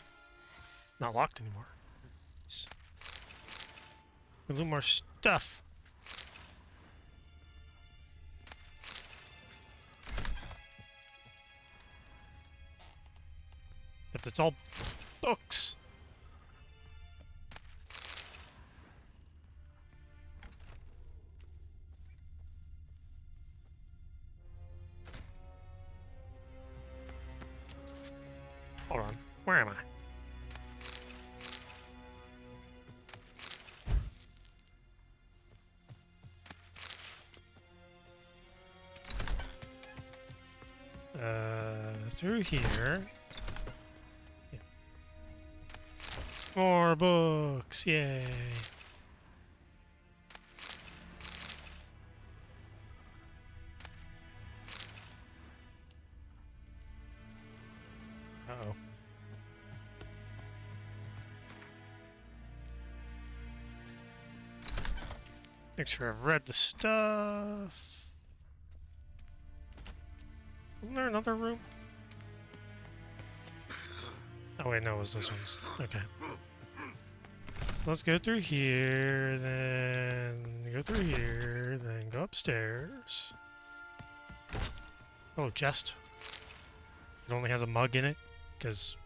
Not locked anymore. It's a little more stuff. If it's all books. Hold on. Where am I? Through here. Yeah. More books, yay. Uh-oh. Make sure I've read the stuff. Isn't there another room? Oh wait, no, it was those ones. Okay. Let's go through here, then go through here, then go upstairs. Oh, chest. It only has a mug in it, because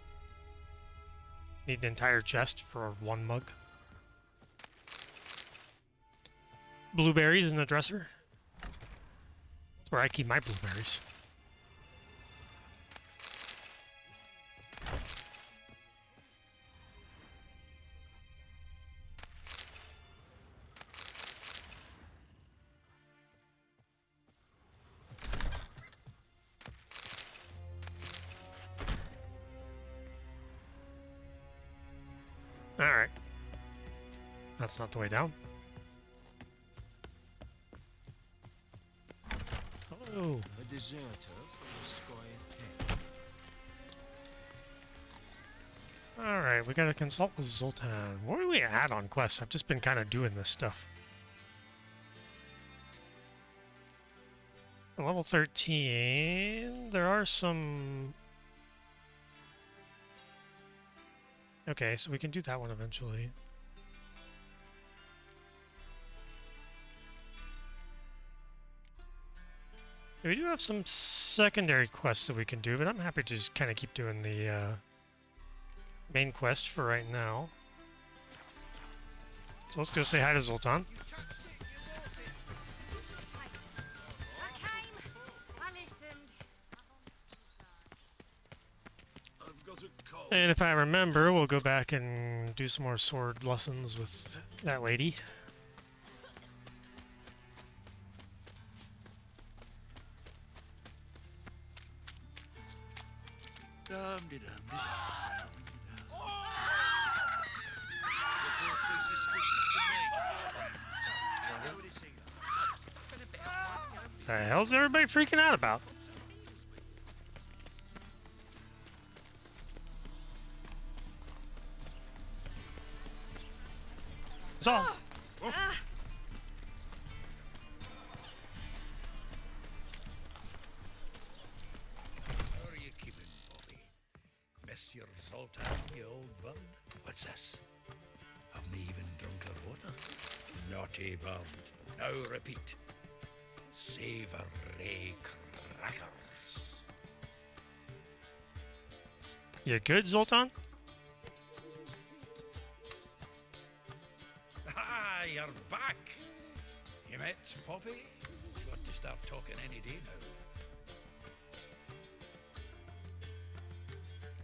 need the entire chest for one mug. Blueberries in the dresser. That's where I keep my blueberries. Alright. That's not the way down. Oh. A deserter from the Sky 10. Alright, we gotta consult with Zoltan. Where are we at on quests? I've just been kind of doing this stuff. At level 13, there are some... Okay, so we can do that one eventually. We do have some secondary quests that we can do, but I'm happy to just kind of keep doing the main quest for right now. So let's go say hi to Zoltan. And if I remember, we'll go back and do some more sword lessons with that lady. The hell's everybody freaking out about? It's all. How are you keeping, Bobby? Miss your Zoltan, you old bum? What's this? Haven't even drunk her water? Naughty bum. Now repeat. Savory crackers. You good, Zoltan? Ah, you're back. You met Poppy? You want to start talking any day now.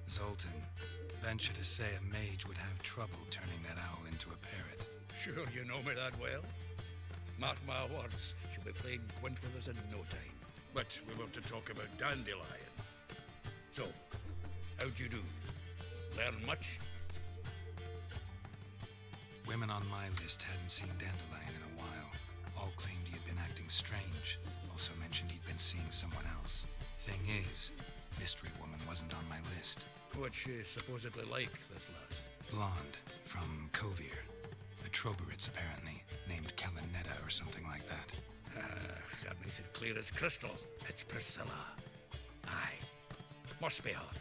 Zoltan, venture to say a mage would have trouble turning that owl into a parrot. Sure you know me that well. Mark my words, she'll be playing Gwent with us in no time. But we want to talk about Dandelion. So, how'd you do? Learn much? Women on my list hadn't seen Dandelion in a while. All claimed he'd been acting strange. Also mentioned he'd been seeing someone else. Thing is, Mystery Woman wasn't on my list. What's she supposedly like, this lass? Blonde, from Kovir. A Troberitz, apparently, named Kalinetta or something like that. That makes it clear as crystal. It's Priscilla. Aye. Must be her.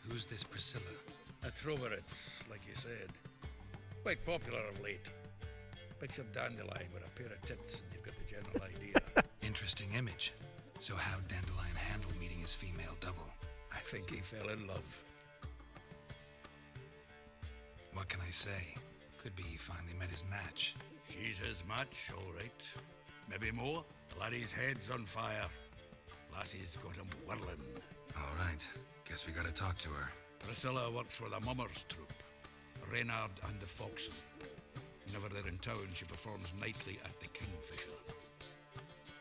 Who's this Priscilla? A Troberitz, like you said. Quite popular of late. Picture Dandelion with a pair of tits and you've got the general idea. Interesting image. So how'd Dandelion handle meeting his female double? I think he fell in love. What can I say? Could be he finally met his match. She's his match, all right. Maybe more. The laddie's head's on fire. Lassie's got him whirling. All right. Guess we gotta talk to her. Priscilla works for the Mummers troupe. Reynard and the Foxen. Whenever they're in town, she performs nightly at the Kingfisher.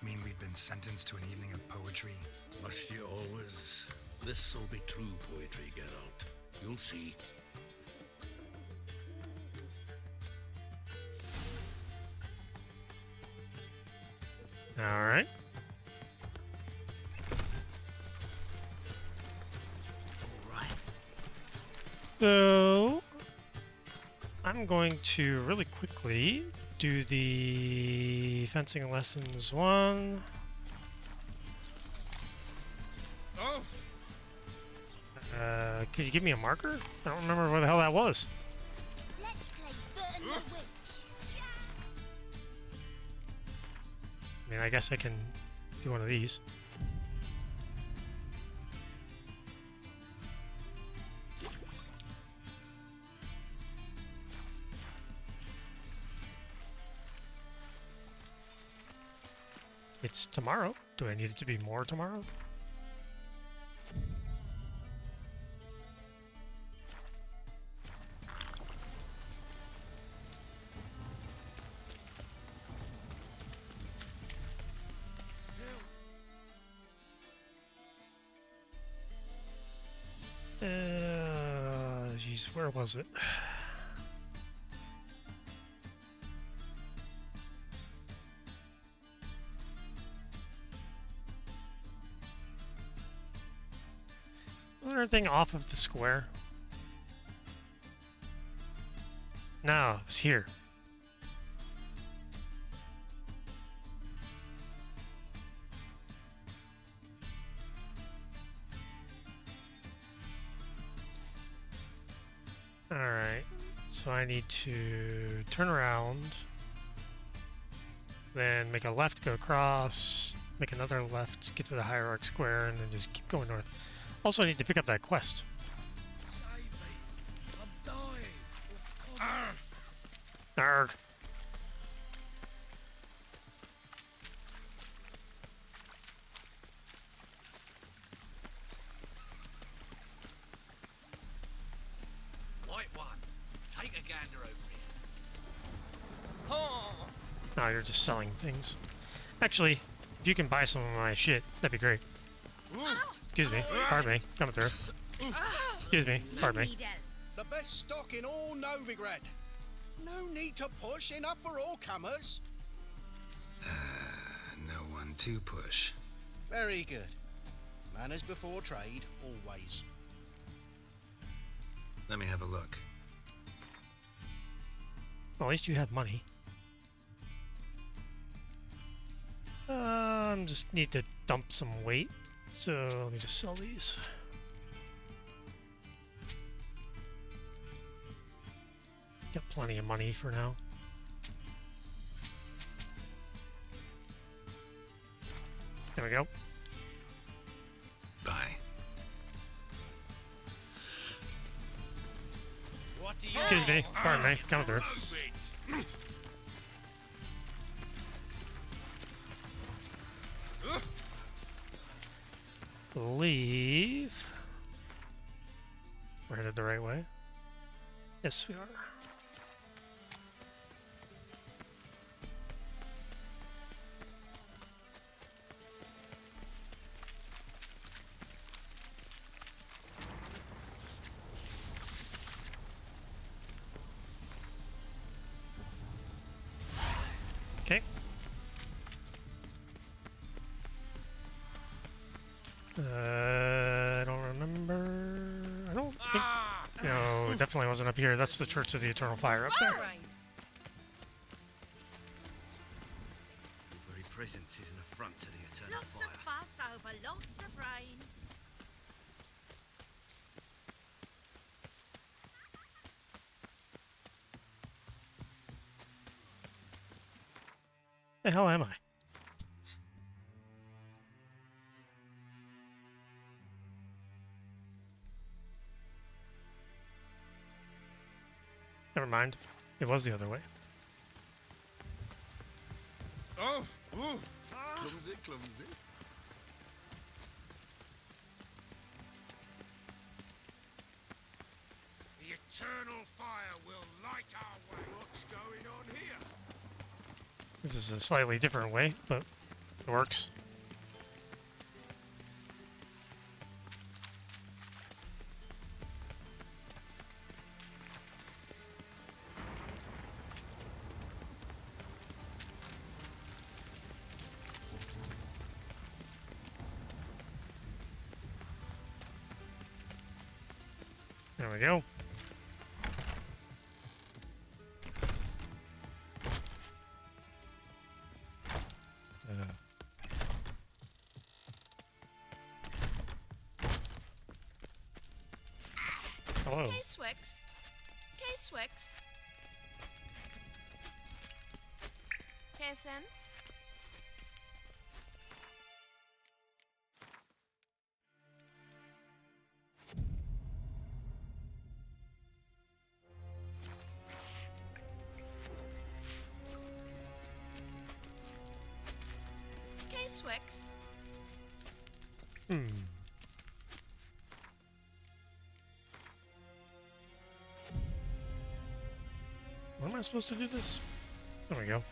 Mean we've been sentenced to an evening of poetry? Must you always? This'll be true poetry, Geralt. You'll see. All right. So, I'm going to really quickly do the fencing lessons one. Oh. Could you give me a marker? I don't remember where the hell that was. Let's play Burn the Witch. I mean, I guess I can do one of these. It's tomorrow. Do I need it to be more tomorrow? Jeez, where was it? Was there anything off of the square? No, it was here. Alright, so I need to turn around. Then make a left, go across, make another left, get to the Hierarch Square, and then just keep going north. Also, I need to pick up that quest. Save me. I'm dying. Arrgh. White one, take a gander over Oh, you're just selling things. Actually, if you can buy some of my shit, that'd be great. Excuse me. Pardon me. Coming through. Excuse me. Pardon me. The best stock in all Novigrad. No need to push, enough for all comers. No one to push. Very good. Manners before trade, always. Let me have a look. Well, at least you have money. Just need to dump some weight. So let me just sell these. Got plenty of money for now. There we go. Bye. What do you Excuse me. Pardon me. Coming through. Believe we're headed the right way. Yes, we are. Okay. I don't remember. I don't think. No, it definitely wasn't up here. That's the Church of the Eternal Fire up there. Your very presence is an affront to the eternal Lots fire. of fuss over lots of rain. The hell am I? Never mind. It was the other way. Oh, ooh. Clumsy, clumsy. The eternal fire will light our way. What's going on here? This is a slightly different way, but it works. There we go. Hello. K-Swix. K-Swix. KSN. K-Swix. When am I supposed to do this? There we go.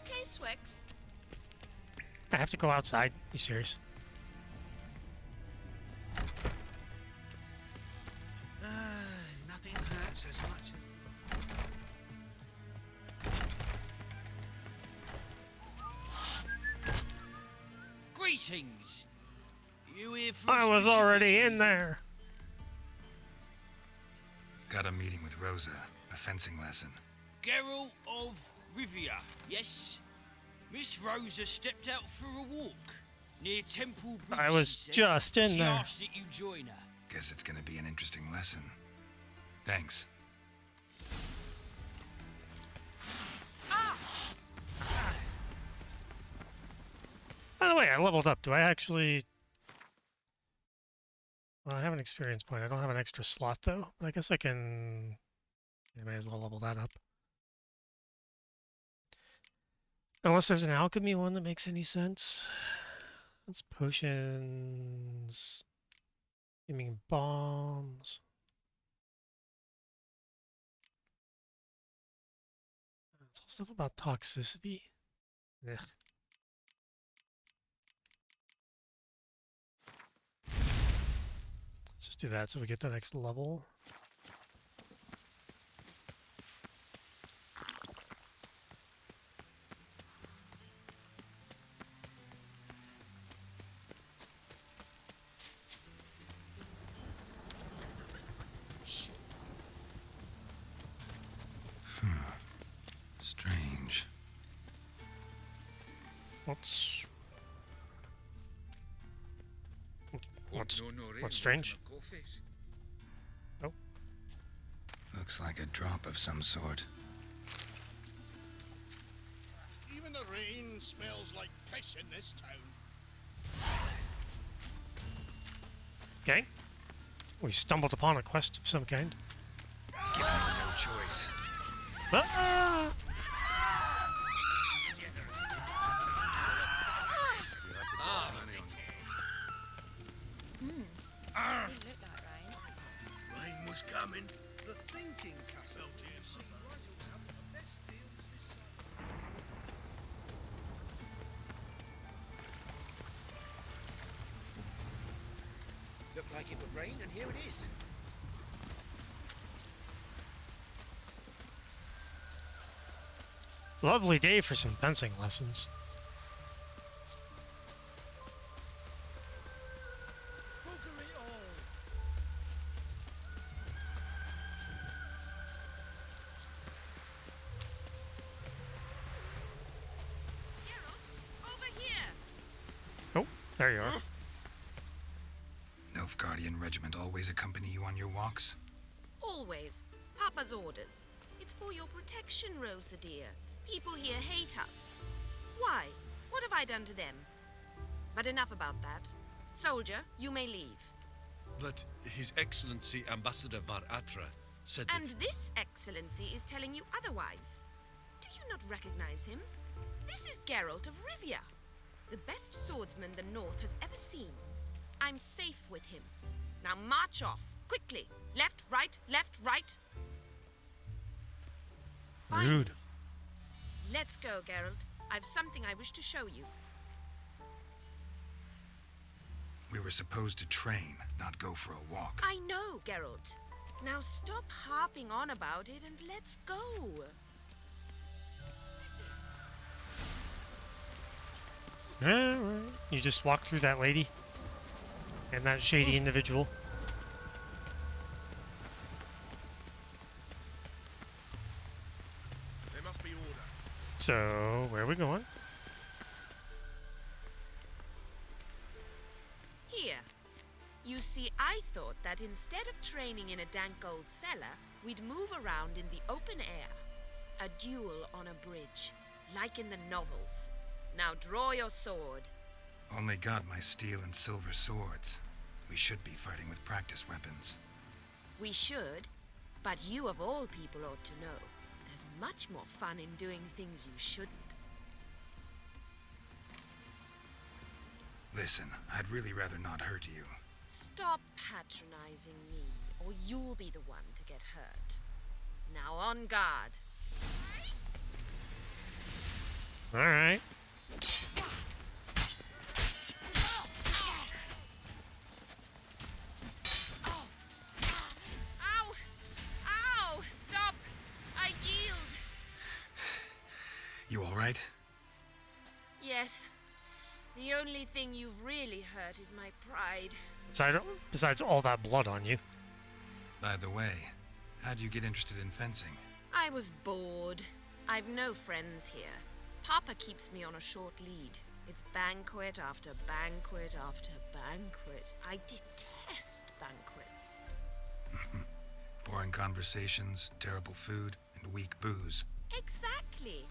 K-Swix. I have to go outside. You serious? Nothing hurts as much as... Greetings! You here for a I was specific already in reason? there. Got a meeting with Rosa. A fencing lesson. Geralt of Rivia, yes? Miss Rosa stepped out for a walk near Temple Bridge. I was she said. just in she there. asked that you join her. Guess it's gonna be an interesting lesson. Thanks. I leveled up. Do I actually... Well, I have an experience point. I don't have an extra slot, though. But I guess I can... I may as well level that up. Unless there's an alchemy one that makes any sense. That's potions... You mean bombs? It's all stuff about toxicity. Ugh. Let's just do that so we get to the next level. Strange. What's strange? Oh. Looks like a drop of some sort. Even the rain smells like piss in this town. Okay. We stumbled upon a quest of some kind. Give me no choice. Ah! Didn't look like rain. Rain was coming. The thinking castle is right around the best deals this summer. Looked like it would rain, and here it is. Lovely day for some fencing lessons. Oh, there you are. Nilfgaardian regiment always accompany you on your walks? Always. Papa's orders. It's for your protection, Rosa dear. People here hate us. Why? What have I done to them? But enough about that. Soldier, you may leave. But His Excellency Ambassador Var Atra said And this excellency is telling you otherwise. Do you not recognize him? This is Geralt of Rivia, the best swordsman the North has ever seen. I'm safe with him. Now march off, quickly. Left, right, left, right. Rude. Let's go, Geralt. I've something I wish to show you. We were supposed to train, not go for a walk. I know, Geralt. Now stop harping on about it and let's go. Alright. You just walk through that lady and that shady individual. There must be order. So, where are we going? Here. You see, I thought that instead of training in a dank old cellar, we'd move around in the open air. A duel on a bridge, like in the novels. Now draw your sword. Only got my steel and silver swords. We should be fighting with practice weapons. We should, but you of all people ought to know. There's much more fun in doing things you shouldn't. Listen, I'd really rather not hurt you. Stop patronizing me, or you'll be the one to get hurt. Now on guard. Alright. Ow! Ow! Stop! I yield! You alright? Yes. The only thing you've really hurt is my pride. Besides all that blood on you. By the way, how'd you get interested in fencing? I was bored. I've no friends here. Papa keeps me on a short lead. It's banquet after banquet after banquet. I detest banquets. Boring conversations, terrible food, and weak booze. Exactly.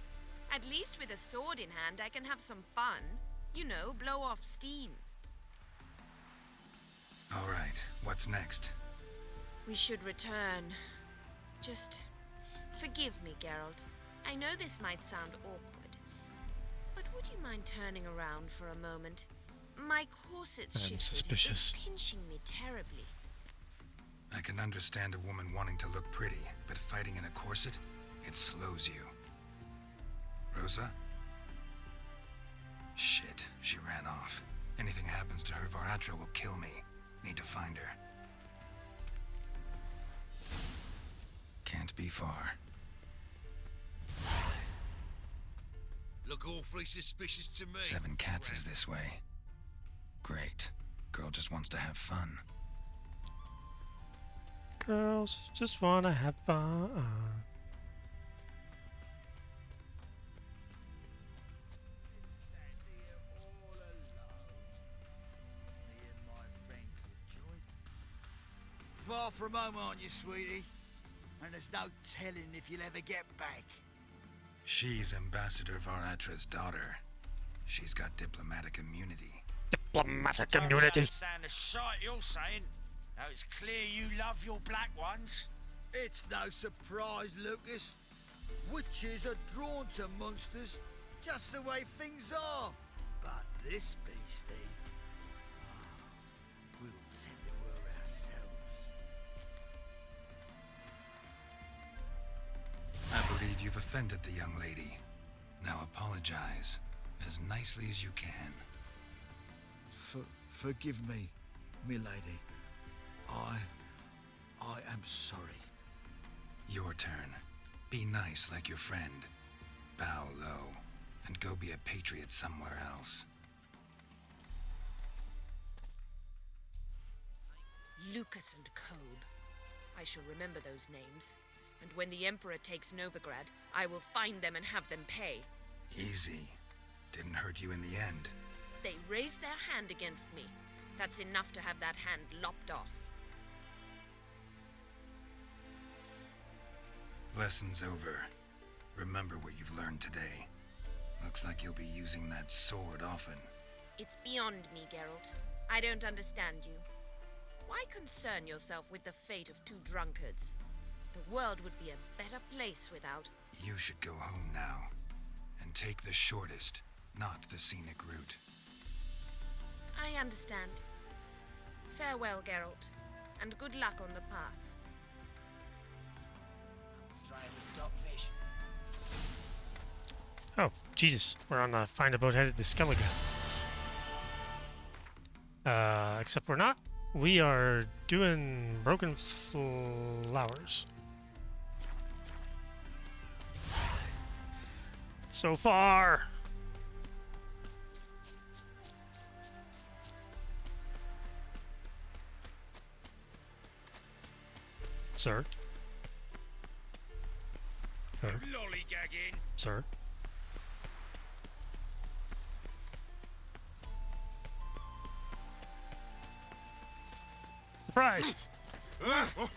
At least with a sword in hand, I can have some fun. You know, blow off steam. All right, what's next? We should return. Just forgive me, Geralt. I know this might sound awkward, but would you mind turning around for a moment? My corset's I'm shifted. suspicious. It's pinching me terribly. I can understand a woman wanting to look pretty, but fighting in a corset, it slows you. Rosa? Shit, she ran off. Anything happens to her, Varatra will kill me. Need to find her. Can't be far. Look awfully suspicious to me. 7 Cats is this way. Great. Girl just wants to have fun. Girls just wanna have fun. Far from home, aren't you, sweetie? And there's no telling if you'll ever get back. She's Ambassador Varatra's daughter. She's got diplomatic immunity. Diplomatic I don't immunity. understand the shite you're saying. Now it's clear you love your black ones. It's no surprise, Lucas. Witches are drawn to monsters, just the way things are. But this beastie, we'll tend to her ourselves. I believe you've offended the young lady. Now apologize as nicely as you can. Forgive me, milady. I am sorry. Your turn. Be nice like your friend. Bow low, and go be a patriot somewhere else. Lucas and Kobe. I shall remember those names. And when the Emperor takes Novigrad, I will find them and have them pay. Easy. Didn't hurt you in the end. They raised their hand against me. That's enough to have that hand lopped off. Lesson's over. Remember what you've learned today. Looks like you'll be using that sword often. It's beyond me, Geralt. I don't understand you. Why concern yourself with the fate of 2 drunkards? The world would be a better place without... You should go home now. And take the shortest, not the scenic route. I understand. Farewell, Geralt. And good luck on the path. As dry as a stockfish. Oh, Jesus. We're on the Find a Boat headed to Skellige. Except we're not. We are doing Broken Flowers. So far. Sir. Sir. Lollygagging. Sir. Surprise! What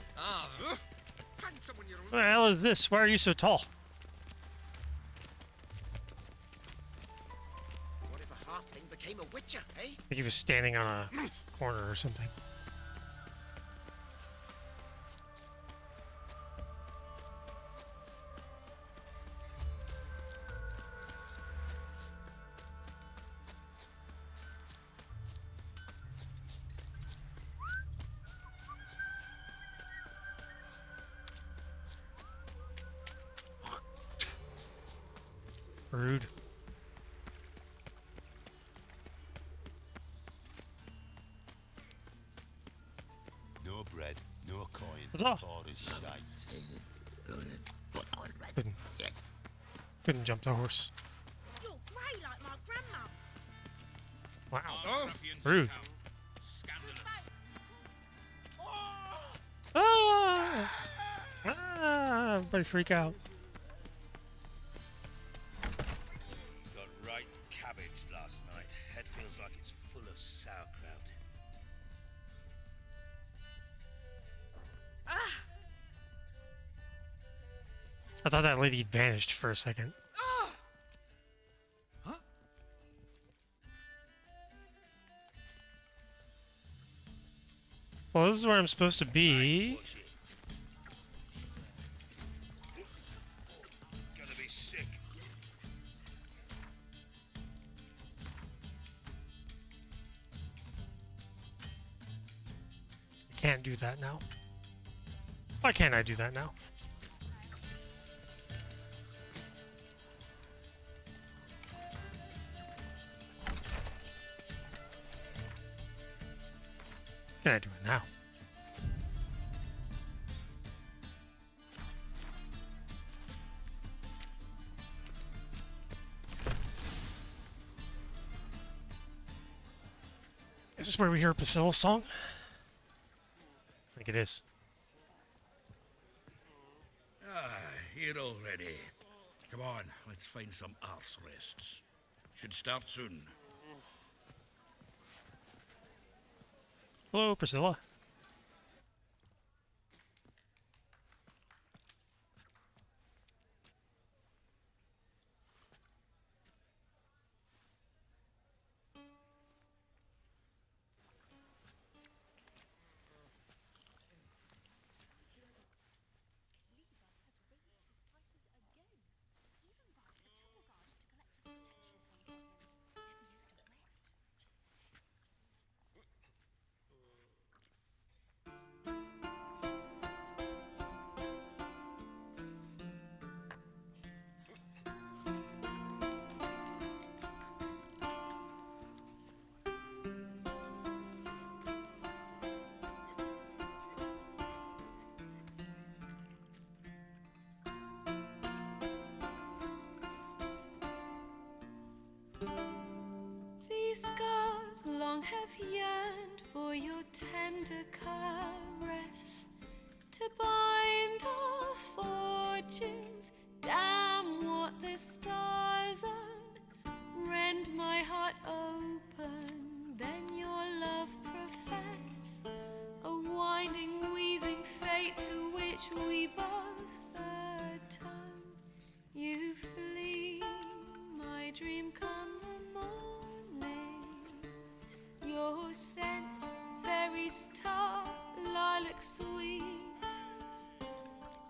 the hell is this? Why are you so tall? What if a halfling became a witcher, eh? I think he was standing on a corner or something. Rude. No bread, no coin. That's all. Board is shite. Couldn't jump the horse. You're grey like my grandma. Wow. Rude. Ah! Ah! Everybody freak out. Got right cabbage last night. Head feels like it's full of sauerkraut. I thought that lady vanished for a second. Well, this is where I'm supposed to be. Gonna be sick. I can't do that now. Why can't I do that now? Can I do it now? Is this where we hear Priscilla's song? I think it is. Here already. Come on, let's find some arse rests. Should start soon. Hello, Priscilla. These scars long have yearned for your tender caress, to bind our fortunes. Damn what the stars own. Rend my heart open, then your love profess. A winding, weaving fate to which we both atone. You flee, my dream come the morning. Your scent, berries tart, lilac sweet.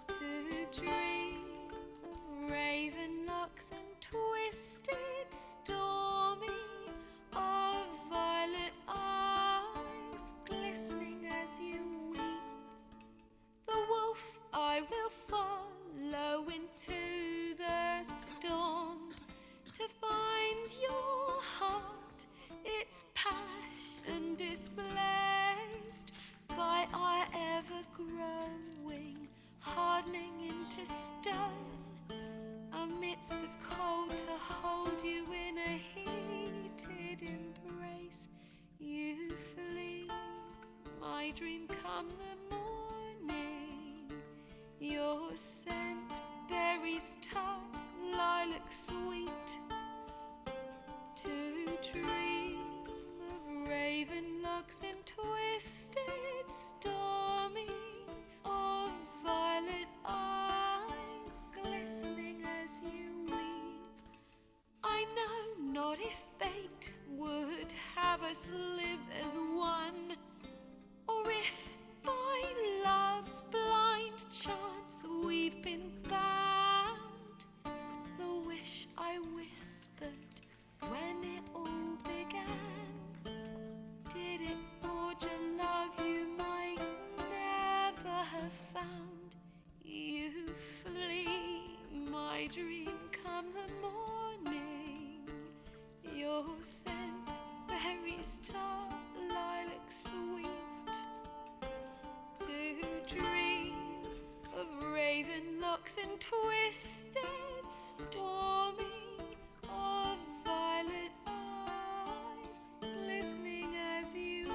To dream of raven locks and twisted, stormy, of violet eyes glistening as you weep. The wolf I will follow into the storm, to find your heart, its passion displaced by our ever-growing, hardening into stone. Amidst the cold to hold you in a heated embrace. You flee, my dream come the morning. Your scent, berries tart, lilac sweet. To dream of raven locks and twisted, stormy, of violet eyes glistening as you weep. I know not if fate would have us live as one, or if by love's blind chance we've been bound. The wish I whispered when it all began, did it forge a love you might never have found? You flee, my dream come the morning. Your scent, berries tart, lilac sweet. To dream of raven locks and twisted, stormy, of violet eyes glistening as you weep.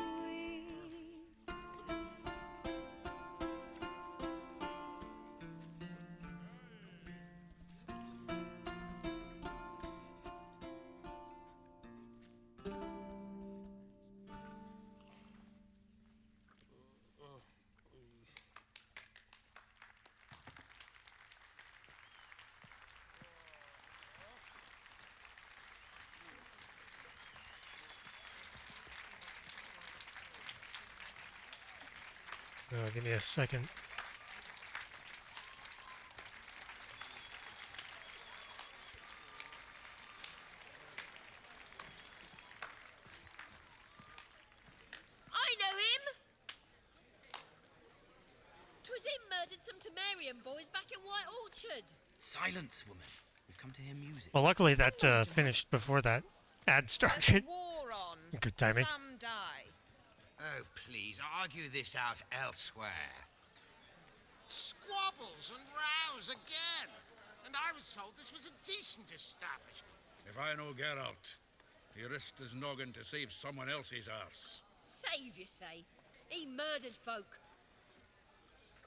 Give me a second. I know him! 'Twas him murdered some Temerian boys back at White Orchard. Silence, woman. We've come to hear music. Well, luckily that finished before that ad started. War on. Good timing. Some die. Oh, please, argue this out elsewhere. Squabbles and rows again. And I was told this was a decent establishment. If I know Geralt, he risked his noggin to save someone else's arse. Save, you say? He murdered folk.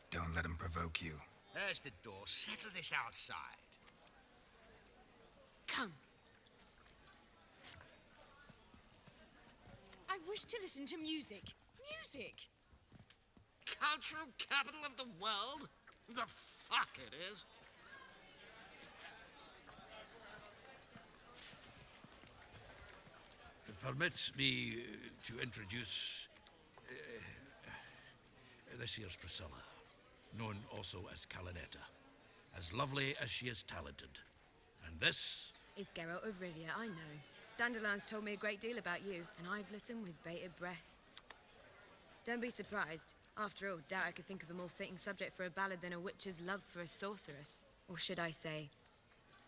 Don't let him provoke you. There's the door. Settle this outside. Come. I wish to listen to music. Music! Cultural capital of the world? The fuck it is. Permit me to introduce this here's Priscilla, known also as Calinetta, as lovely as she is talented. And this is Geralt of Rivia, I know. Dandelion's told me a great deal about you, and I've listened with bated breath. Don't be surprised. After all, doubt I could think of a more fitting subject for a ballad than a witch's love for a sorceress. Or should I say,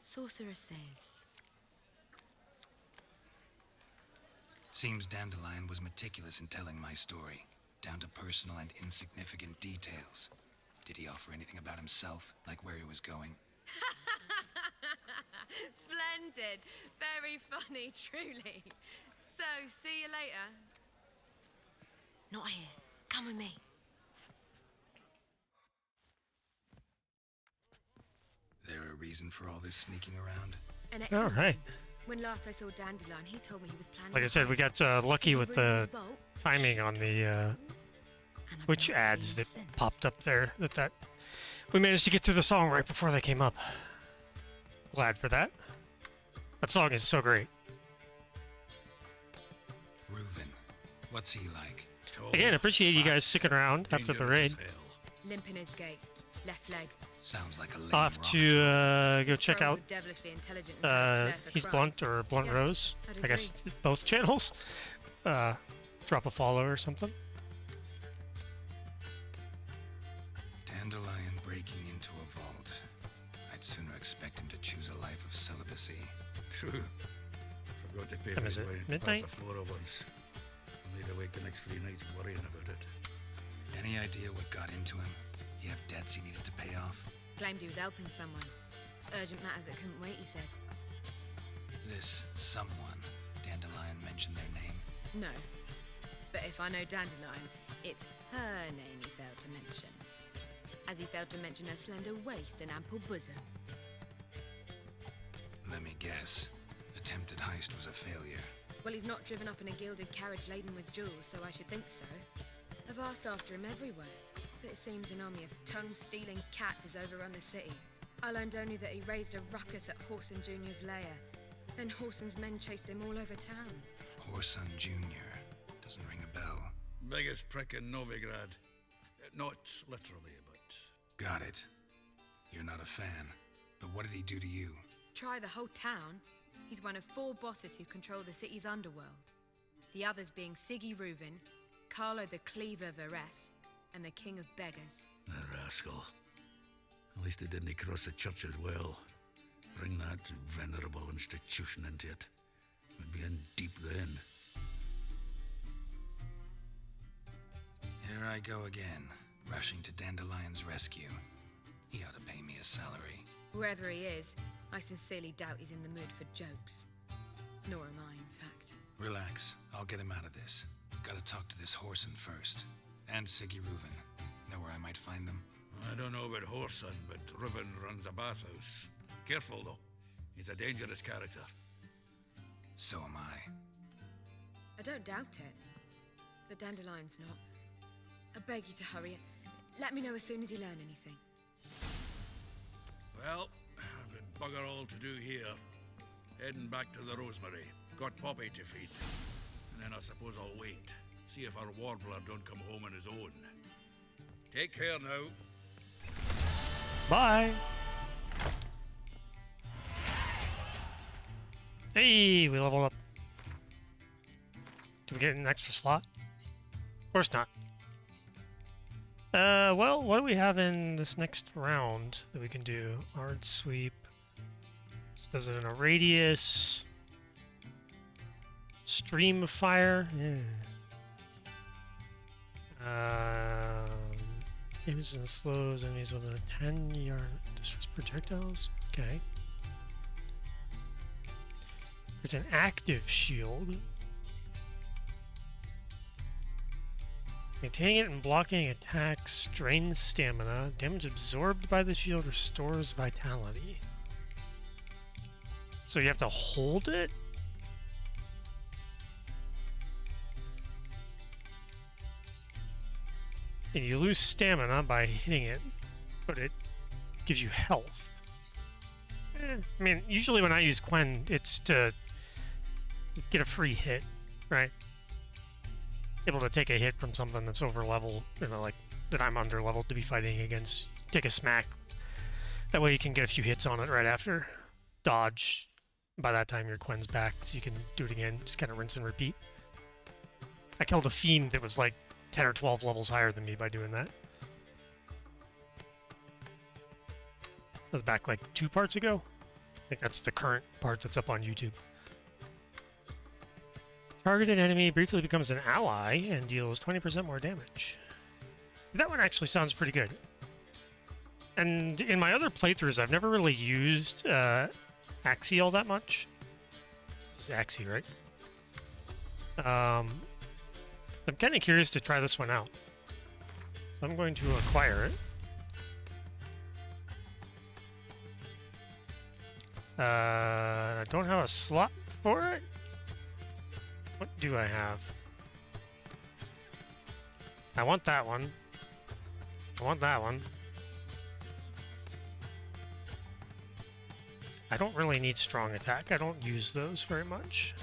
sorceresses. Seems Dandelion was meticulous in telling my story, down to personal and insignificant details. Did he offer anything about himself, like where he was going? Splendid. Very funny, truly. So, see you later. Not here. Come with me. There a reason for all this sneaking around? An excellent All right. When last I saw Dandelion, he told me he was planning. Like I said, we got lucky with the timing on the witch ads that popped up there. That we managed to get to the song right before they came up. Glad for that. That song is so great. Reuven, what's he like? Again, appreciate you guys sticking around after the raid. Limp in his gait, left leg. Sounds like a lame I'll have to go check Crows out were devilishly intelligent and had a flair for He's crime. Blunt or Blunt Yeah, Rose. I'd I guess both channels. Drop a follow or something. Dandelion breaking into a vault. I'd sooner expect him to choose a life of celibacy. True. Forgot to pay Time for is the it? rent to Midnight? pass the floor once. Laid awake the next 3 nights worrying about it. Any idea what got into him? He have debts he needed to pay off? Claimed he was helping someone. Urgent matter that couldn't wait, he said. This someone, Dandelion mentioned their name? No. But if I know Dandelion, it's her name he failed to mention. As he failed to mention her slender waist and ample bosom. Let me guess. Attempted heist was a failure. Well, he's not driven up in a gilded carriage laden with jewels, so I should think so. I've asked after him everywhere, but it seems an army of tongue-stealing cats has overrun the city. I learned only that he raised a ruckus at Whoreson Jr.'s lair. Then Whoreson's men chased him all over town. Whoreson Jr. Doesn't ring a bell. Biggest prick in Novigrad. Not literally, but... Got it. You're not a fan. But what did he do to you? Try the whole town. He's one of 4 bosses who control the city's underworld. The others being Siggy Reuven, Carlo the Cleaver Varese, and the King of Beggars. The rascal. At least he didn't cross the church as well. Bring that venerable institution into it. We'd be in deep then. Here I go again, rushing to Dandelion's rescue. He ought to pay me a salary. Whoever he is, I sincerely doubt he's in the mood for jokes. Nor am I, in fact. Relax, I'll get him out of this. Gotta talk to this Whoreson first. And Siggy Reuven. Know where I might find them? I don't know about Whoreson, but Reuven runs a bathhouse. Careful, though. He's a dangerous character. So am I. I don't doubt it. But Dandelion's not. I beg you to hurry. Let me know as soon as you learn anything. Well, I've got bugger all to do here. Heading back to the Rosemary. Got Poppy to feed. And then I suppose I'll wait. See if our warbler don't come home on his own. Take care now. Bye. Hey, we leveled up. Did we get an extra slot? Of course not. Well, what do we have in this next round that we can do? Hard sweep. So does it in a radius? Stream of fire? Yeah. Images and slows enemies within a 10-yard distance projectiles. Okay. It's an active shield. Maintaining it and blocking attacks drains stamina. Damage absorbed by the shield restores vitality. So you have to hold it? And you lose stamina by hitting it, but it gives you health. I mean, usually when I use Quen, it's to get a free hit, right? Able to take a hit from something that's over level, you know, like that I'm under leveled to be fighting against. Take a smack. That way you can get a few hits on it right after. Dodge. By that time your Quen's back, so you can do it again. Just kind of rinse and repeat. I killed a fiend that was like 10 or 12 levels higher than me by doing that. That was back like 2 parts ago. I think that's the current part that's up on YouTube. Targeted enemy briefly becomes an ally and deals 20% more damage. So that one actually sounds pretty good. And in my other playthroughs, I've never really used Axie all that much. This is Axie, right? So I'm kind of curious to try this one out. I'm going to acquire it. I don't have a slot for it. What do I have? I want that one. I want that one. I don't really need strong attack. I don't use those very much.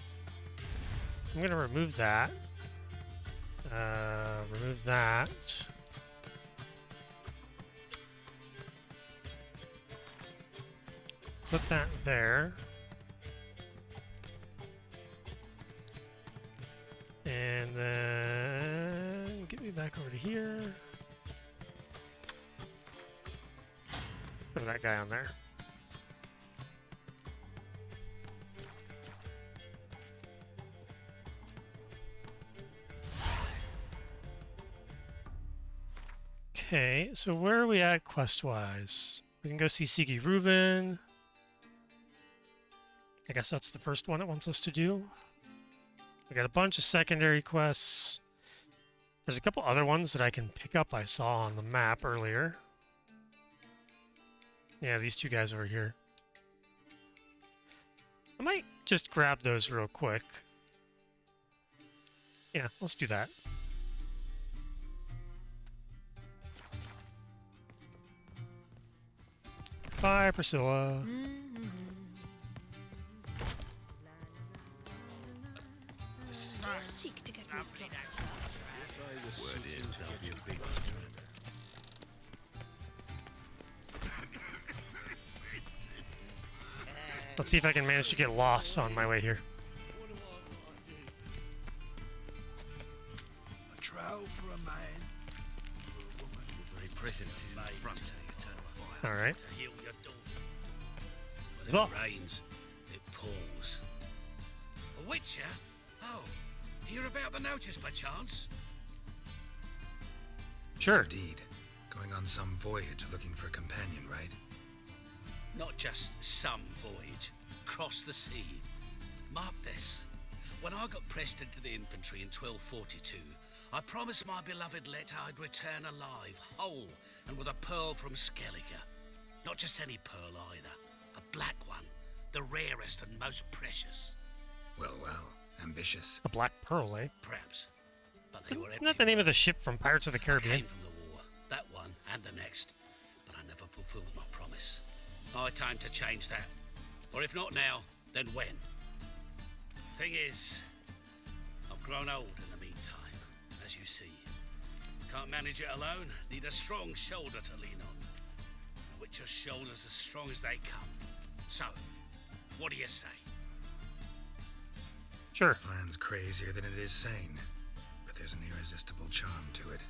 I'm going to remove that. Remove that. Put that there. And then get me back over to here. Put that guy on there. Okay, so where are we at quest-wise? We can go see Sigi Reuven. I guess that's the first one it wants us to do. We got a bunch of secondary quests. There's a couple other ones that I can pick up I saw on the map earlier. Yeah, these two guys over here. I might just grab those real quick. Yeah, let's do that. Bye, Priscilla. Seek to get me drugs. Word is that'll be a big Let's see if I can manage to get lost on my way here. A trial for a man, or a woman. Your very presence is in front of the eternal fire. All right. To heal your daughter. But Well. it rains, it pours. A witcher? Oh, hear about the notice by chance? Sure. Indeed. Going on some voyage looking for a companion, right? Not just some voyage. Cross the sea. Mark this. When I got pressed into the infantry in 1242, I promised my beloved Let I'd return alive, whole, and with a pearl from Skellige. Not just any pearl either. A black one. The rarest and most precious. Well, well. Ambitious. A black pearl, eh? Perhaps. But they were empty. Isn't that the name of the ship from Pirates of the I Caribbean? came from the war. That one and the next. But I never fulfilled my promise. High time to change that. Or if not now, then when? Thing is, I've grown old in the meantime, as you see. Can't manage it alone. Need a strong shoulder to lean on. A Witcher's shoulders as strong as they come. So, what do you say? Sure. Plan's crazier than it is sane, but there's an irresistible charm to it.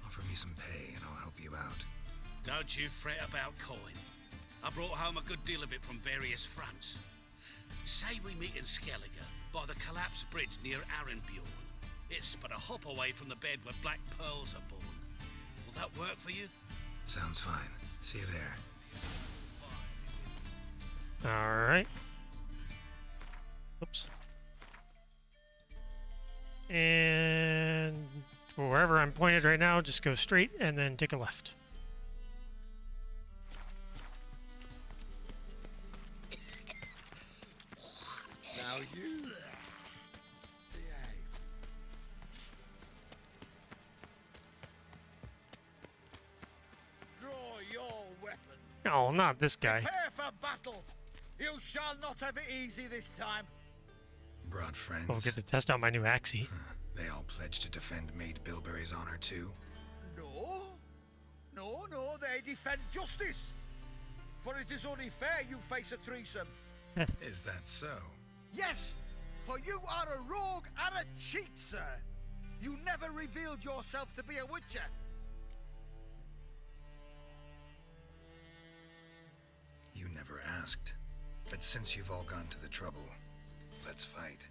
Offer me some pay and I'll help you out. Don't you fret about coin. I brought home a good deal of it from various fronts. Say we meet in Skellige, by the collapsed bridge near Arenbjorn. It's but a hop away from the bed where black pearls are born. Will that work for you? Sounds fine. See you there. Alright. Oops. And wherever I'm pointed right now, just go straight and then take a left. Now you behave. Draw your weapon. Oh, not this guy. Prepare for battle. You shall not have it easy this time. Brought friends. I'll get to test out my new axie. They all pledged to defend Maid Bilberry's honor too. No. No, they defend justice. For it is only fair you face a threesome. Is that so? Yes, for you are a rogue and a cheat, sir. You never revealed yourself to be a witcher. You never asked. But since you've all gone to the trouble, let's fight.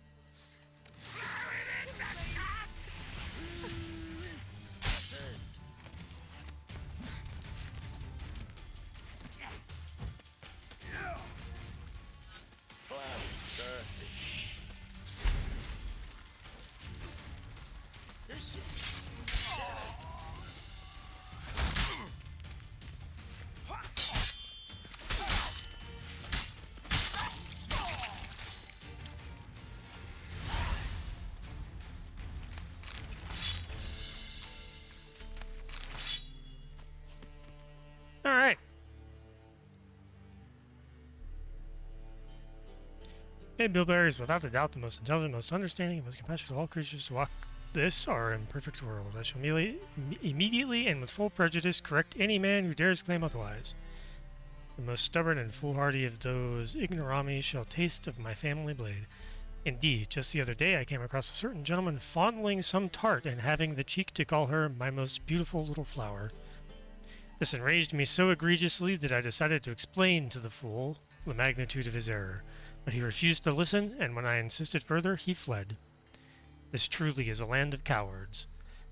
Alright. Maid Bilberry is without a doubt the most intelligent, most understanding, and most compassionate of all creatures to walk this our imperfect world. I shall immediately and with full prejudice correct any man who dares claim otherwise. The most stubborn and foolhardy of those ignoramus shall taste of my family blade. Indeed, just the other day I came across a certain gentleman fondling some tart and having the cheek to call her my most beautiful little flower. This enraged me so egregiously that I decided to explain to the fool the magnitude of his error, but he refused to listen, and when I insisted further, he fled. This truly is a land of cowards.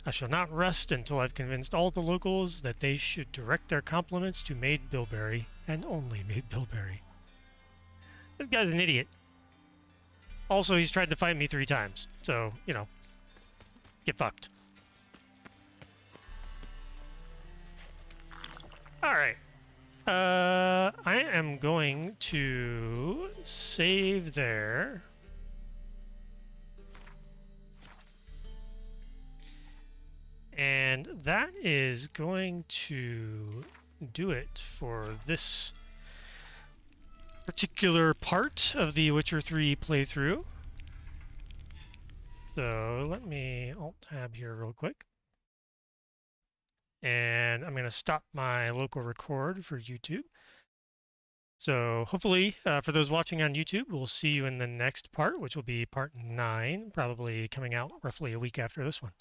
I shall not rest until I've convinced all the locals that they should direct their compliments to Maid Bilberry, and only Maid Bilberry. This guy's an idiot. Also, he's tried to fight me 3 times, so, you know, get fucked. Alright. I am going to save there. And that is going to do it for this particular part of the Witcher 3 playthrough. So let me alt-tab here real quick. And I'm going to stop my local record for YouTube. So hopefully, for those watching on YouTube, we'll see you in the next part, which will be part 9, probably coming out roughly a week after this one.